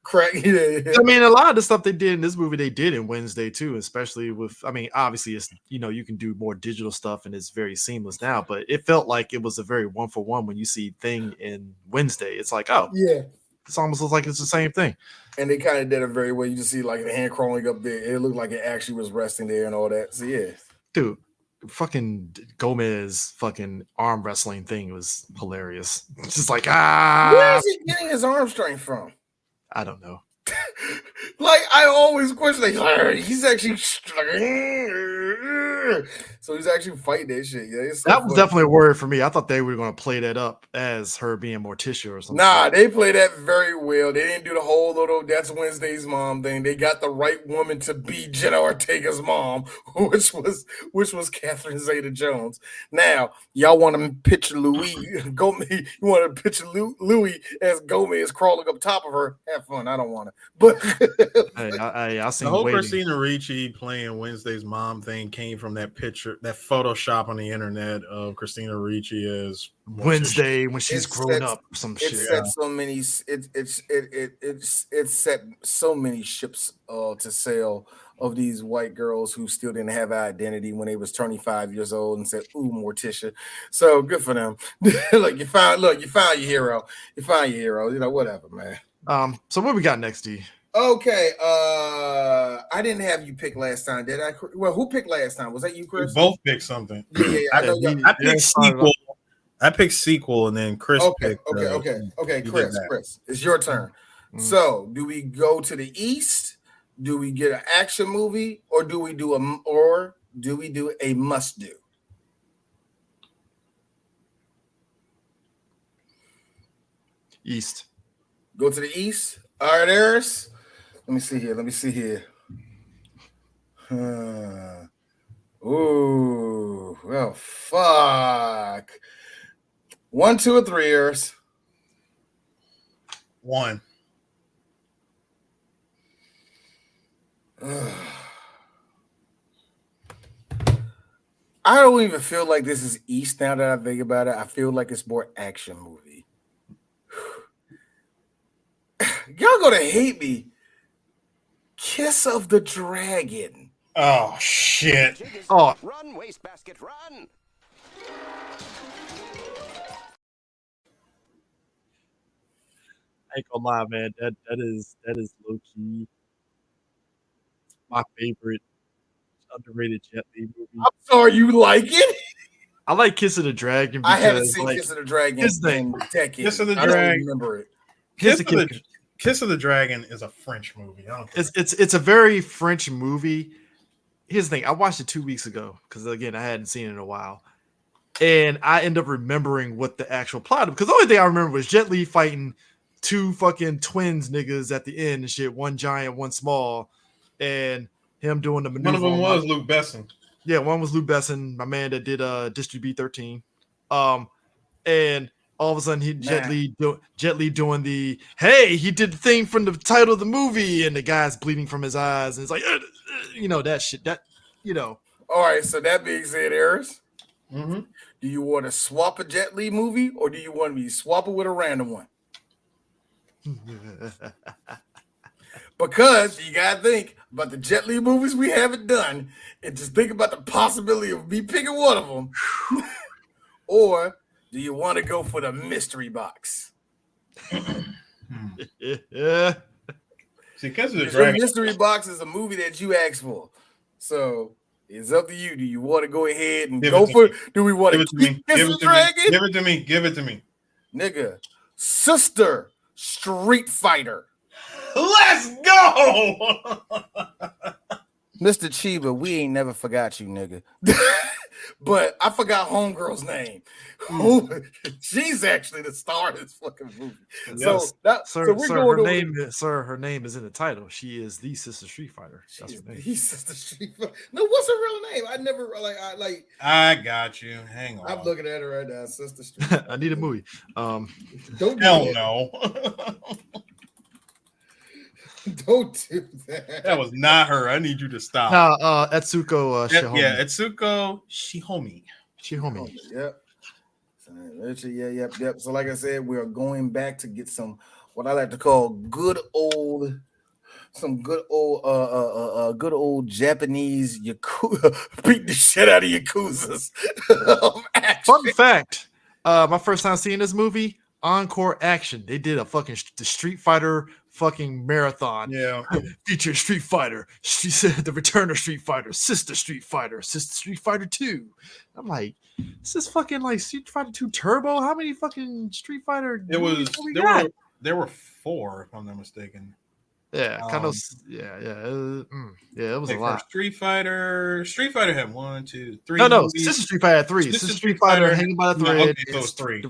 crack. Yeah. I mean, a lot of the stuff they did in this movie, they did in Wednesday too, especially with. I mean, obviously, it's you can do more digital stuff and it's very seamless now, but it felt like it was a very 1-for-1 when you see Thing in Wednesday. It's like, oh, yeah, it's almost looks like it's the same thing. And they kind of did it very well. You just see like the hand crawling up there. It looked like it actually was resting there and all that. So yeah, dude. Fucking Gomez fucking arm wrestling thing was hilarious. It's just like where is he getting his arm strength from? I don't know. Like I always question, like he's actually so he's actually fighting that shit. Yeah, that was definitely a word for me. I thought they were going to play that up as her being Morticia or something. Nah, they played that very well. They didn't do the whole little "That's Wednesday's mom" thing. They got the right woman to be Jenna Ortega's mom, which was Catherine Zeta-Jones. Now y'all want to picture Louis Gomez? You want to picture Louis as Gomez crawling up top of her? Have fun. I don't want to. But I seen the whole Christina Ricci playing Wednesday's mom thing came from that picture, that Photoshop on the internet of Christina Ricci as Wednesday when she's grown up. Some shit. Set so many. It set so many ships to sail of these white girls who still didn't have an identity when they was 25 years old and said, "Ooh, Morticia." So good for them. You found your hero. You found your hero. You know, whatever, man. So what we got next, D? Okay. I didn't have you pick last time, did I? Well, who picked last time? Was that you, We Chris? both picked something. Yeah. I know. I picked sequel. I picked sequel, and then Chris picked. Okay. you Chris, did that. Chris, it's your turn. So, do we go to the East? Do we get an action movie, or do we do a must do? East. Go to the East. All right, Eris. Let me see here. Ooh, well, fuck. 1, 2, or 3, Eris. 1. I don't even feel like this is East now that I think about it. I feel like it's more action movie. Y'all gonna hate me. Kiss of the Dragon. Oh shit! Oh, Run, wastebasket, run! I ain't gonna lie, man. That is low key my favorite underrated Jet Li movie. I'm sorry you like it. I like Kiss of the Dragon because I haven't seen Kiss of the Dragon in decades. Kiss of the I don't Dragon. remember it. Kiss of the Dragon is a French movie. It's a very French movie. Here's the thing: I watched it 2 weeks ago because again I hadn't seen it in a while, and I end up remembering what the actual plot. Because the only thing I remember was Jet Li fighting 2 fucking twins niggas at the end and shit, one giant, one small, and him doing the maneuver. One of them was Luc Besson. Yeah, one was Luc Besson, my man that did District B13. And all of a sudden Jet Li doing the he did the thing from the title of the movie, and the guy's bleeding from his eyes, and it's like that shit. All right, so that being said, Eris, Mm-hmm. do you want to swap a Jet Li movie, or do you want to be swap it with a random one? Because you gotta think about the Jet Li movies we haven't done, and just think about the possibility of me picking one of them. Or do you want to go for the mystery box? Yeah. See, Kiss of the The Dragon. mystery box is a movie that you asked for, so it's up to you. Do you want to go ahead and go for it? Do we want to keep Kiss of the Dragon? Give it to me. Give it to me. Nigga, Sister Street Fighter. Let's go. Mr. Chiba, we ain't never forgot you, nigga. But I forgot Homegirl's name. She's actually the star of this fucking movie. Yes. Her name is in the title. She is the Sister Street Fighter. That's her name. He's Sister Street Fighter. No, what's her real name? I never I got you. Hang on. I'm looking at her right now. Sister Street Fighter. I need a movie. Don't Hell no. Don't do that. That was not her. I need you to stop. Etsuko Shihomi. Yeah, Etsuko Shihomi. Yep. So, like I said, we are going back to get some what I like to call good old Japanese Yakuza beat the shit out of Yakuzas. Fun fact: my first time seeing this movie, Encore Action. They did a fucking the Street Fighter fucking marathon. Yeah. Feature Street Fighter. She said the Return of Street Fighter, Sister Street Fighter 2. I'm like, this is fucking like Street Fighter 2 Turbo. How many fucking Street Fighter? There were 4, if I'm not mistaken. Yeah, kind of. Yeah. It was a lot. Street Fighter had 1, 2, 3. No, movies. Sister Street Fighter had 3. Sister Street Fighter Hanging by the Thread. Okay, so it's 3.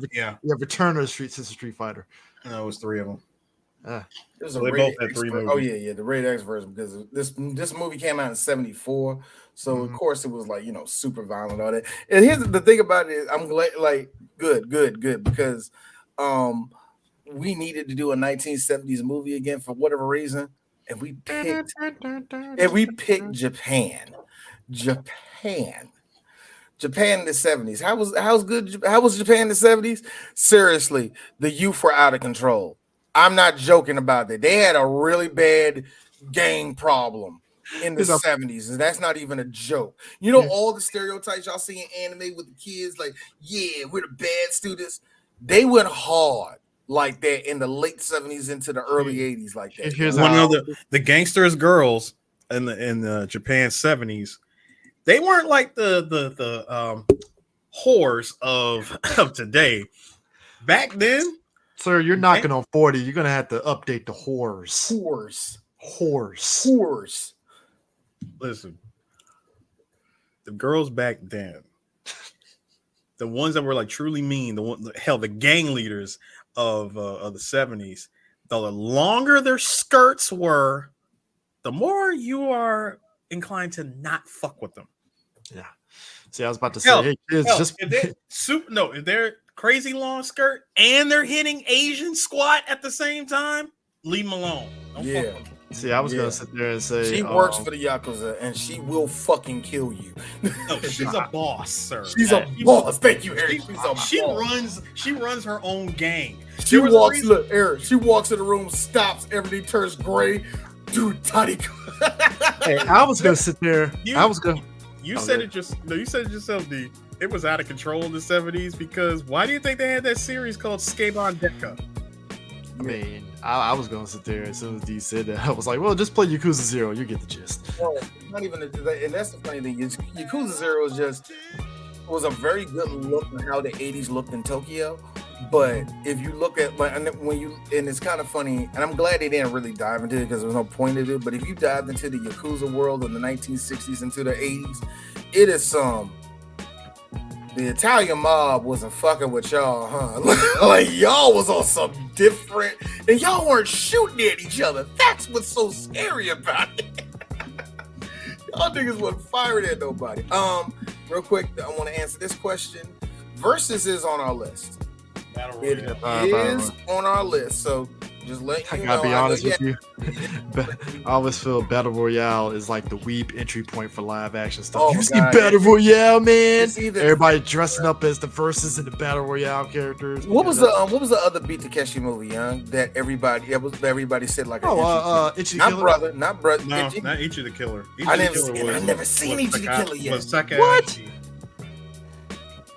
Return of Sister Street Fighter. No, it was 3 of them. It was So they both had 3 movies. Oh yeah, the rated X version, because this movie came out in 74, so of course it was like super violent, all that. And here's the thing about it is I'm glad, like good because we needed to do a 1970s movie again for whatever reason, and we picked Japan in the 70s. How was Japan in the 70s? Seriously, the youth were out of control. I'm not joking about that. They had a really bad gang problem. in the It's a- 70s, and that's not even a joke. You know, all the stereotypes y'all see in anime with the kids, like, yeah, we're the bad students. They went hard like that in the late 70s into the early 80s, like that. Here's One how- of the gangsters girls in the Japan 70s, they weren't like the whores of today. Back then, Sir, you're knocking on 40. You're gonna have to update the whores. Whores. listen, the girls back then, the ones that were like truly mean, the gang leaders of the 70s, the longer their skirts were, the more you are inclined to not fuck with them. Yeah. See, I was about to say, Hell, hey, kids, Hell, just if they're crazy long skirt and they're hitting Asian squat at the same time, leave them alone. Don't fuck with them. see, I was gonna sit there and say She works for the Yakuza, and she will fucking kill you. No, she's a boss, sir. She's a boss. Thank you, Eric. She runs her own gang. She There was a walks. reason- Look, Eric. She walks in the room, stops. Everything turns gray. Dude, tiny. Hey, I was gonna sit there. You said it yourself, D. It was out of control in the 70s because why do you think they had that series called Skabon Deca? I mean, I was gonna sit there as soon as D said that. I was like, well, just play Yakuza 0. You get the gist. Well, not even, and that's the funny thing. Yakuza 0 was a very good look at how the 80s looked in Tokyo. But if you look at and it's kind of funny, and I'm glad they didn't really dive into it because there was no point to it. But if you dived into the Yakuza world in the 1960s into the 80s, it is the Italian mob wasn't fucking with y'all, huh? Like y'all was on some different, and y'all weren't shooting at each other. That's what's so scary about it. Y'all niggas wasn't firing at nobody. Real quick, I want to answer this question. Versus is on our list. It is on our list, so just let you know. I gotta be honest with you. I always feel Battle Royale is like the weeb entry point for live action stuff. Oh You my see God, Battle Royale, man? It's either- Everybody dressing up as the verses and the Battle Royale characters. What was the other Beat Takeshi movie, young? That everybody said like Ichi the not Killer? brother, not brother. No, Ichi? not Ichi the Killer. I never seen Ichi the Killer yet. What?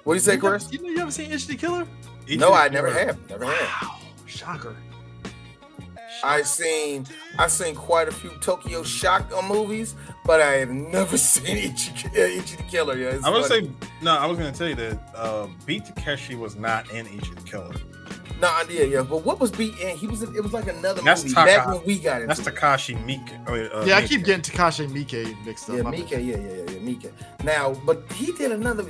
What do you say, Chris? You know you haven't seen Ichi the Killer? No, I never have. Never have. Wow, shocker. I seen quite a few Tokyo Shock movies, but I have never seen Ichi the Killer. Yeah, I was going to tell you that Beat Takeshi was not in Ichi the Killer. Yeah. But what was Beat? It was like another That's movie Taka. back when we got into. That's Takashi Miike. Yeah, I keep getting Takashi and Miike mixed up. Yeah, My Mika. bad. Yeah, Mika. Now, but he did another.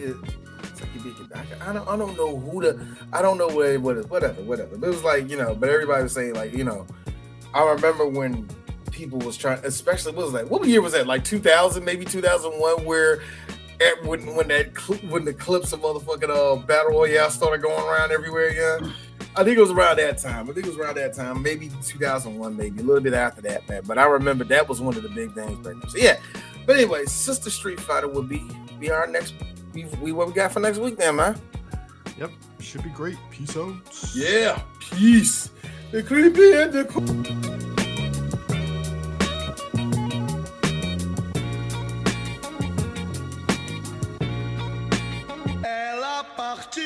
I don't know who I don't know what it was. Whatever. But it was like, but everybody was saying like, I remember when people was trying, especially what year was that? Like 2000, maybe 2001, where when the clips of motherfucking Battle Royale started going around everywhere. Yeah, I think it was around that time. Maybe 2001, maybe a little bit after that, man. But I remember that was one of the big things back then. So yeah. But anyway, Sister Street Fighter will be our next. What we got for next week, then, man? Yep, should be great. Peace out. Yeah, peace. The creepy and the cool. Elle a parti.